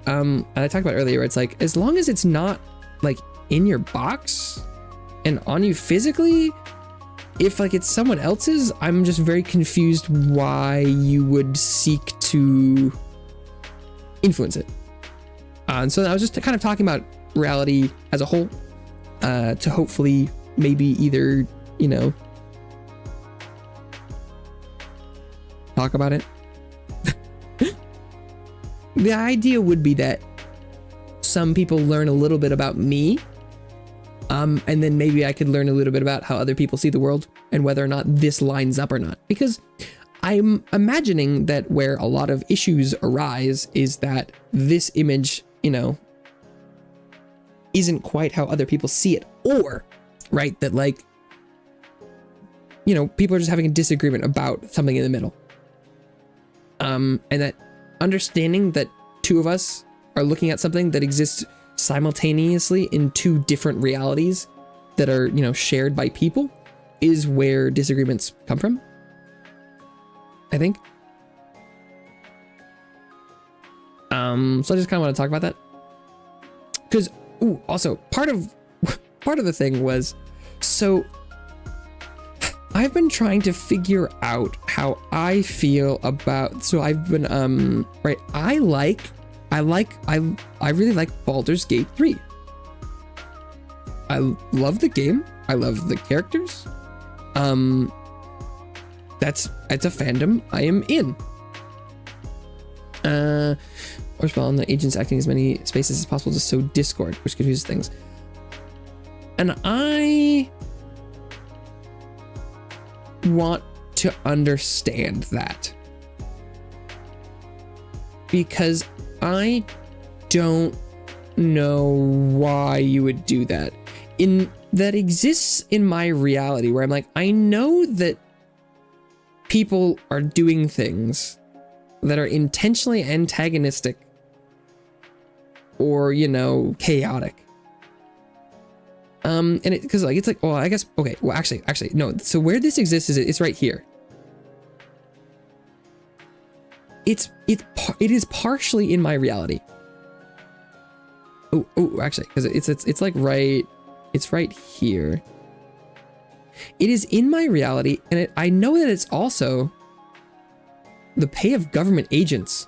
and I talked about earlier, it's like, as long as it's not like in your box and on you physically, if like it's someone else's, I'm just very confused why you would seek to influence it. And so I was just kind of talking about reality as a whole, to hopefully maybe either, talk about it. The idea would be that some people learn a little bit about me, and then maybe I could learn a little bit about how other people see the world and whether or not this lines up or not. Because I'm imagining that where a lot of issues arise is that this image, isn't quite how other people see it, or right, that like, you know, people are just having a disagreement about something in the middle. And that understanding that two of us are looking at something that exists simultaneously in two different realities that are, you know, shared by people is where disagreements come from, I think. So I just kind of want to talk about that. Because, also, part of the thing was, so I've been trying to figure out how I feel about, so I've been, right, I really like Baldur's Gate 3. I love the game. I love the characters. It's a fandom I am in. Or spell on the agents acting as many spaces as possible to sow discord, which confuses things. And I want to understand that, because I don't know why you would do that. That exists in my reality where I'm like, I know that people are doing things that are intentionally antagonistic or, you know, chaotic. And it, because like, it's like, well, I guess, okay, well, actually, no. So where this exists is it's right here. It is partially in my reality. Oh, actually, because it's like right, it's right here. It is in my reality, and I know that it's also the pay of government agents.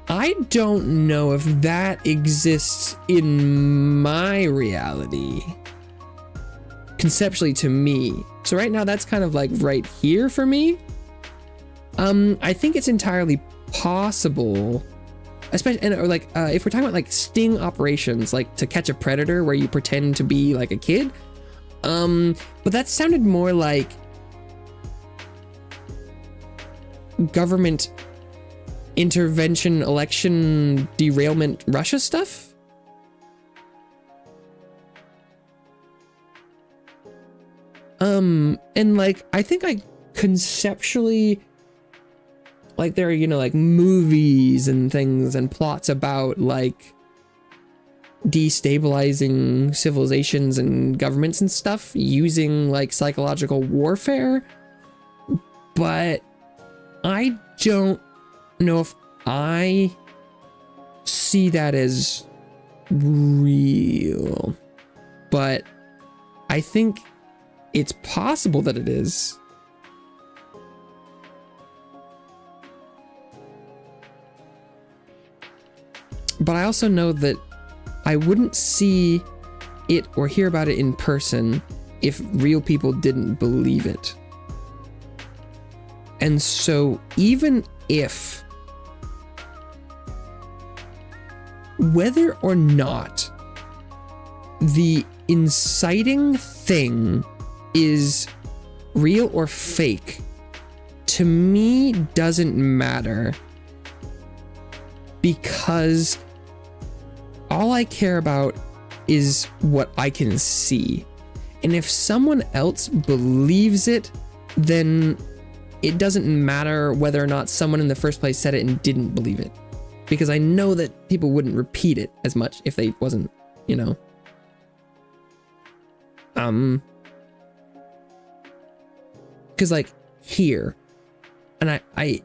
I don't know if that exists in my reality. Conceptually to me. So right now that's kind of like right here for me. I think it's entirely possible, especially, and or like if we're talking about like sting operations, like to catch a predator where you pretend to be like a kid. But that sounded more like government intervention, election derailment, Russia stuff. And like, I think I conceptually, like there are, you know, like movies and things and plots about like destabilizing civilizations and governments and stuff using like psychological warfare. But I don't know if I see that as real, but I think it's possible that it is. But I also know that I wouldn't see it or hear about it in person if real people didn't believe it. And so even if, whether or not the inciting thing is real or fake, to me doesn't matter, because all I care about is what I can see. And if someone else believes it, then it doesn't matter whether or not someone in the first place said it and didn't believe it, because I know that people wouldn't repeat it as much if they wasn't, you know. Because like here, and I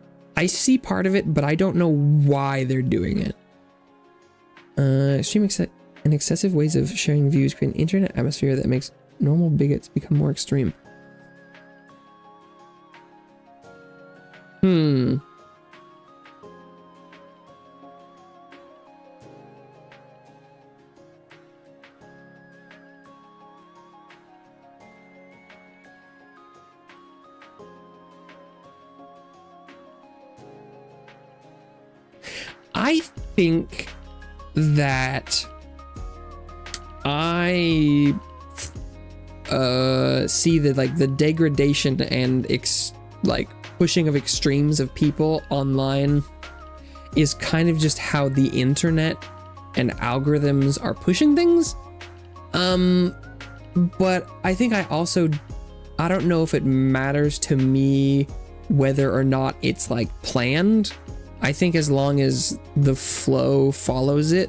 see part of it, but I don't know why they're doing it. Extreme and excessive ways of sharing views create an internet atmosphere that makes normal bigots become more extreme. I think that I see that like the degradation and like pushing of extremes of people online is kind of just how the internet and algorithms are pushing things. But I think I don't know if it matters to me whether or not it's like planned. I think as long as the flow follows it,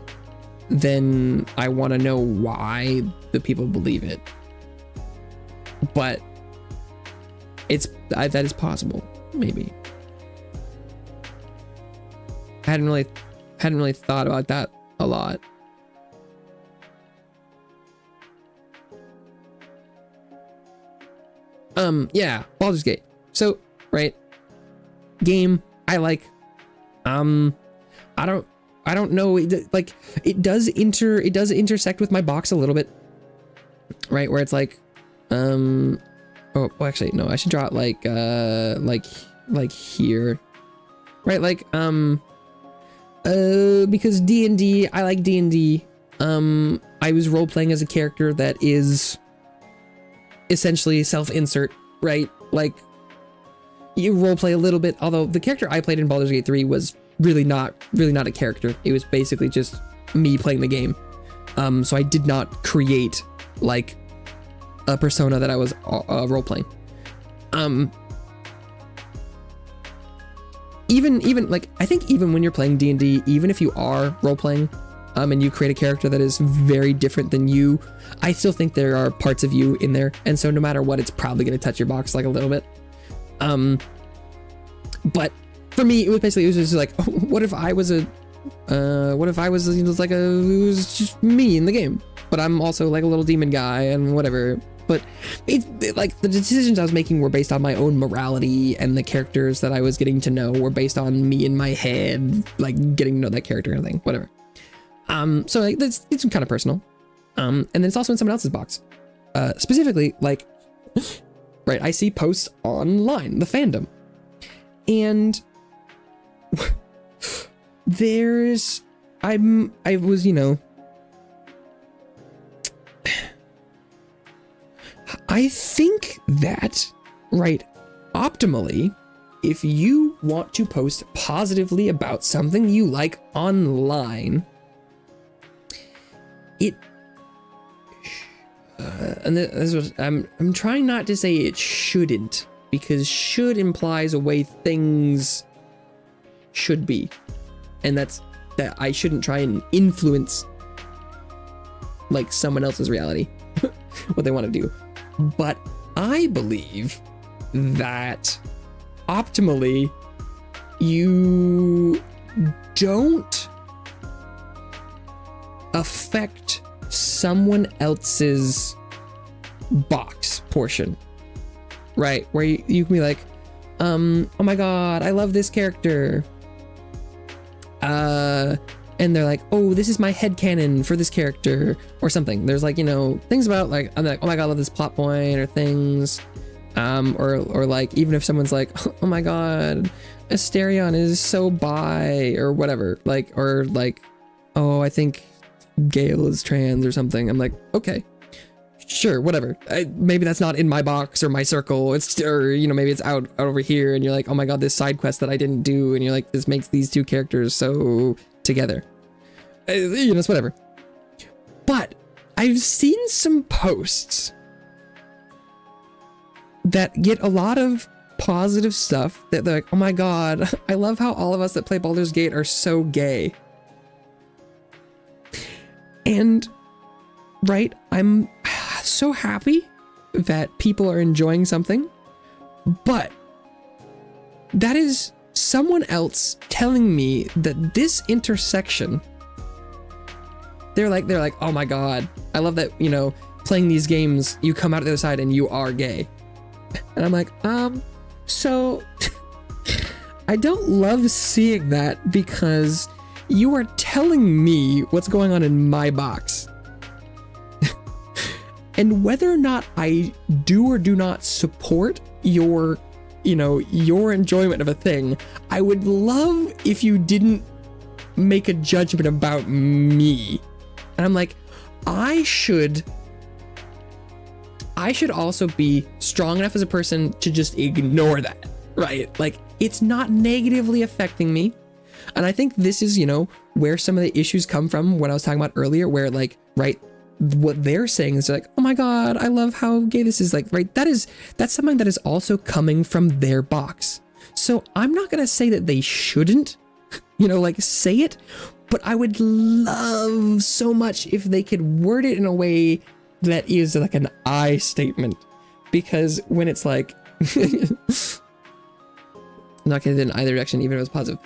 then I want to know why the people believe it. But that is possible, maybe. I hadn't really thought about that a lot. Yeah, Baldur's Gate. So, right, game I like. I don't know, like it does intersect with my box a little bit, right? Where it's like, oh, well, actually, no, I should draw it like here, right? Like, because D&D, I like D&D. I was role playing as a character that is essentially self-insert, right? Like, you role play a little bit, although the character I played in Baldur's Gate 3 was really not a character. It was basically just me playing the game. So I did not create like a persona that I was role playing. Even like, I think even when you're playing D&D, even if you are role playing, and you create a character that is very different than you, I still think there are parts of you in there, and so no matter what, it's probably going to touch your box like a little bit. But for me, it was just like, what if I was it was just me in the game, but I'm also like a little demon guy and whatever. But like the decisions I was making were based on my own morality, and the characters that I was getting to know were based on me in my head, like getting to know that character kind of thing, whatever. So like it's kind of personal. And then it's also in someone else's box. Specifically, like, right, I see posts online, the fandom, and I was, I think that, right, optimally, if you want to post positively about something you like online, and this was, I'm trying not to say it shouldn't, because should implies a way things should be, and that I shouldn't try and influence like someone else's reality, what they want to do. But I believe that optimally you don't affect someone else's box portion, right? Where you can be like, oh my god, I love this character, and they're like, oh, this is my headcanon for this character or something. There's like, things about like, I'm like, oh my god, I love this plot point or things, or like, even if someone's like, oh my god, Asterion is so bi or whatever, like, or like, oh, I think Gale is trans or something. I'm like, okay, sure, whatever. Maybe that's not in my box or my circle. It's, or maybe it's out over here, and you're like, oh my god, this side quest that I didn't do, and you're like, this makes these two characters so together. It's whatever. But I've seen some posts that get a lot of positive stuff that they're like, oh my god, I love how all of us that play Baldur's Gate are so gay. And right, I'm so happy that people are enjoying something, but that is someone else telling me that this intersection, they're like, oh my god, I love that, playing these games, you come out the other side and you are gay. And I'm like, so I don't love seeing that, because you are telling me what's going on in my box. And whether or not I do or do not support your enjoyment of a thing, I would love if you didn't make a judgment about me. And I'm like, I should also be strong enough as a person to just ignore that, right? Like, it's not negatively affecting me. And I think this is, you know, where some of the issues come from when I was talking about earlier, where like, right, what they're saying is like, oh my God, I love how gay this is, like, right? That's something that is also coming from their box. So I'm not going to say that they shouldn't, you know, like say it, but I would love so much if they could word it in a way that is like an I statement, because when it's like, I'm not going to in either direction, even if it's positive.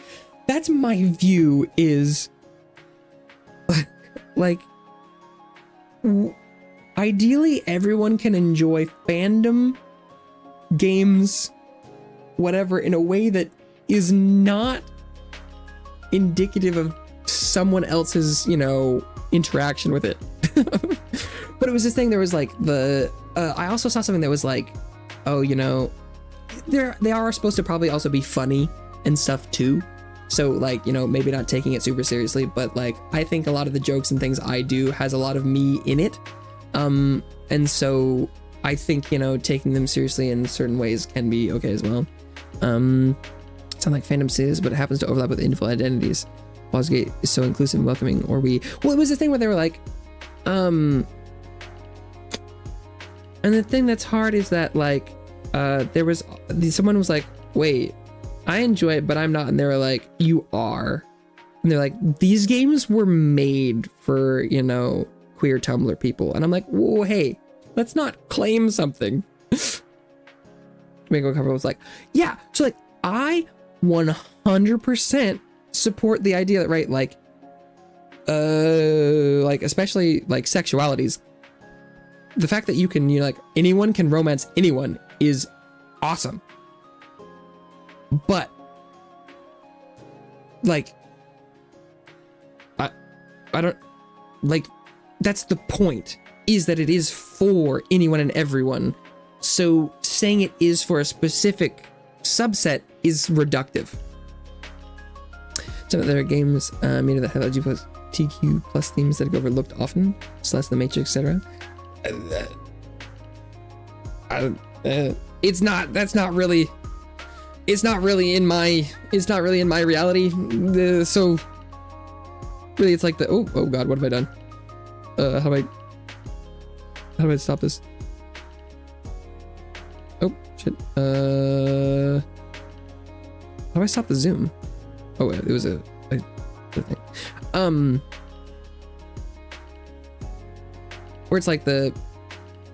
That's my view is like, ideally everyone can enjoy fandom, games, whatever, in a way that is not indicative of someone else's, you know, interaction with it. But it was this thing, there was like I also saw something that was like, oh, you know, they are supposed to probably also be funny and stuff too. So like, you know, maybe not taking it super seriously, but like, I think a lot of the jokes and things I do has a lot of me in it. And so I think, you know, taking them seriously in certain ways can be okay as well. Sound like fandom says, but it happens to overlap with individual identities. Baldur's Gate is so inclusive and welcoming, or well, it was the thing where they were like, and the thing that's hard is that like, someone was like, wait, I enjoy it, but I'm not. And they were like, you are. And they're like, these games were made for, you know, queer Tumblr people. And I'm like, whoa, hey, let's not claim something. Tomago Cover was like, yeah. So like, I 100% support the idea that, right, like especially like sexualities. The fact that you can, you know, like anyone can romance anyone is awesome. But like, I don't like, that's the point, is that it is for anyone and everyone. So saying it is for a specific subset is reductive. Some of their games made that have LGBTQ plus themes that go overlooked often, Celeste, The Matrix, etc. It's not really in my reality. So really, it's like oh God, what have I done? How do I stop this? Oh shit. How do I stop the zoom? Oh, it was a thing. Where it's like the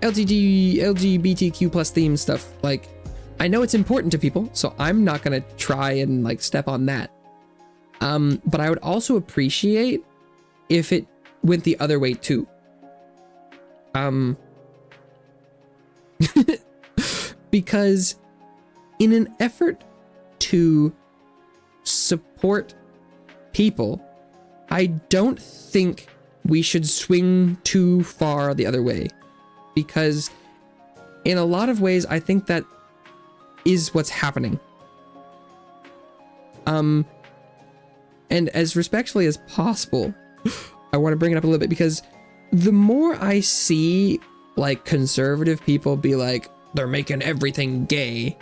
LGBTQ plus theme stuff. Like, I know it's important to people, so I'm not gonna try and like step on that. But I would also appreciate if it went the other way too. Because in an effort to support people, I don't think we should swing too far the other way, because in a lot of ways, I think that is what's happening. And as respectfully as possible, I want to bring it up a little bit, because the more I see like conservative people be like, they're making everything gay,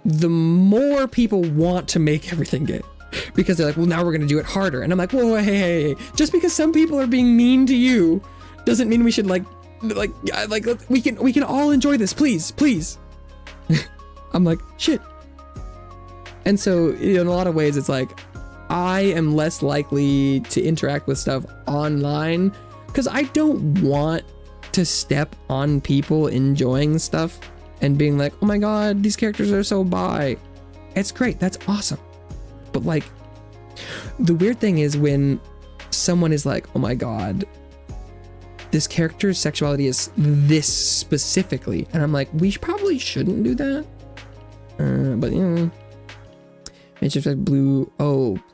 the more people want to make everything gay, because they're like, well, now we're going to do it harder. And I'm like, whoa, hey, just because some people are being mean to you doesn't mean we should we can all enjoy this, please. I'm like, shit. And so, you know, in a lot of ways, it's like, I am less likely to interact with stuff online because I don't want to step on people enjoying stuff and being like, oh my God, these characters are so bi. It's great. That's awesome. But like, the weird thing is when someone is like, oh my God, this character's sexuality is this specifically. And I'm like, we probably shouldn't do that. But you know, it's just like blue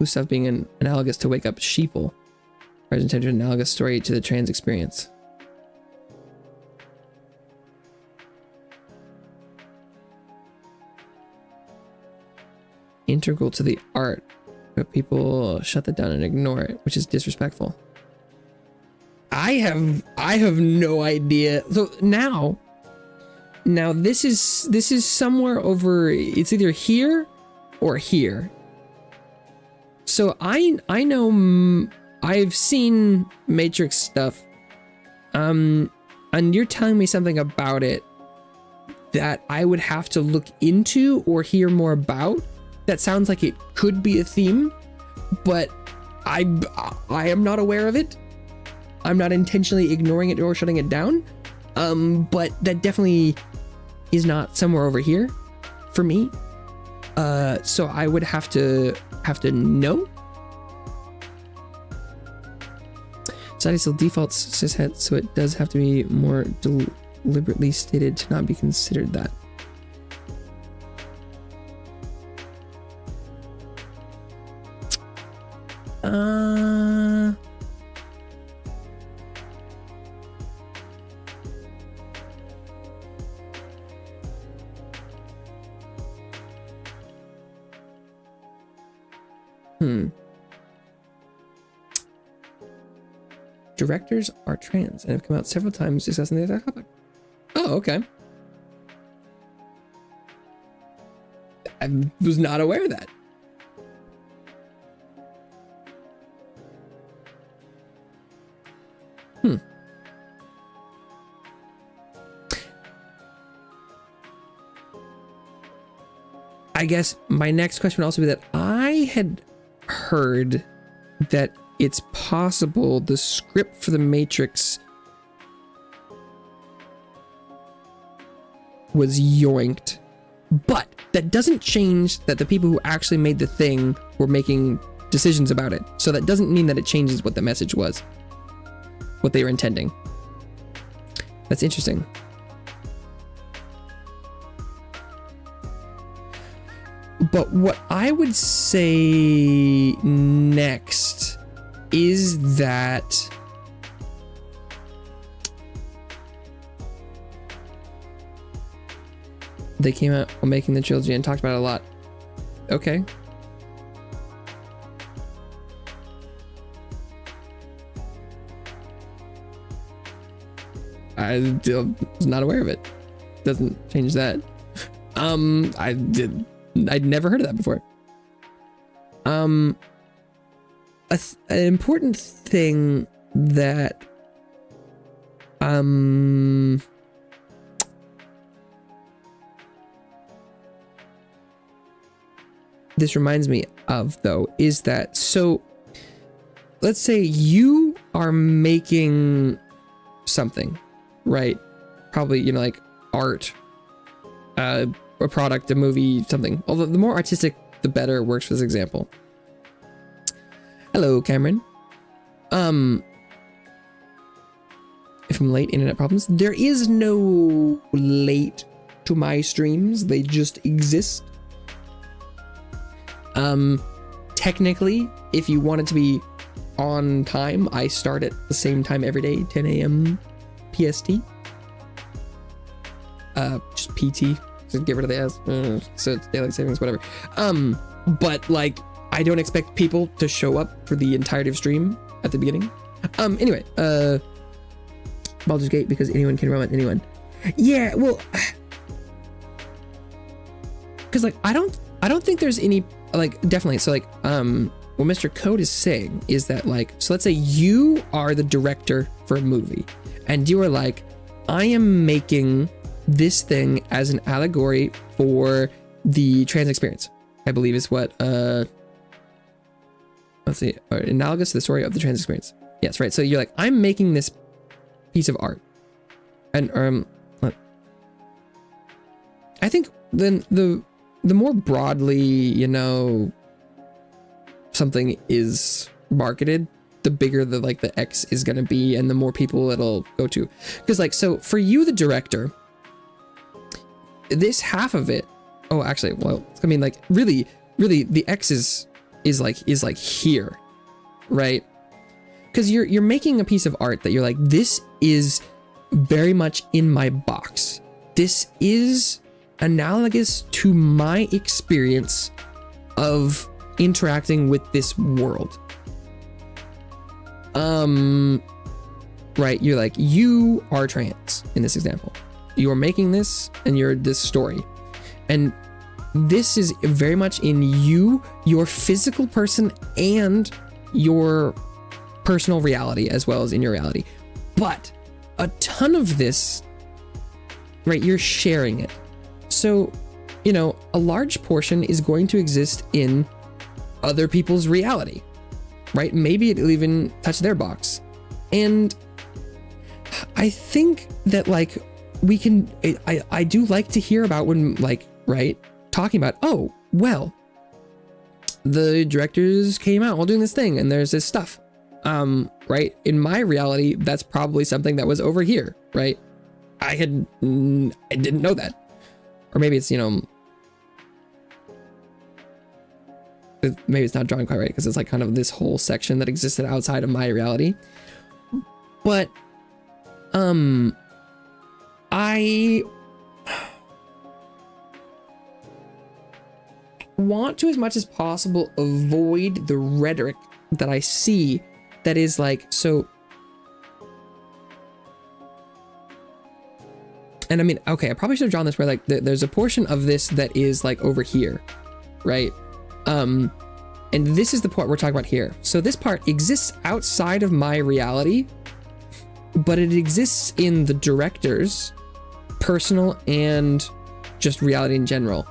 stuff being analogous to Wake Up Sheeple. Represented an analogous story to the trans experience. Integral to the art. but people shut that down and ignore it, which is disrespectful. I have no idea. So now this is somewhere over. It's either here or here. So I know I've seen Matrix stuff. And you're telling me something about it that I would have to look into or hear more about. That sounds like it could be a theme, but I am not aware of it. I'm not intentionally ignoring it or shutting it down. But that definitely is not somewhere over here for me. So I would have to know. Society still defaults cishet, so it does have to be more deliberately stated to not be considered that. Directors are trans and have come out several times discussing the exact topic. Oh, okay. I was not aware of that. I guess my next question would also be that I had heard that it's possible the script for The Matrix was yoinked, but that doesn't change that the people who actually made the thing were making decisions about it. So that doesn't mean that it changes what the message was, what they were intending. That's interesting. But what I would say next is that they came out while making the trilogy and talked about it a lot. Okay. I was not aware of it. Doesn't change that. I'd never heard of that before. An important thing that this reminds me of, though, is that, so let's say you are making something, right? Probably, you know, like art, a product, a movie, something. Although the more artistic, the better works for this example. Hello, Cameron. If I'm late, internet problems. There is no late to my streams. They just exist. Technically, if you want it to be on time, I start at the same time every day, 10 a.m. PST. Just PT. So get rid of the S. So it's daylight savings, whatever. But like, I don't expect people to show up for the entirety of stream at the beginning. Anyway, Baldur's Gate, because anyone can run with anyone. Yeah, well, because like I don't think there's any, like, definitely. So like, what Mr. Code is saying is that, like, so let's say you are the director for a movie, and you are like, I am making this thing as an allegory for the trans experience, I believe is what, let's see, analogous to the story of the trans experience. Yes, right. So you're like, I'm making this piece of art, and I think then the more broadly, you know, something is marketed, the bigger the, like, the X is going to be, and the more people it'll go to. Because, like, so for you, the director, this half of it, oh, actually, well, I mean, like, really the X is like here, right? Because you're making a piece of art that you're like, this is very much in my box. This is analogous to my experience of interacting with this world. Right, you're like, you are trans in this example. You're making this and you're this story. And this is very much in you, your physical person, and your personal reality as well as in your reality. But a ton of this, right, you're sharing it. So, you know, a large portion is going to exist in other people's reality, right? Maybe it'll even touch their box. And I think that, like, we can, I do like to hear about when, like, right, talking about, oh, well, the directors came out while doing this thing and there's this stuff. Right, in my reality, that's probably something that was over here, right? I didn't know that. Or maybe it's, you know, maybe it's not drawn quite right because it's like kind of this whole section that existed outside of my reality. But I want to, as much as possible, avoid the rhetoric that I see that is like, so, and I mean, okay, I probably should have drawn this where like there's a portion of this that is like over here, right? And this is the part we're talking about here. So this part exists outside of my reality, but it exists in the director's personal and just reality in general.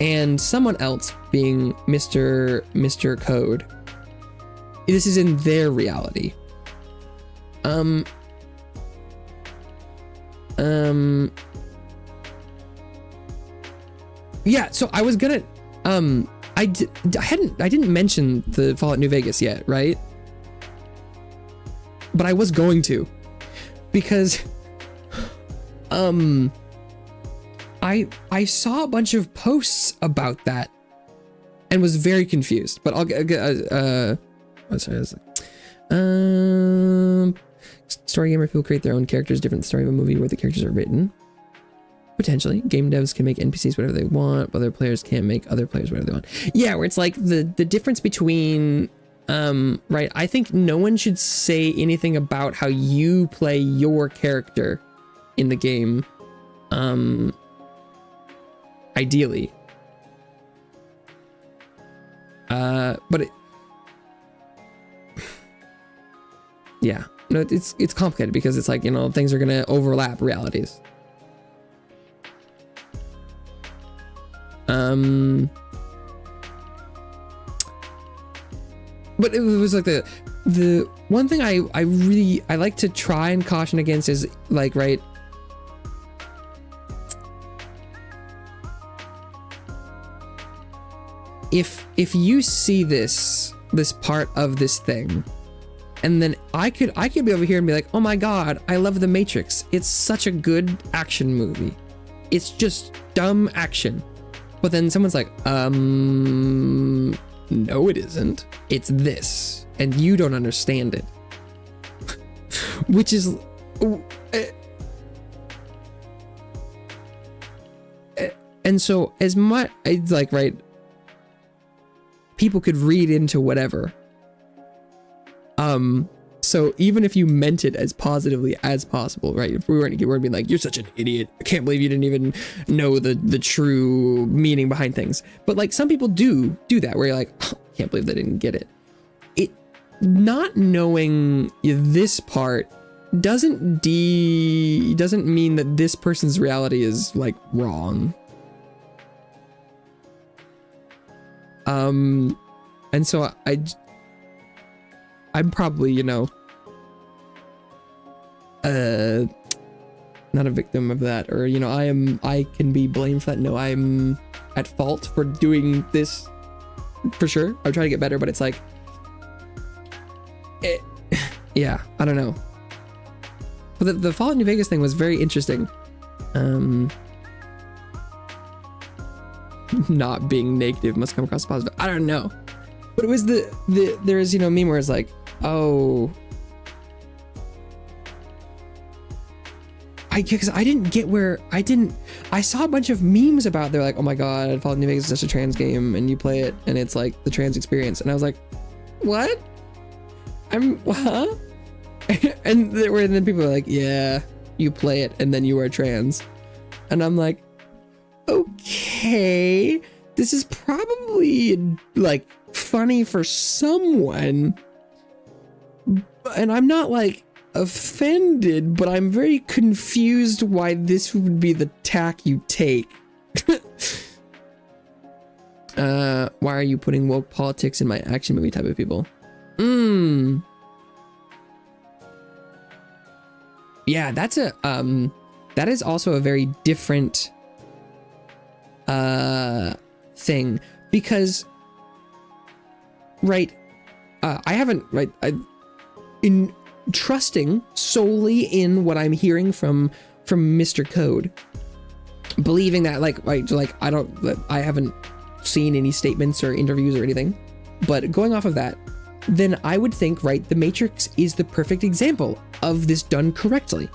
And someone else, being Mr. Code, this is in their reality. Yeah, so I was gonna, I didn't mention the Fallout New Vegas yet, right? But I was going to, because, I saw a bunch of posts about that and was very confused, but I'll get, story gamer people create their own characters different than the story of a movie where the characters are written. Potentially, game devs can make NPCs whatever they want, but other players can't make other players whatever they want. Yeah, where it's like the difference between, right, I think no one should say anything about how you play your character in the game, ideally. But it, yeah, no, it's complicated because it's like, you know, things are gonna overlap realities. But it was like the one thing I like to try and caution against is like, right, if you see this part of this thing, and then I could be over here and be like, oh my god, I love The Matrix, it's such a good action movie, it's just dumb action. But then someone's like, no, it isn't. It's this, and you don't understand it. Which is, and so as much, it's like, right, people could read into whatever. So even if you meant it as positively as possible, right? If we weren't being like, you're such an idiot, I can't believe you didn't even know the true meaning behind things. But like some people do that where you're like, oh, I can't believe they didn't get it. It not knowing this part doesn't mean that this person's reality is like wrong. And so I'm probably, you know, not a victim of that, or, you know, I can be blamed for that. No, I'm at fault for doing this for sure. I'm trying to get better, but it's like, yeah, I don't know. But the Fallout New Vegas thing was very interesting. Not being negative must come across as positive. I don't know. But it was there's, you know, meme where it's like, oh, because I didn't get where I saw a bunch of memes about, they're like, oh my god, Fallout New Vegas is just a trans game and you play it and it's like the trans experience, and I was like, what? Huh? And then people are like, yeah, you play it and then you are trans, and I'm like, okay, this is probably like funny for someone, and I'm not like offended, but I'm very confused why this would be the tack you take. Why are you putting woke politics in my action movie type of people? Yeah, that's a that is also a very different thing, because right, I haven't, right, in trusting solely in what I'm hearing from Mr. Code, believing that like I haven't seen any statements or interviews or anything, but going off of that, then I would think, right, The Matrix is the perfect example of this done correctly,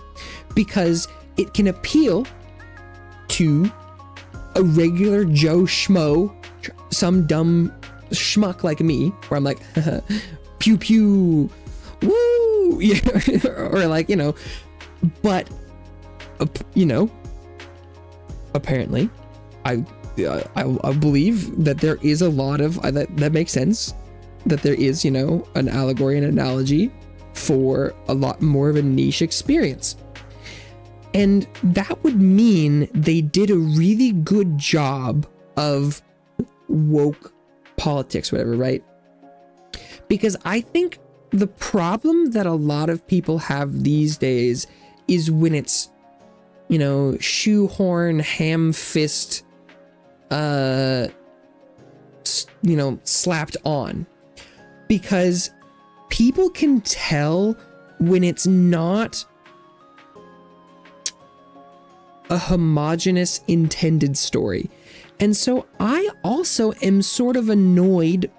because it can appeal to a regular Joe Schmo, some dumb schmuck like me, where I'm like, pew pew, woo, yeah, or like, you know, but you know, apparently, I believe that there is a lot of that makes sense, that there is, you know, an allegory and analogy for a lot more of a niche experience. And that would mean they did a really good job of woke politics, whatever, right? Because I think the problem that a lot of people have these days is when it's, you know, shoehorn, ham fist, you know, slapped on. Because people can tell when it's not a homogenous intended story. And so I also am sort of annoyed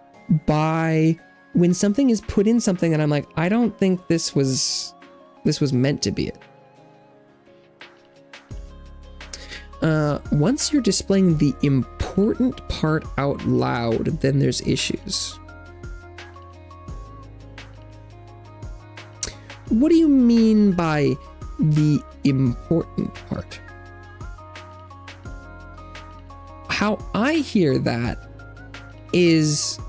by when something is put in something and I'm like, I don't think this was meant to be it. Once you're displaying the important part out loud, then there's issues. What do you mean by the important part? How I hear that is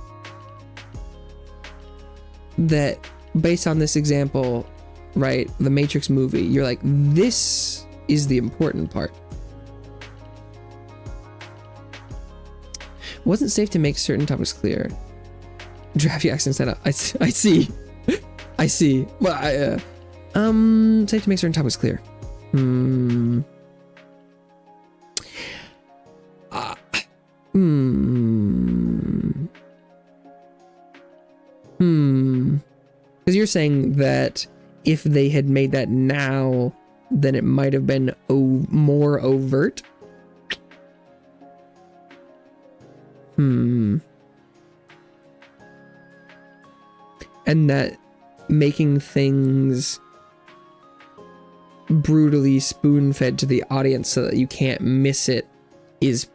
that, based on this example, right, the Matrix movie, you're like, this is the important part. Wasn't safe to make certain topics clear. Draft your accent setup. I see. I see. Well, safe to make certain topics clear. Because you're saying that if they had made that now, then it might have been more overt. And that making things brutally spoon-fed to the audience so that you can't miss it is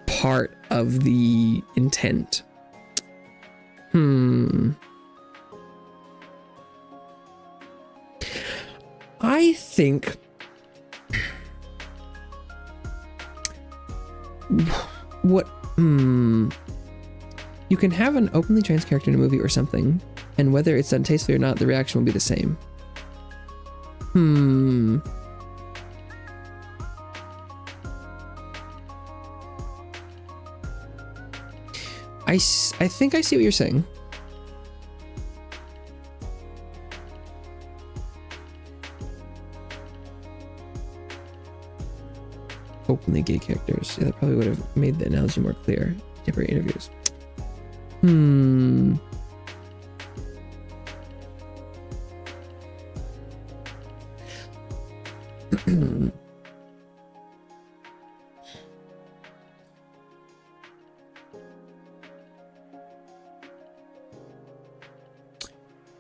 part of the intent. I think what you can have an openly trans character in a movie or something, and whether it's done tastefully or not, the reaction will be the same. I think I see what you're saying. Openly gay characters. Yeah, that probably would have made the analogy more clear. Temporary interviews.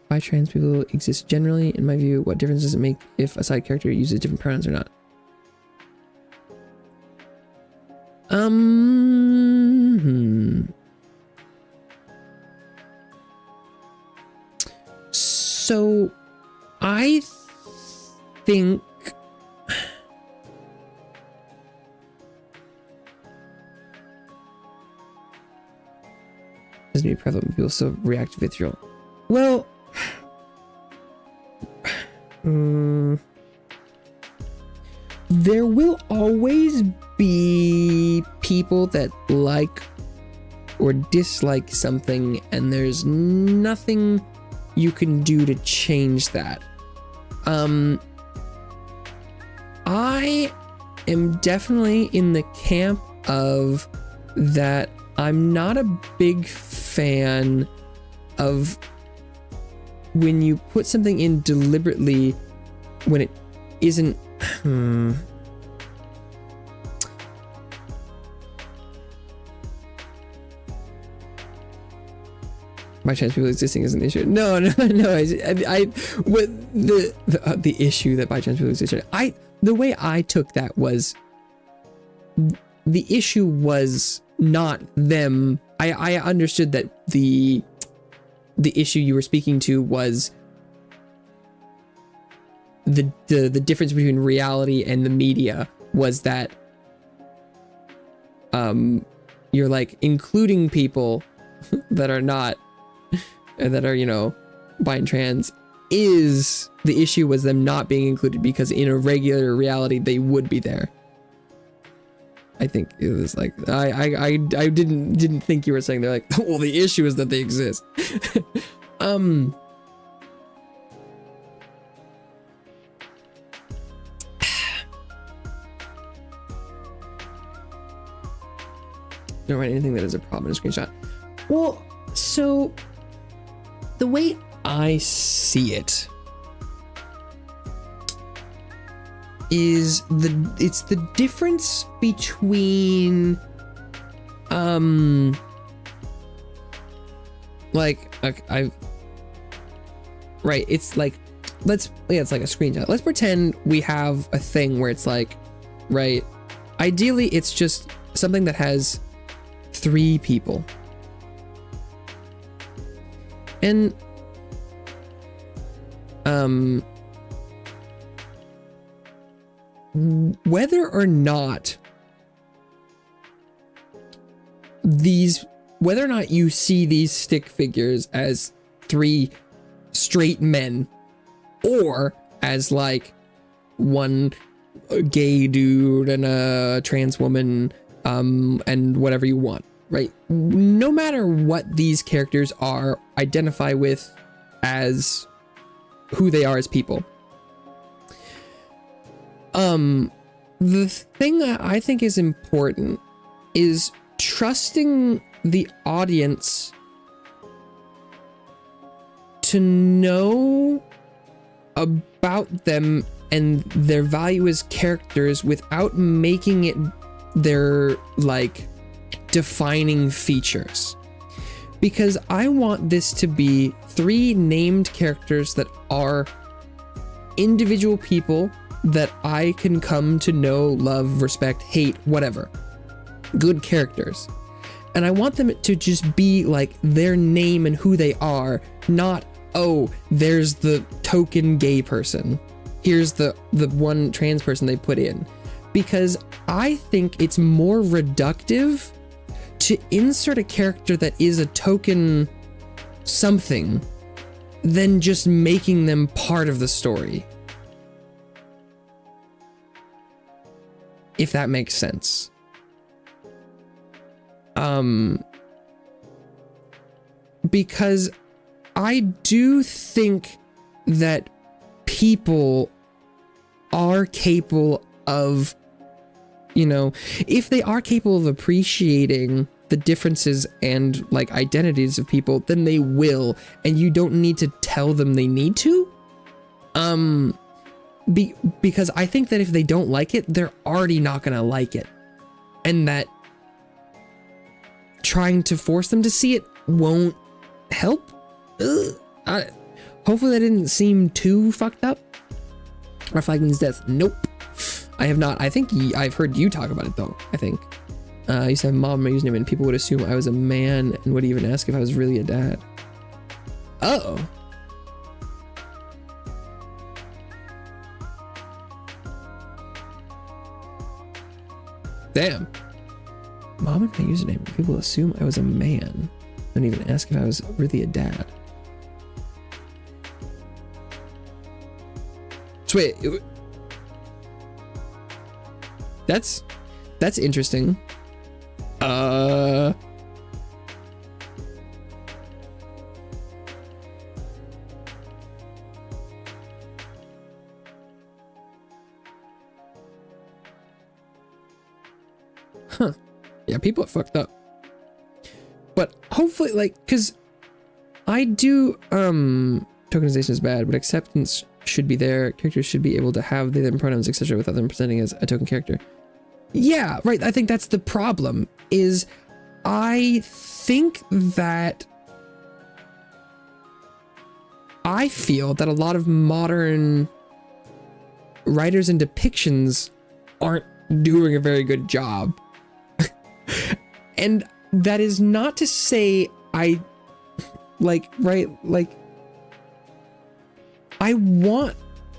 Why trans people exist generally, in my view, what difference does it make if a side character uses different pronouns or not? So I think doesn't be prevalent when people still react visceral. Well, there will always be people that like or dislike something, and there's nothing you can do to change that. I am definitely in the camp of that. I'm not a big fan of when you put something in deliberately when it isn't. By chance people existing is an issue. No. What the issue that by chance people existed. The way I took that was the issue was not them. I understood that the issue you were speaking to was the difference between reality and the media was that you're like including people that are not that are, you know, bi and trans. Is the issue was them not being included because in a regular reality they would be there. I think it was like I didn't think you were saying they're like, well, the issue is that they exist. Don't write anything that is a problem in a screenshot. Well, so the way I see it is it's the difference between it's like it's like a screenshot. Let's pretend we have a thing where it's like, right, ideally it's just something that has 3 people. And whether or not you see these stick figures as 3 straight men or as like one gay dude and a trans woman and whatever you want, right? No matter what these characters are, identify with as who they are as people. The thing that I think is important is trusting the audience to know about them and their value as characters without making it their like defining features. Because I want this to be 3 named characters that are individual people that I can come to know, love, respect, hate, whatever. Good characters. And I want them to just be like their name and who they are, not, oh, there's the token gay person. Here's the one trans person they put in. Because I think it's more reductive to insert a character that is a token something than just making them part of the story. If that makes sense. Because I do think that people are capable of, you know, if they are capable of appreciating the differences and like identities of people, then they will, and you don't need to tell them they need to. Because I think that if they don't like it, they're already not gonna like it, and that trying to force them to see it won't help. Hopefully that didn't seem too fucked up. Our flag means death. Nope, I have not. I think I've heard you talk about it though. I think I used to have mom in my username and people would assume I was a man and would even ask if I was really a dad. Oh. Damn. Mom and my username and people assume I was a man and even ask if I was really a dad. So wait, that's interesting. Huh. Yeah, people are fucked up. But hopefully, like, because I do, tokenization is bad, but acceptance should be there. Characters should be able to have they, them pronouns, etc. without them presenting as a token character. Yeah, right. I think that's the problem, is I think that I feel that a lot of modern writers and depictions aren't doing a very good job. And that is not to say I want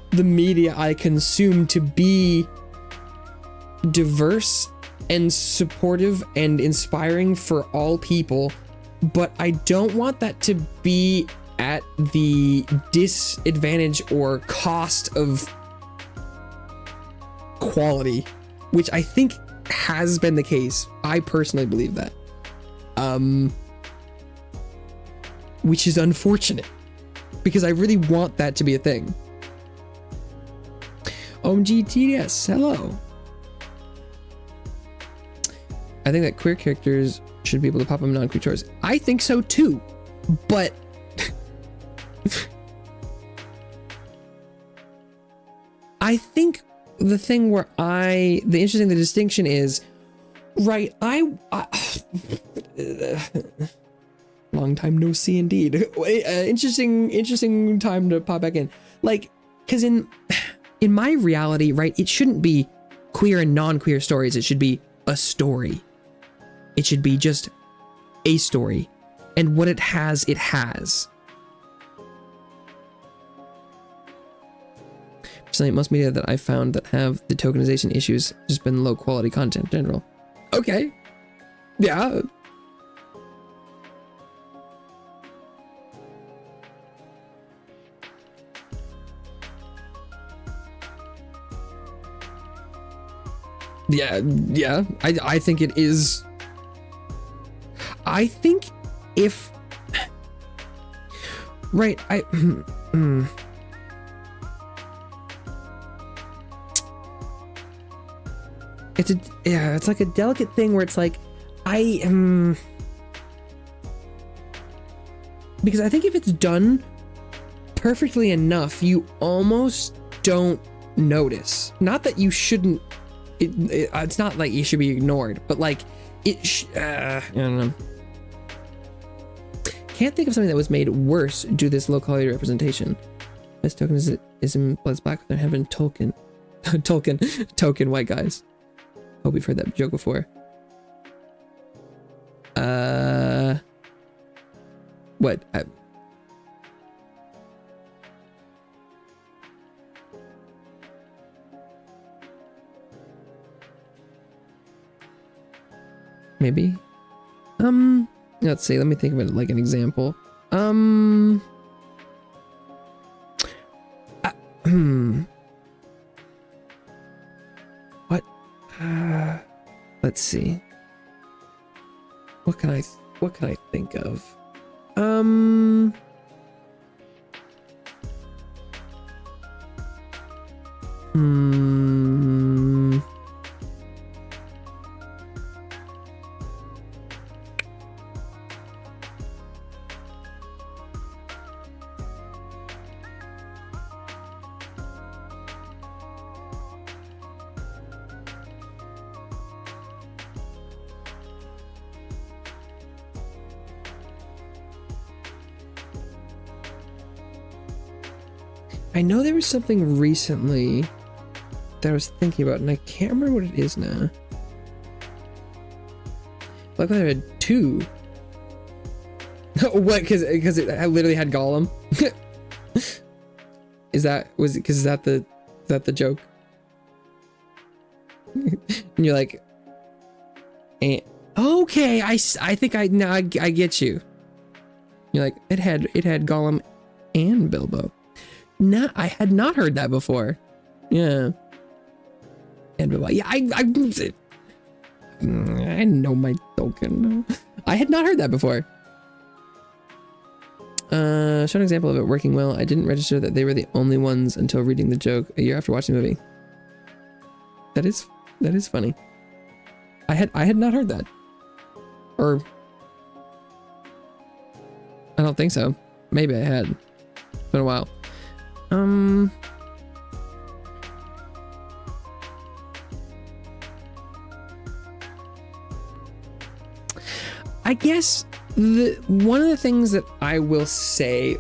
the media I consume to be diverse and supportive and inspiring for all people, but I don't want that to be at the disadvantage or cost of quality, which I think has been the case. I personally believe that, which is unfortunate because I really want that to be a thing. OMG TDS, hello. I think that queer characters should be able to pop up in non-queer stories. I think so too, but I think the thing where the distinction is, right, long time no see indeed. Interesting time to pop back in. Like, because in my reality, right, it shouldn't be queer and non-queer stories. It should be a story. It should be just a story. And what it has, it has. Personally, most media that I've found that have the tokenization issues just been low quality content in general. Okay. Yeah. Yeah. I think it is. I think if. Right, it's like a delicate thing where it's like, because I think if it's done perfectly enough, you almost don't notice. Not that you shouldn't, it's not like you should be ignored, but like, I don't know. Can't think of something that was made worse due to this low quality representation. Best tokenism bloods black with their heaven Tolkien. Token white guys. Hope you've heard that joke before. What? Maybe. Let's see. Let me think of it like an example. What? Let's see. What can I think of? I know there was something recently that I was thinking about, and I can't remember what it is now. Black Panther had 2. What? Because it literally had Gollum. Is that the joke? And you're like, okay, I think I get you. You're like, it had Gollum and Bilbo. No, I had not heard that before. Yeah. And Bilbo. Yeah, I know my Tolkien. I had not heard that before. Show an example of it working well. I didn't register that they were the only ones until reading the joke a year after watching the movie. That is funny. I had not heard that. Or I don't think so. Maybe I had. It's been a while. I guess one of the things that I will say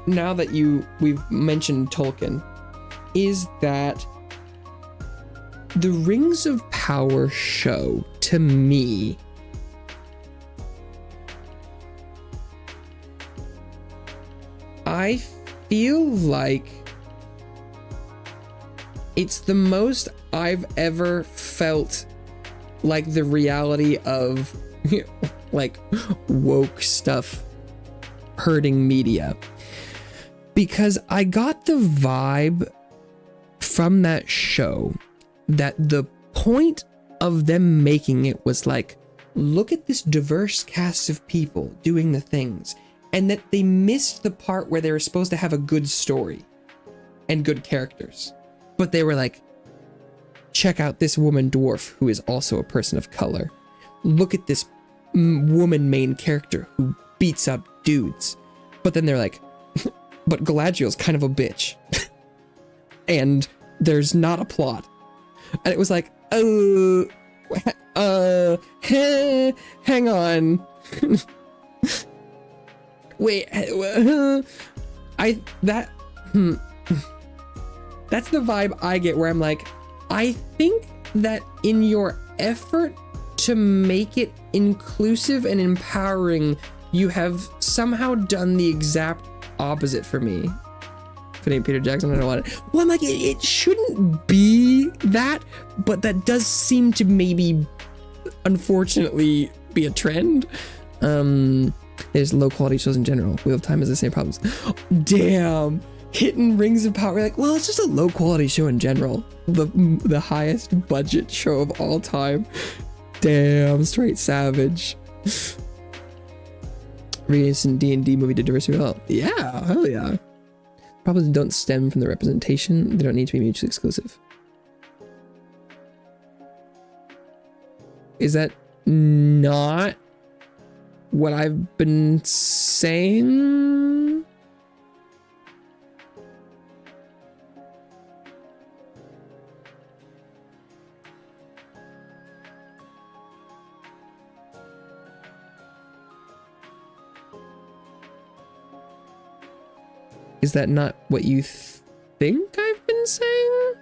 now that we've mentioned Tolkien is that the Rings of Power show, to me, I feel like it's the most I've ever felt like the reality of like woke stuff hurting media, because I got the vibe from that show that the point of them making it was like, look at this diverse cast of people doing the things, and that they missed the part where they were supposed to have a good story and good characters. But they were like, check out this woman dwarf who is also a person of color. Look at this woman main character who beats up dudes. But then they're like, but Galadriel's kind of a bitch. And there's not a plot. And it was like, hang on. Wait, that's the vibe I get, where I'm like, I think that in your effort to make it inclusive and empowering, you have somehow done the exact opposite for me. If it ain't Peter Jackson, I don't want it. Well, I'm like, it shouldn't be that, but that does seem to maybe, unfortunately, be a trend. There's low quality shows in general. Wheel of Time has the same problems. Damn. Hitting Rings of Power, like, well, it's just a low quality show in general. The highest budget show of all time. Damn, straight savage. Recent D&D movie did diversity well. Yeah, hell yeah. Problems don't stem from the representation. They don't need to be mutually exclusive. Is that not what I've been saying? Is that not what you think I've been saying?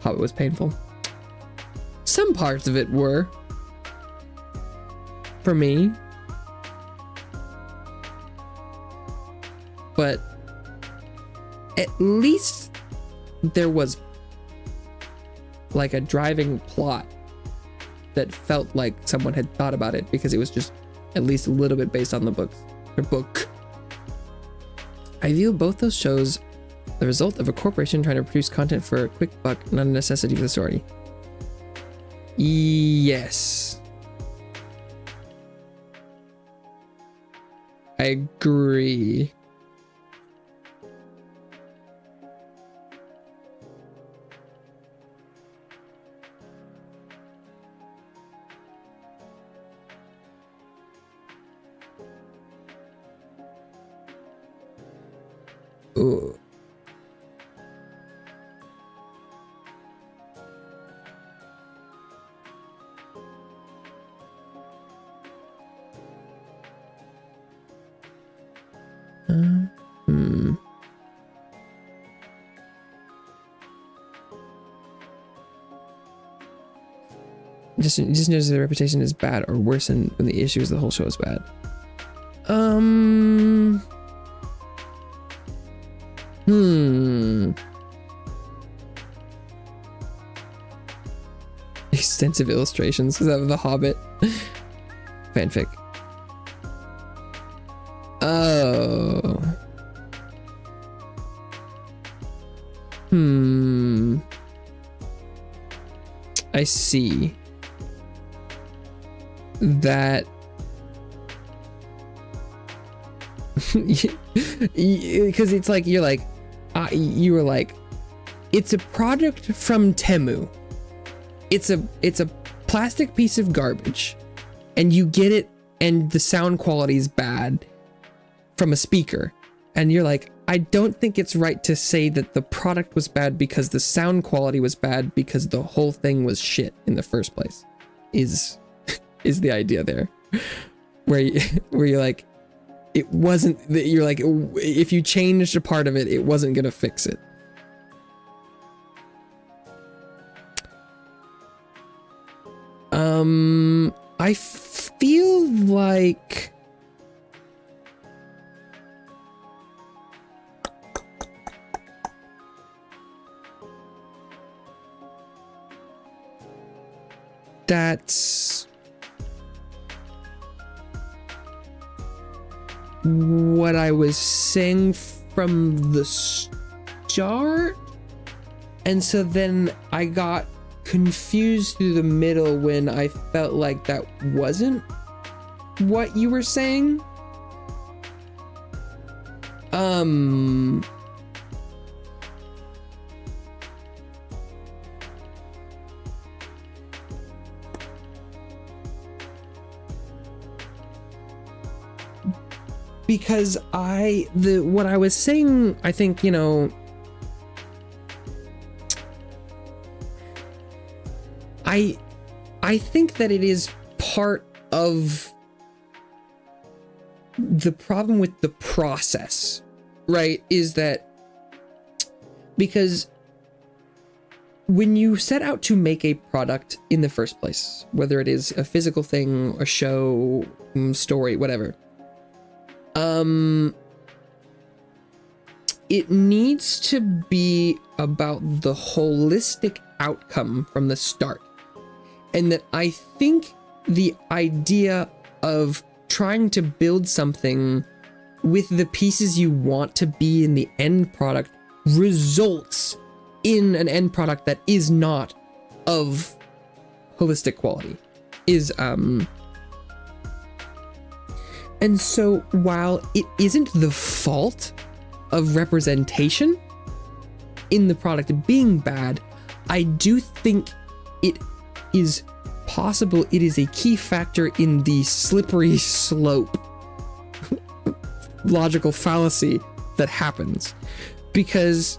How it was painful. Some parts of it were. For me. But at least there was like a driving plot that felt like someone had thought about it, because it was just at least a little bit based on the book. I view both those shows the result of a corporation trying to produce content for a quick buck, not a necessity for the story. Yes. I agree. Ooh. Just notice the reputation is bad or worse than when the issue is the whole show is bad. Extensive illustrations. Is that The Hobbit? Fanfic. Oh. I see. That because it's like you were like, it's a product from Temu. It's a plastic piece of garbage, and you get it, and the sound quality is bad from a speaker, and you're like, I don't think it's right to say that the product was bad because the sound quality was bad because the whole thing was shit in the first place. Is the idea there, where you're like, it wasn't that you're like, if you changed a part of it, it wasn't gonna fix it. I feel like that's what I was saying from the start, and so then I got confused through the middle when I felt like that wasn't what you were saying. Because what I was saying, I think, you know, I think that it is part of the problem with the process, right? Is that because when you set out to make a product in the first place, whether it is a physical thing, a show, story, whatever, it needs to be about the holistic outcome from the start. And that I think the idea of trying to build something with the pieces you want to be in the end product results in an end product that is not of holistic quality. And so while it isn't the fault of representation in the product being bad, I do think it is possible it is a key factor in the slippery slope logical fallacy that happens. Because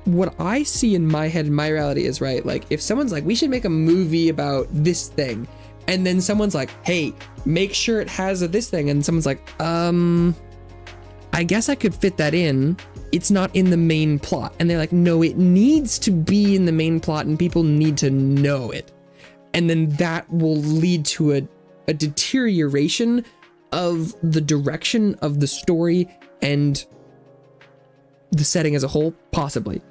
what I see in my head, my reality is, right, like if someone's like, we should make a movie about this thing, and then someone's like, hey, make sure it has this thing, and someone's like, I guess I could fit that in. It's not in the main plot. And they're like, no, it needs to be in the main plot and people need to know it. And then that will lead to a deterioration of the direction of the story and the setting as a whole, possibly.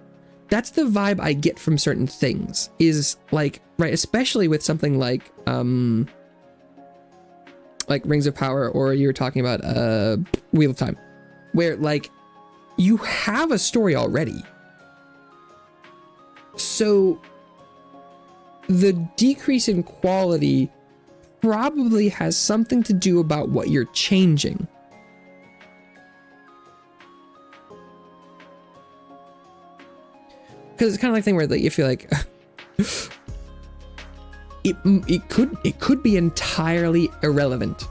That's the vibe I get from certain things, is like, right, especially with something like Rings of Power, or you're talking about Wheel of Time, where like you have a story already. So the decrease in quality probably has something to do about what you're changing. Because it's kind of like thing where like, if you're like it could be entirely irrelevant.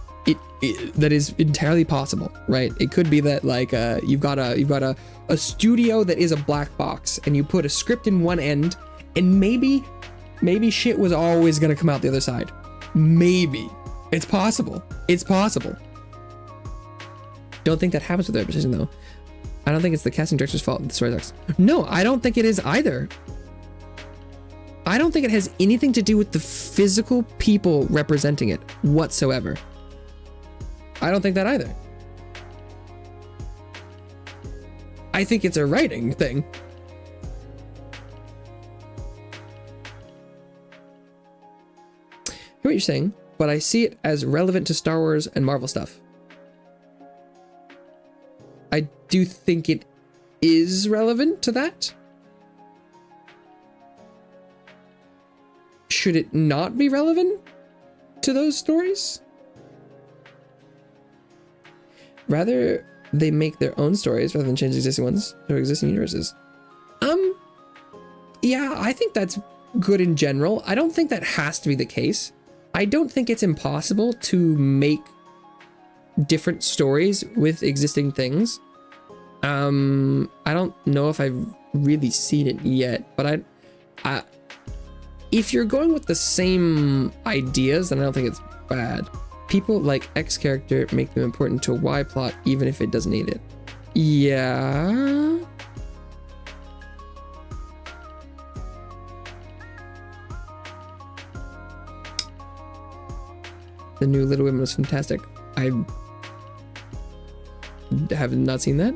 That is entirely possible, right? It could be that like you've got a studio that is a black box, and you put a script in one end, and maybe shit was always gonna come out the other side. Maybe. It's possible. It's possible. Don't think that happens with the reputation though. I don't think it's the casting director's fault. The story sucks. No, I don't think it is either. I don't think it has anything to do with the physical people representing it whatsoever. I don't think that either. I think it's a writing thing. I hear what you're saying, but I see it as relevant to Star Wars and Marvel stuff. I do think it is relevant to that. Should it not be relevant to those stories? Rather, they make their own stories rather than change existing ones to existing universes. Yeah, I think that's good in general. I don't think that has to be the case. I don't think it's impossible to make different stories with existing things. I don't know if I've really seen it yet, but I if you're going with the same ideas, then I don't think it's bad. People like X character make them important to a Y plot, even if it doesn't need it. Yeah. The new Little Women was fantastic. I have not seen that.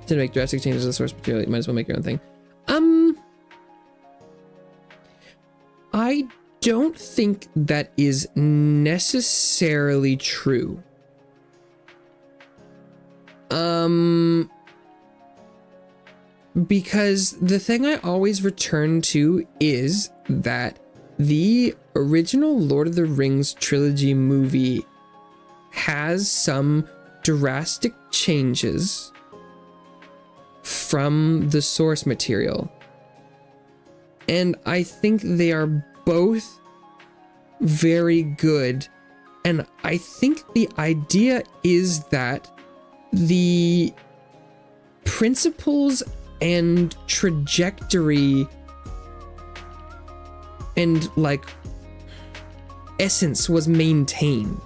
To make drastic changes to the source material, you might as well make your own thing. I don't think that is necessarily true. Because the thing I always return to is that the original Lord of the Rings trilogy movie has some drastic changes from the source material. And I think they are both very good. And I think the idea is that the principles and trajectory and like essence was maintained.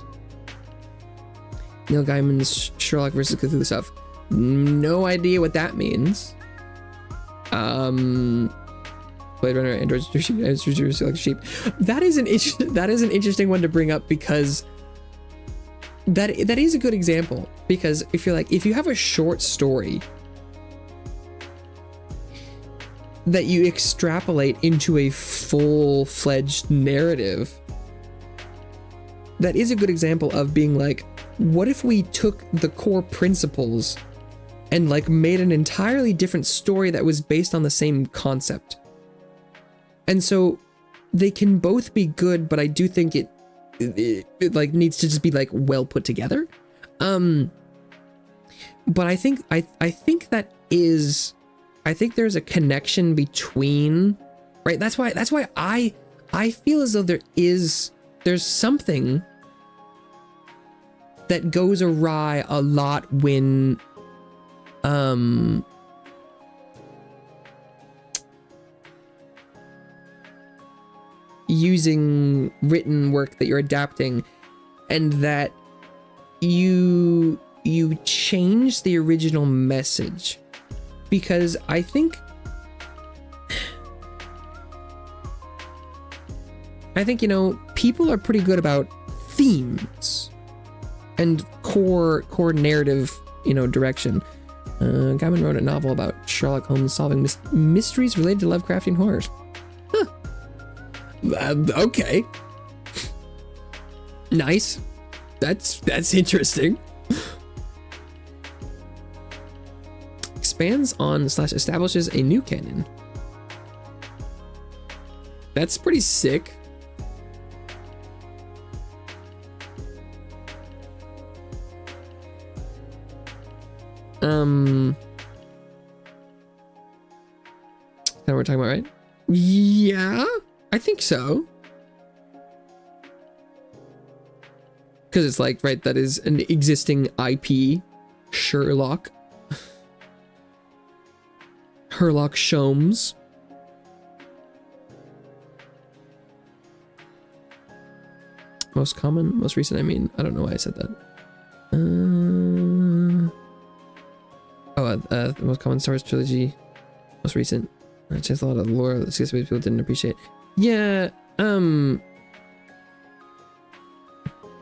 Neil Gaiman's Sherlock versus Cthulhu stuff. No idea what that means. Blade Runner, androids, like sheep. That is an interesting one to bring up, because that is a good example. Because if you have a short story that you extrapolate into a full-fledged narrative, that is a good example of being like, what if we took the core principles and like made an entirely different story that was based on the same concept? And so they can both be good, but I do think it like needs to just be like well put together. But I think there's a connection between, right? That's why I feel as though there's something that goes awry a lot when using written work that you're adapting, and that you change the original message. Because I think people are pretty good about themes and core narrative, direction. Gaiman wrote a novel about Sherlock Holmes solving mysteries related to Lovecraftian horrors. Huh. Okay. Nice. That's interesting. Expands on / establishes a new canon. That's pretty sick. Kind of what we're talking about, right? Yeah, I think so. Because it's like, right, that is an existing IP, Sherlock. Herlock Sholmes. Most common, most recent. I mean, I don't know why I said that. The most common Star Wars trilogy, most recent. Just a lot of lore that people didn't appreciate. Yeah.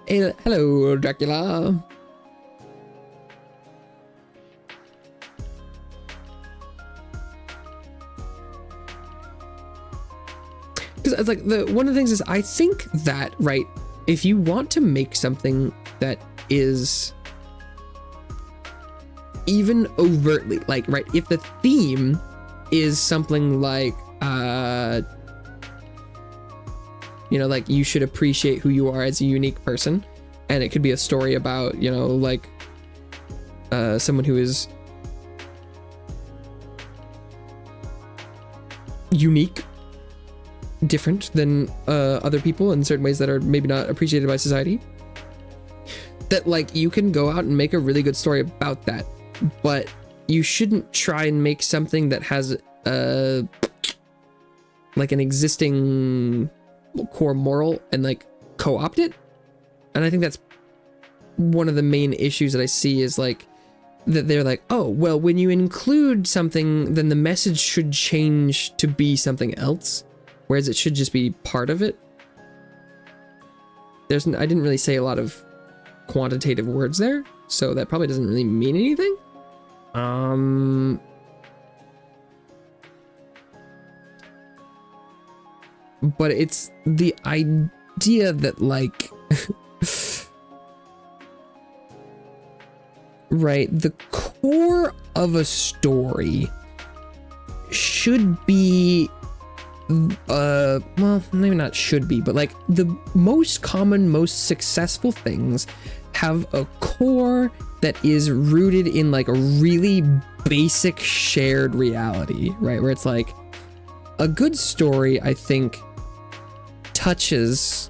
Hey, hello, Dracula. Because it's like one of the things is I think that, right, if you want to make something that is even overtly like, right, if the theme is something like you know, like you should appreciate who you are as a unique person, and it could be a story about, you know, like someone who is unique, different than other people in certain ways that are maybe not appreciated by society, that like you can go out and make a really good story about that, but you shouldn't try and make something that has like an existing core moral and like co-opt it. And I think that's one of the main issues that I see is like that they're like, oh well, when you include something then the message should change to be something else, whereas it should just be part of it. I didn't really say a lot of quantitative words there, so that probably doesn't really mean anything. But it's the idea that like right, the core of a story should be well, maybe not should be, but like the most common, most successful things have a core that is rooted in like a really basic shared reality, right? Where it's like a good story, I think, touches,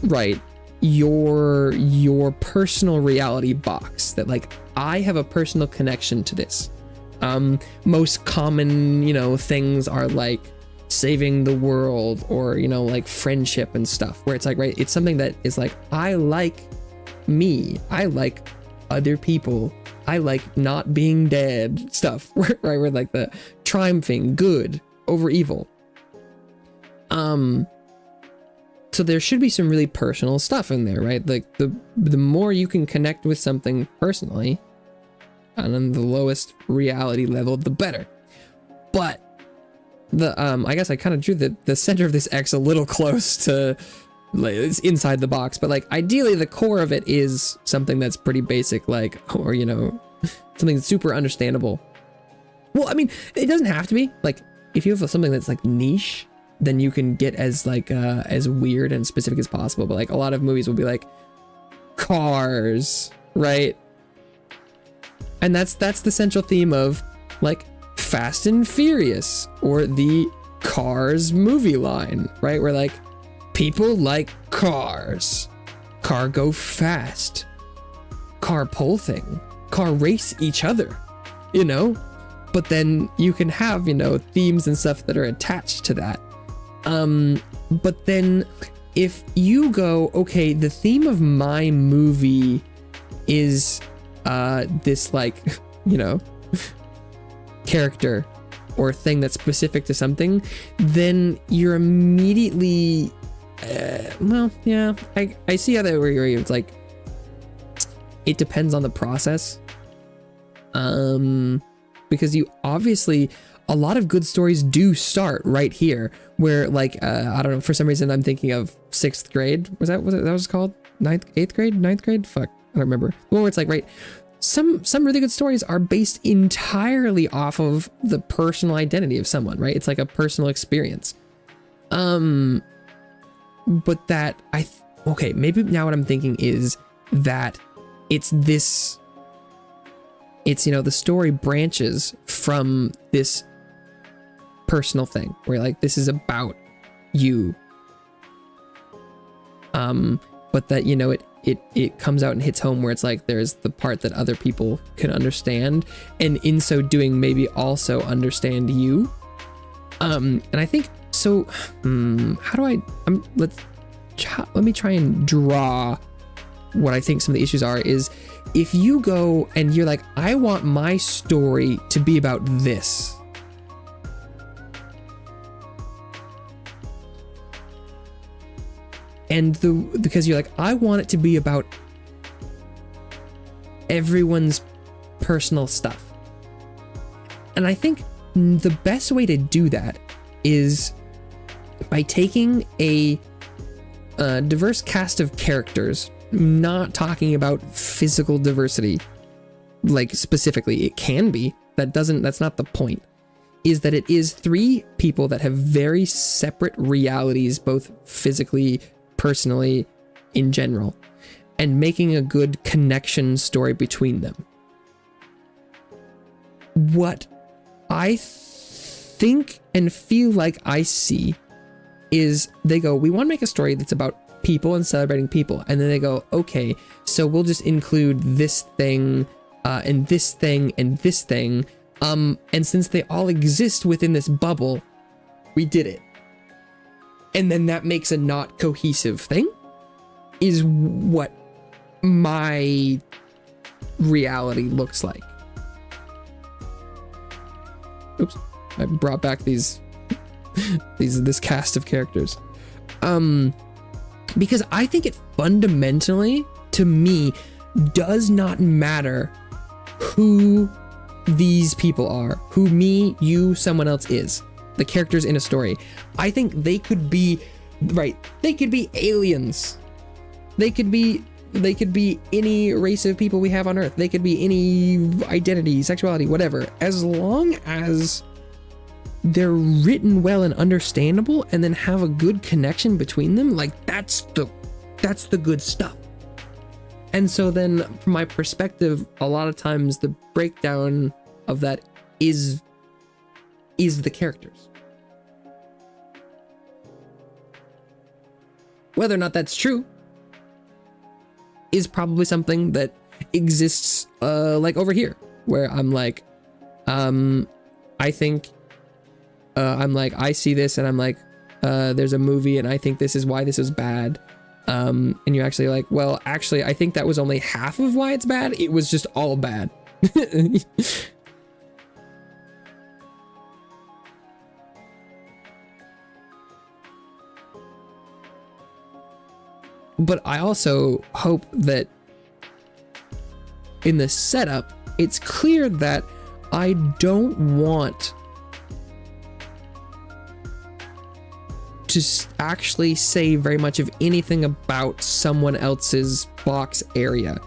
right, your personal reality box, that like I have a personal connection to this. Most common, you know, things are like saving the world, or, you know, like friendship and stuff, where it's like, right, it's something that is like, I like me, I like other people, I like not being dead stuff, right? We're like the triumphing good over evil. So there should be some really personal stuff in there, right? Like the more you can connect with something personally, and on the lowest reality level, the better. But the I guess I kind of drew the center of this X a little close to, like, it's inside the box, but like ideally the core of it is something that's pretty basic, like, or, you know, something that's super understandable. Well, I mean, it doesn't have to be like, if you have something that's like niche, then you can get as like as weird and specific as possible. But like a lot of movies will be like Cars, right? And that's the central theme of like Fast and Furious, or the Cars movie line, right? Where like people like cars, car go fast, car pull thing, car race each other, you know? But then you can have, you know, themes and stuff that are attached to that. But then if you go, okay, the theme of my movie is this, like, you know, character or thing that's specific to something, then you're immediately well, yeah, I see how that where it's like it depends on the process, because you obviously, a lot of good stories do start right here, where like I don't know, for some reason I'm thinking of 6th grade. Was that what was called? 8th grade? Fuck, I don't remember. The one where it's like, right, some really good stories are based entirely off of the personal identity of someone, right? It's like a personal experience. But that okay, maybe now what I'm thinking is that it's, you know, the story branches from this personal thing where like this is about you, but that, you know, it comes out and hits home, where it's like there's the part that other people can understand, and in so doing maybe also understand you. And I think so. How do I? Let me try and draw what I think some of the issues are. Is if you go and you're like, I want my story to be about this. And because you're like, I want it to be about everyone's personal stuff. And I think the best way to do that is by taking a diverse cast of characters, not talking about physical diversity, like specifically. It can be. That's not the point. Is that it is 3 people that have very separate realities, both physically, personally, in general, and making a good connection story between them. What I think and feel like I see is they go, we want to make a story that's about people and celebrating people. And then they go, okay, so we'll just include this thing, and this thing, and this thing. And since they all exist within this bubble, we did it. And then that makes a not cohesive thing, is what my reality looks like. Oops, I brought back this cast of characters. Because I think it fundamentally, to me, does not matter who these people are, who me, you, someone else is. The characters in a story. I think they could be, right, they could be aliens. They could be any race of people we have on Earth. They could be any identity, sexuality, whatever. As long as they're written well and understandable, and then have a good connection between them, like that's the good stuff. And so then from my perspective, a lot of times the breakdown of that is the characters. Whether or not that's true is probably something that exists like over here, where I'm like, I think I'm like, I see this and I'm like, there's a movie and I think this is why this is bad. And you're actually like, well, actually, I think that was only half of why it's bad. It was just all bad. But I also hope that in the setup, it's clear that I don't want to actually say very much of anything about someone else's box area.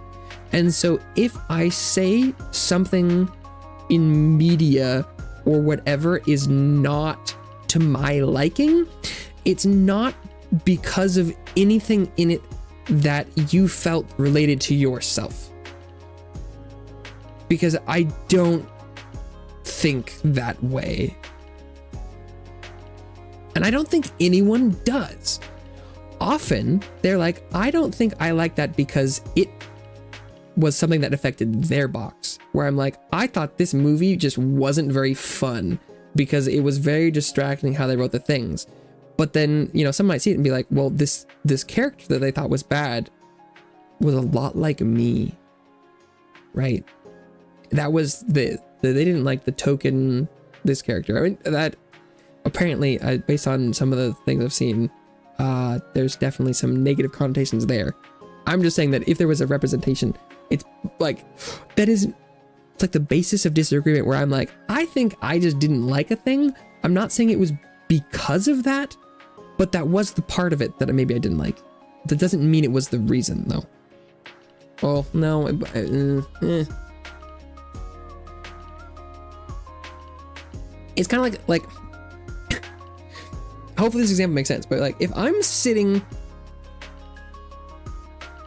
And so if I say something in media or whatever is not to my liking, it's not because of anything in it that you felt related to yourself. Because I don't think that way. And I don't think anyone does. Often they're like, I don't think I like that because it was something that affected their box. Where I'm like, I thought this movie just wasn't very fun because it was very distracting how they wrote the things. But then, you know, some might see it and be like, well, this character that they thought was bad was a lot like me, right? That was they didn't like the token, this character. I mean, that apparently, based on some of the things I've seen, there's definitely some negative connotations there. I'm just saying that if there was a representation, it's like, it's like the basis of disagreement where I'm like, I think I just didn't like a thing. I'm not saying it was because of that, but that was the part of it that maybe I didn't like. That doesn't mean it was the reason, though. Well, no. It's kind of like hopefully this example makes sense, but like if I'm sitting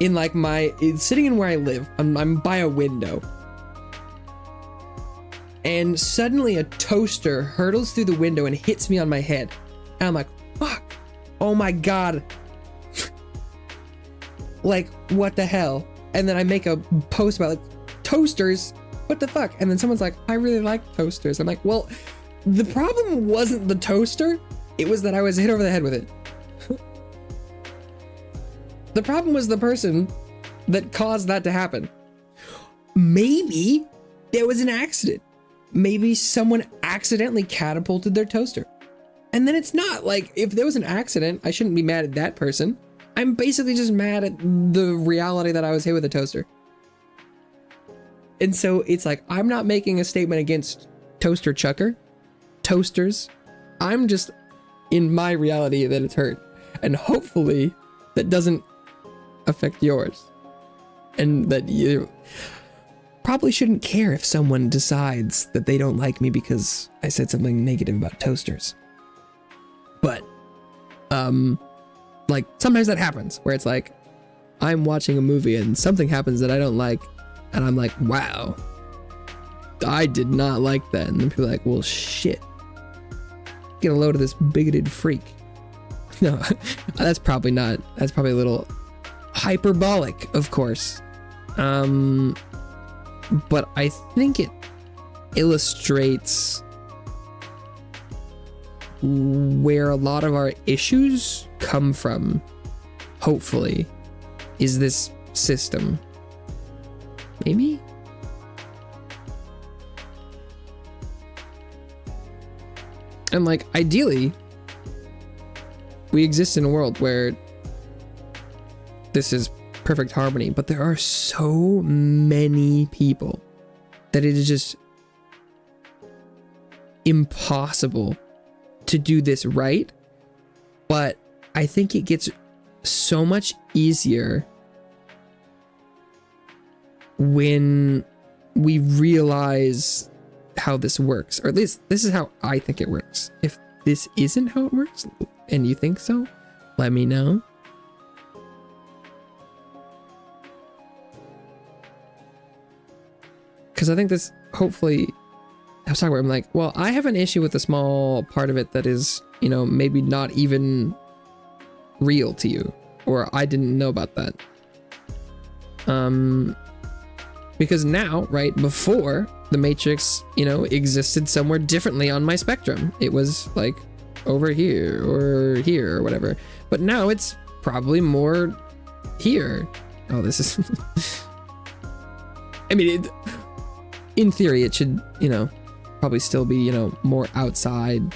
in like sitting in where I live, I'm by a window, and suddenly a toaster hurtles through the window and hits me on my head, and I'm like, fuck, oh my god. Like, what the hell? And then I make a post about like toasters. What the fuck? And then someone's like, I really like toasters. I'm like, well, the problem wasn't the toaster. It was that I was hit over the head with it. The problem was the person that caused that to happen. Maybe there was an accident. Maybe someone accidentally catapulted their toaster. And then it's not like, if there was an accident, I shouldn't be mad at that person. I'm basically just mad at the reality that I was hit with a toaster. And so it's like, I'm not making a statement against toaster chucker, toasters. I'm just in my reality that it's hurt. And hopefully that doesn't affect yours. And that you probably shouldn't care if someone decides that they don't like me because I said something negative about toasters. But, like, sometimes that happens where it's like, I'm watching a movie and something happens that I don't like, and I'm like, wow, I did not like that. And then people are like, well, shit, get a load of this bigoted freak. No, that's probably not, that's probably a little hyperbolic, of course. But I think it illustrates where a lot of our issues come from, hopefully, is this system. Maybe? And like, ideally, we exist in a world where this is perfect harmony, but there are so many people that it is just impossible to do this right. But I think it gets so much easier when we realize how this works, or at least this is how I think it works. If this isn't how it works and you think so, let me know. Because I think this, hopefully, I was talking about, I'm like, well, I have an issue with a small part of it that is, you know, maybe not even real to you, or I didn't know about that. Because now, right, before the Matrix, you know, existed somewhere differently on my spectrum. It was like over here or whatever. But now it's probably more here. Oh, this is... I mean, in theory, it should, you know, probably still be, you know, more outside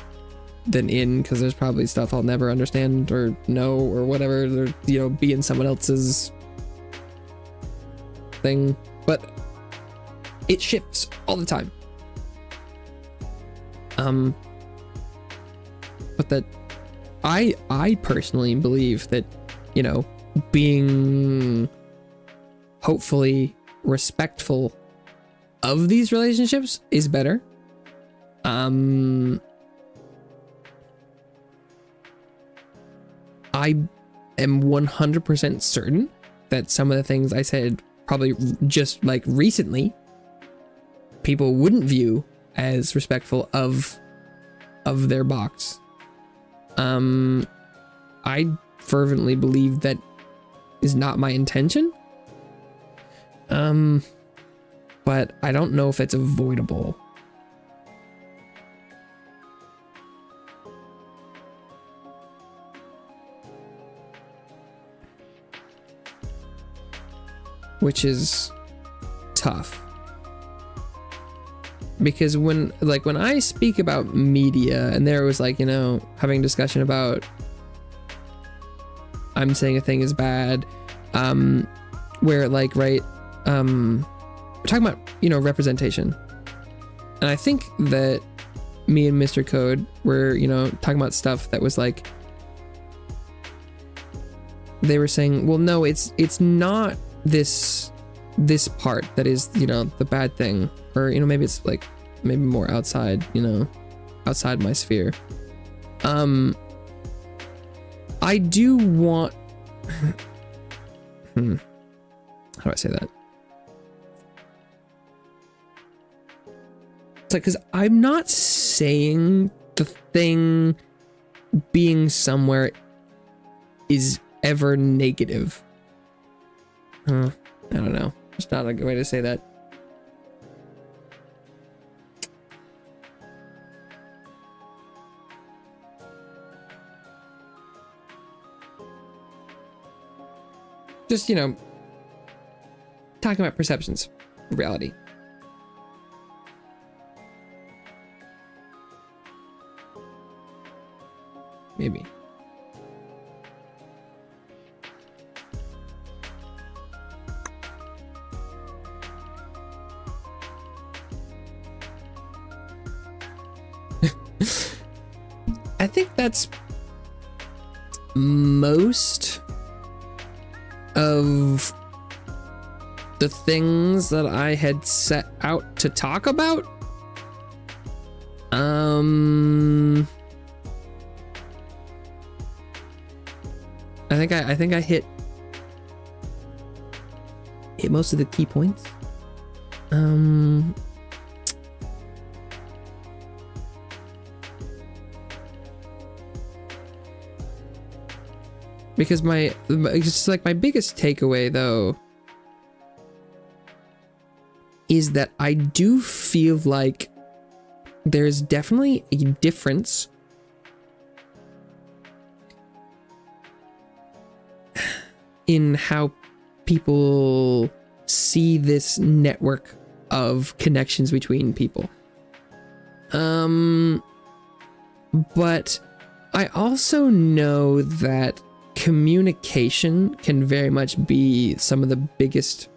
than in, because there's probably stuff I'll never understand or know or whatever, or, you know, be in someone else's thing. But it shifts all the time. But that I personally believe that, you know, being hopefully respectful of these relationships is better. I am 100% certain that some of the things I said probably just like recently, people wouldn't view as respectful of their box. I fervently believe that is not my intention. But I don't know if it's avoidable. Which is tough. Because when I speak about media, and there was like, you know, having a discussion about I'm saying a thing is bad, where like, right, we're talking about, you know, representation. And I think that me and Mr. Code were, you know, talking about stuff that was like, they were saying, well, no, it's not this part that is, you know, the bad thing, or, you know, maybe it's like, maybe more outside, you know, outside my sphere. I do want, how do I say that? It's like, because I'm not saying the thing being somewhere is ever negative. I don't know. It's not a good way to say that. Just, you know, talking about perceptions of reality. Maybe. I think that's most of the things that I had set out to talk about. I think I hit most of the key points. Because it's like my biggest takeaway though is that I do feel like there's definitely a difference in how people see this network of connections between people. But I also know that communication can very much be some of the biggest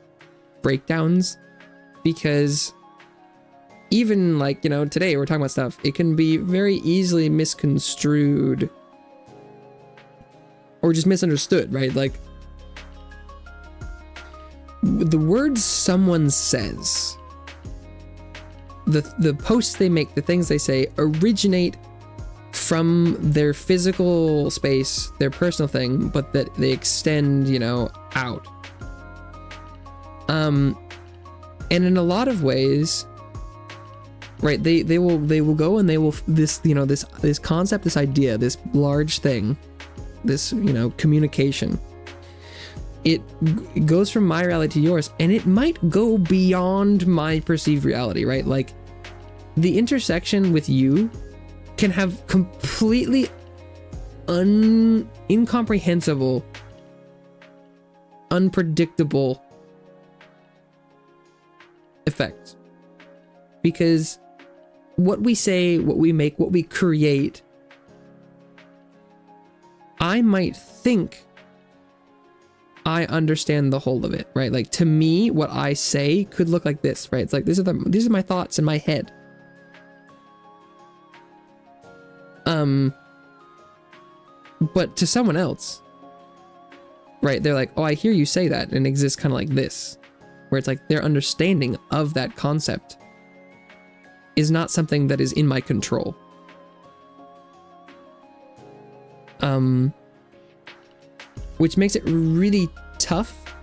breakdowns, because even like, you know, today we're talking about stuff, it can be very easily misconstrued or just misunderstood, right? Like the words someone says, the posts they make, the things they say originate from their physical space, their personal thing, but that they extend, you know, out. And in a lot of ways, right, they will go and they will this concept, this idea, this large thing, this, you know, communication. It goes from my reality to yours, and it might go beyond my perceived reality, right? Like the intersection with you can have completely incomprehensible, unpredictable effects. Because what we say, what we make, what we create, I might think I understand the whole of it, right? Like to me, what I say could look like this, right? It's like these are my thoughts in my head. But to someone else, right, they're like, oh, I hear you say that, and it exists kind of like this, where it's like their understanding of that concept is not something that is in my control. Which makes it really tough,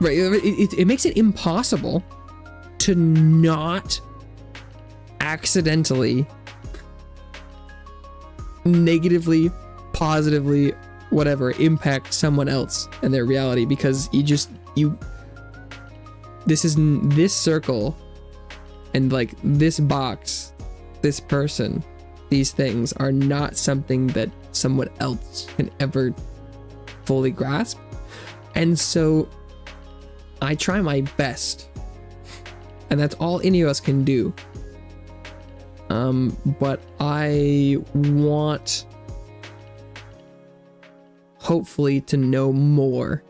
right? It makes it impossible to not accidentally, negatively, positively, whatever, impact someone else and their reality, because this circle and like this box, this person, these things are not something that someone else can ever fully grasp. And so I try my best, and that's all any of us can do. But I want, hopefully, to know more,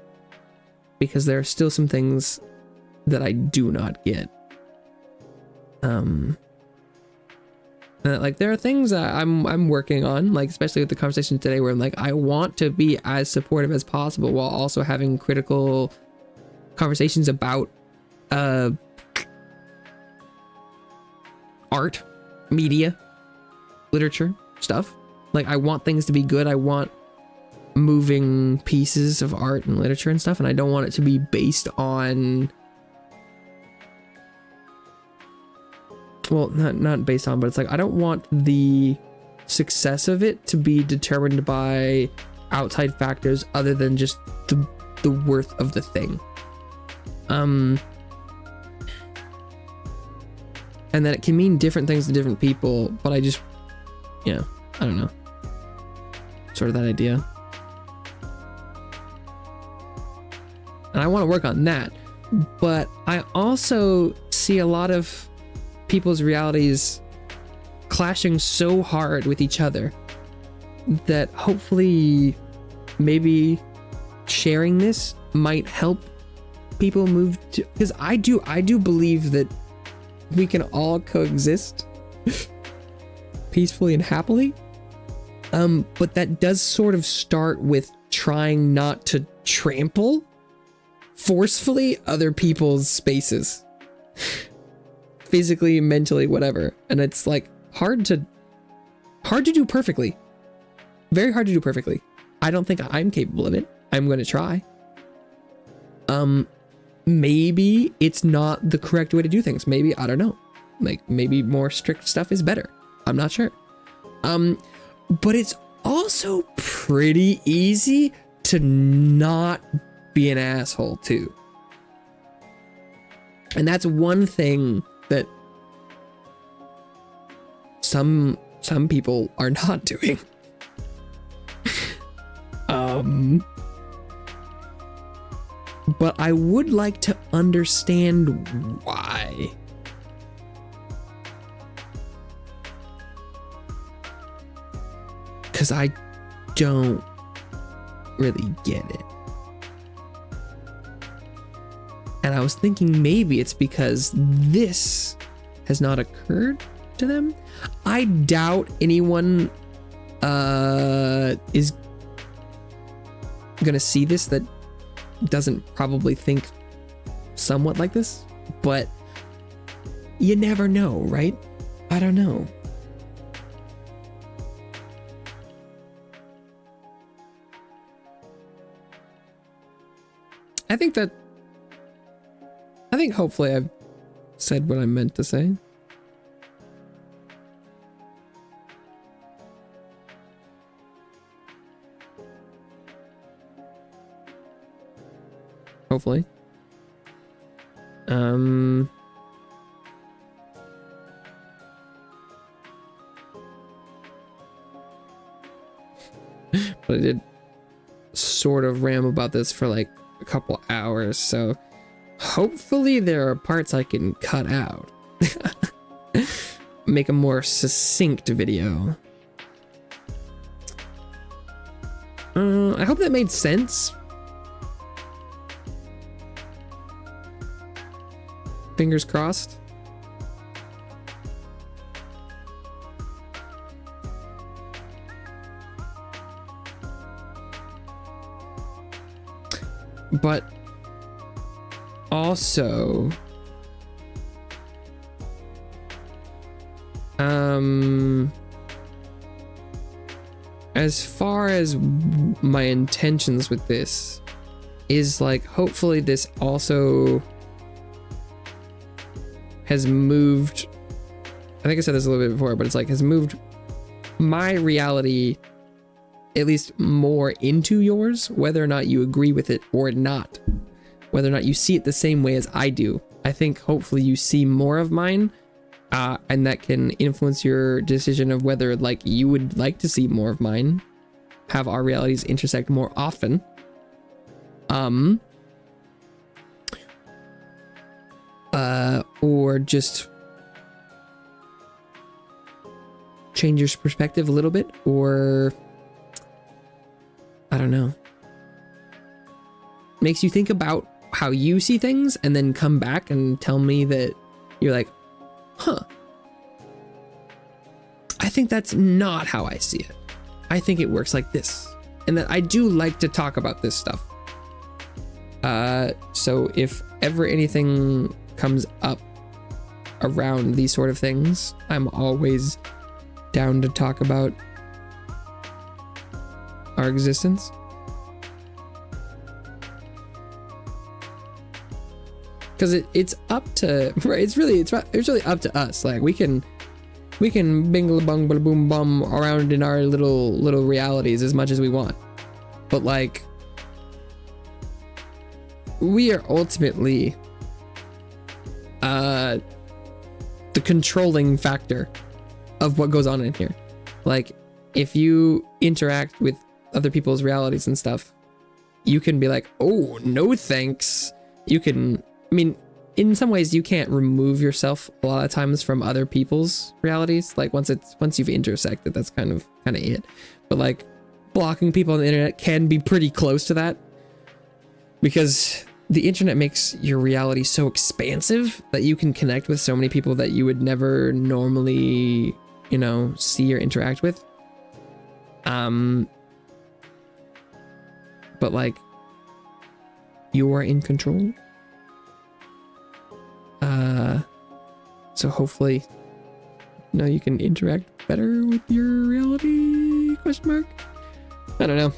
because there are still some things that I do not get. Like there are things I'm working on, like especially with the conversation today, where I'm like, I want to be as supportive as possible while also having critical conversations about art, media, literature, stuff. Like I want things to be good. I want moving pieces of art and literature and stuff, and I don't want it to be based on, well, not based on, but it's like I don't want the success of it to be determined by outside factors other than just the the worth of the thing. And that it can mean different things to different people, but I just, I don't know. Sort of that idea. And I want to work on that. But I also see a lot of people's realities clashing so hard with each other that hopefully maybe sharing this might help people move to, because I do believe that we can all coexist peacefully and happily. But that does sort of start with trying not to trample forcefully other people's spaces. Physically, mentally, whatever. And it's like hard to do perfectly. Very hard to do perfectly. I don't think I'm capable of it. I'm going to try. Maybe it's not the correct way to do things. Maybe, I don't know. Like, maybe more strict stuff is better. I'm not sure. But it's also pretty easy to not be an asshole too. And that's one thing that some people are not doing. But I would like to understand why. Because I don't really get it. And I was thinking maybe it's because this has not occurred to them. I doubt anyone is gonna see this that doesn't probably think somewhat like this, but you never know, right? I don't know. I think hopefully I've said what I meant to say. Hopefully. But I did sort of ramble about this for like a couple hours, so hopefully there are parts I can cut out. Make a more succinct video. I hope that made sense. Fingers crossed. But also, as far as my intentions with this is like, hopefully this also has moved, I think I said this a little bit before, but it's like has moved my reality at least more into yours, whether or not you agree with it or not, whether or not you see it the same way as I do. I think hopefully you see more of mine, and that can influence your decision of whether like you would like to see more of mine, have our realities intersect more often. Or just change your perspective a little bit, or I don't know, makes you think about how you see things and then come back and tell me that you're like, huh, I think that's not how I see it. I think it works like this. And that I do like to talk about this stuff. So if ever anything comes up around these sort of things, I'm always down to talk about our existence. Because it's up to, right, it's really up to us. Like we can bingle bung boom bum around in our little realities as much as we want, but like we are ultimately the controlling factor of what goes on in here. Like, if you interact with other people's realities and stuff, you can be like, oh, no thanks. You can, I mean, in some ways you can't remove yourself a lot of times from other people's realities. Like once you've intersected, that's kind of it. But like blocking people on the internet can be pretty close to that, because the internet makes your reality so expansive that you can connect with so many people that you would never normally, you know, see or interact with. But like, you are in control. So hopefully, you know, you can interact better with your reality, question mark? I don't know.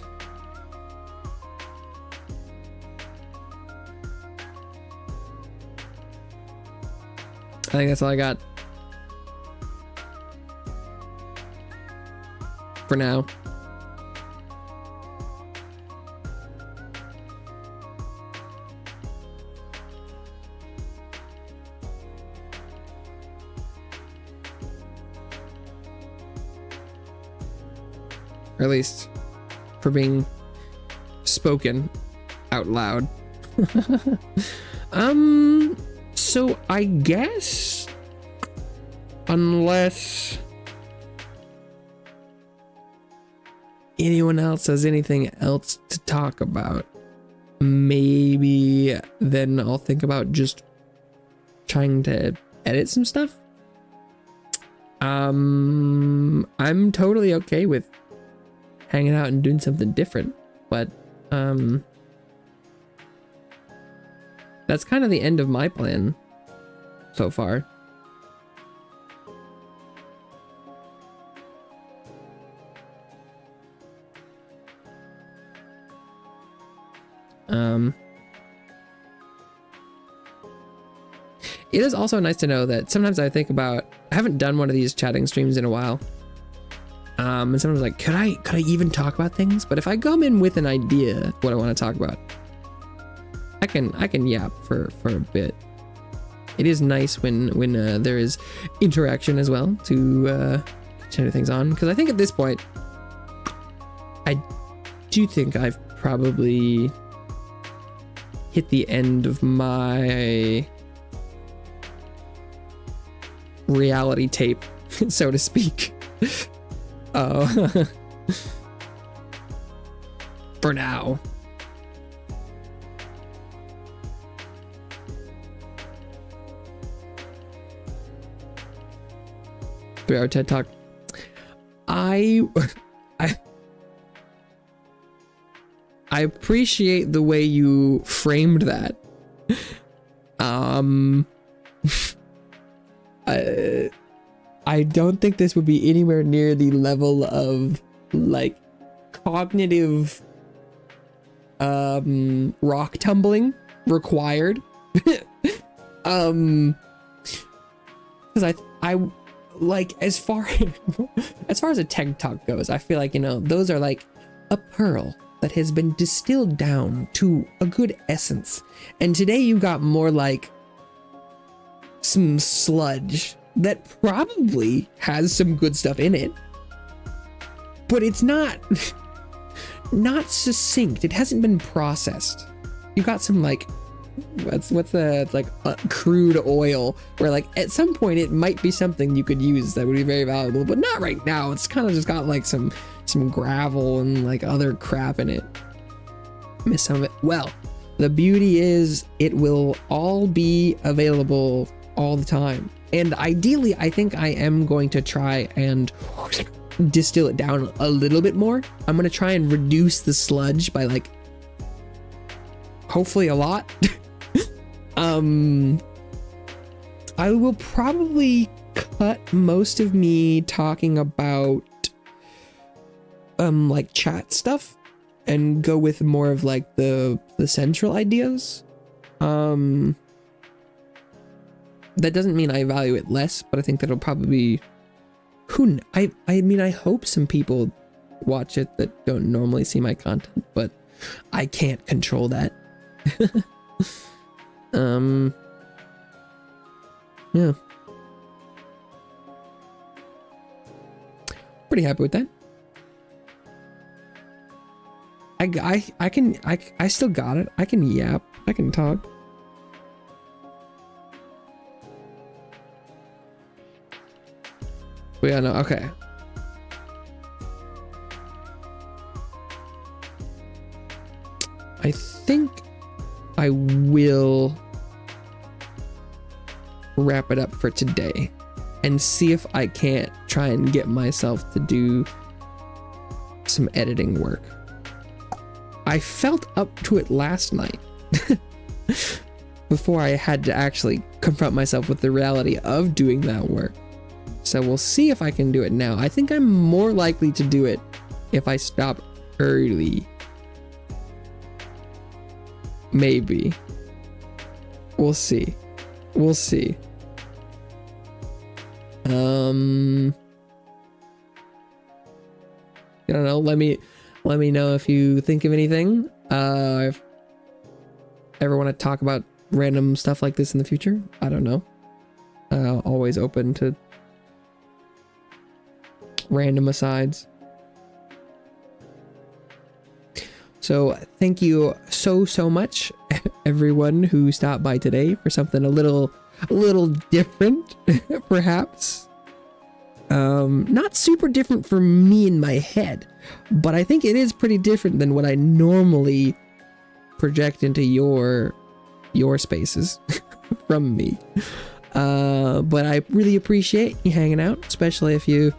I think that's all I got for now. Or at least for being spoken out loud. So I guess, unless anyone else has anything else to talk about, maybe then I'll think about just trying to edit some stuff. I'm totally okay with hanging out and doing something different, but that's kind of the end of my plan so far. It is also nice to know that sometimes I think about, I haven't done one of these chatting streams in a while. And someone's like, could I even talk about things? But if I come in with an idea what I want to talk about, I can yap for a bit. It is nice when there is interaction as well to continue things on, because I think at this point I do think I've probably hit the end of my reality tape, so to speak. For now. 3-hour TED Talk. I appreciate the way you framed that. I don't think this would be anywhere near the level of like cognitive rock tumbling required. Because I like, as far as a TED Talk goes, I feel like, you know, those are like a pearl that has been distilled down to a good essence. And today you got more like some sludge that probably has some good stuff in it, but it's not succinct. It hasn't been processed. You got some like, what's like crude oil, where like at some point it might be something you could use that would be very valuable, but not right now. It's kind of just got like some gravel and like other crap in it. Miss some of it. Well, the beauty is it will all be available all the time. And ideally, I think I am going to try and distill it down a little bit more. I'm going to try and reduce the sludge by like, hopefully a lot. I will probably cut most of me talking about like chat stuff and go with more of like the central ideas. That doesn't mean I value it less, but I think that'll probably be, I mean, I hope some people watch it that don't normally see my content, but I can't control that. Yeah. Pretty happy with that. I still got it. I can yap. I can talk. But yeah, no, okay. I think I will wrap it up for today and see if I can't try and get myself to do some editing work. I felt up to it last night before I had to actually confront myself with the reality of doing that work. So we'll see if I can do it now. I think I'm more likely to do it if I stop early. Maybe. We'll see. We'll see. I don't know. Let me know if you think of anything. If ever want to talk about random stuff like this in the future, I don't know. Always open to random asides. So thank you so much, everyone who stopped by today for something a little different, perhaps. Not super different for me in my head, but I think it is pretty different than what I normally project into your spaces from me. But I really appreciate you hanging out, especially if you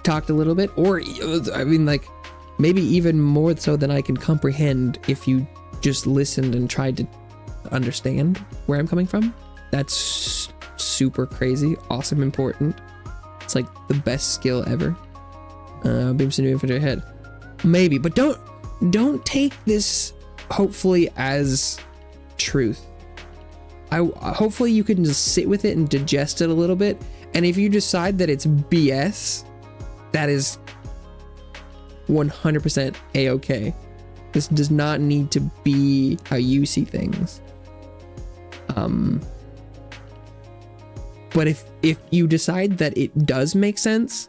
talked a little bit, or I mean, like, maybe even more so than I can comprehend if you just listened and tried to understand where I'm coming from. That's super crazy, awesome, important. It's like the best skill ever. Beams a new infantry ahead. Maybe, but don't take this hopefully as truth. Hopefully you can just sit with it and digest it a little bit. And if you decide that it's BS, that is 100% a-okay. This does not need to be how you see things. But if you decide that it does make sense,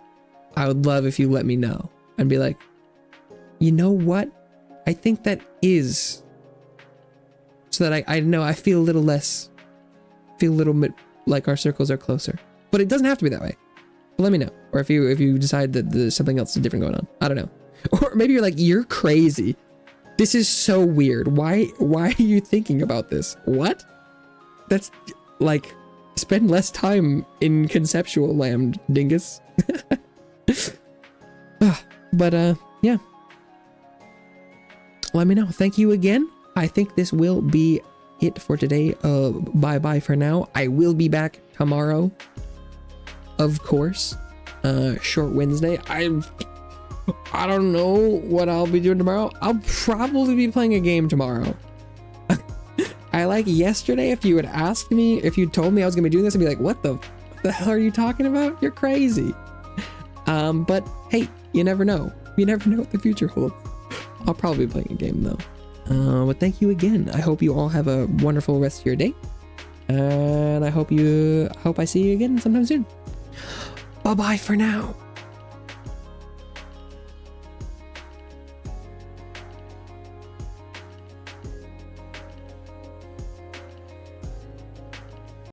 I would love if you let me know and be like, you know what? I think that is, so that I know I feel a little bit like our circles are closer. But it doesn't have to be that way. But let me know. Or if you decide that there's something else different going on. I don't know. Or maybe you're like, you're crazy. This is so weird. Why are you thinking about this? What? That's like, spend less time in conceptual land, dingus. But yeah. Let me know. Thank you again. I think this will be it for today. Bye for now. I will be back tomorrow, of course. Short Wednesday. I don't know what I'll be doing tomorrow. I'll probably be playing a game tomorrow. I like yesterday, if you had asked me, if you told me I was gonna be doing this, I'd be like, what the hell are you talking about? You're crazy. But hey, you never know. You never know what the future holds. I'll probably be playing a game though. But thank you again. I hope you all have a wonderful rest of your day. And I hope I see you again sometime soon. Bye-bye for now.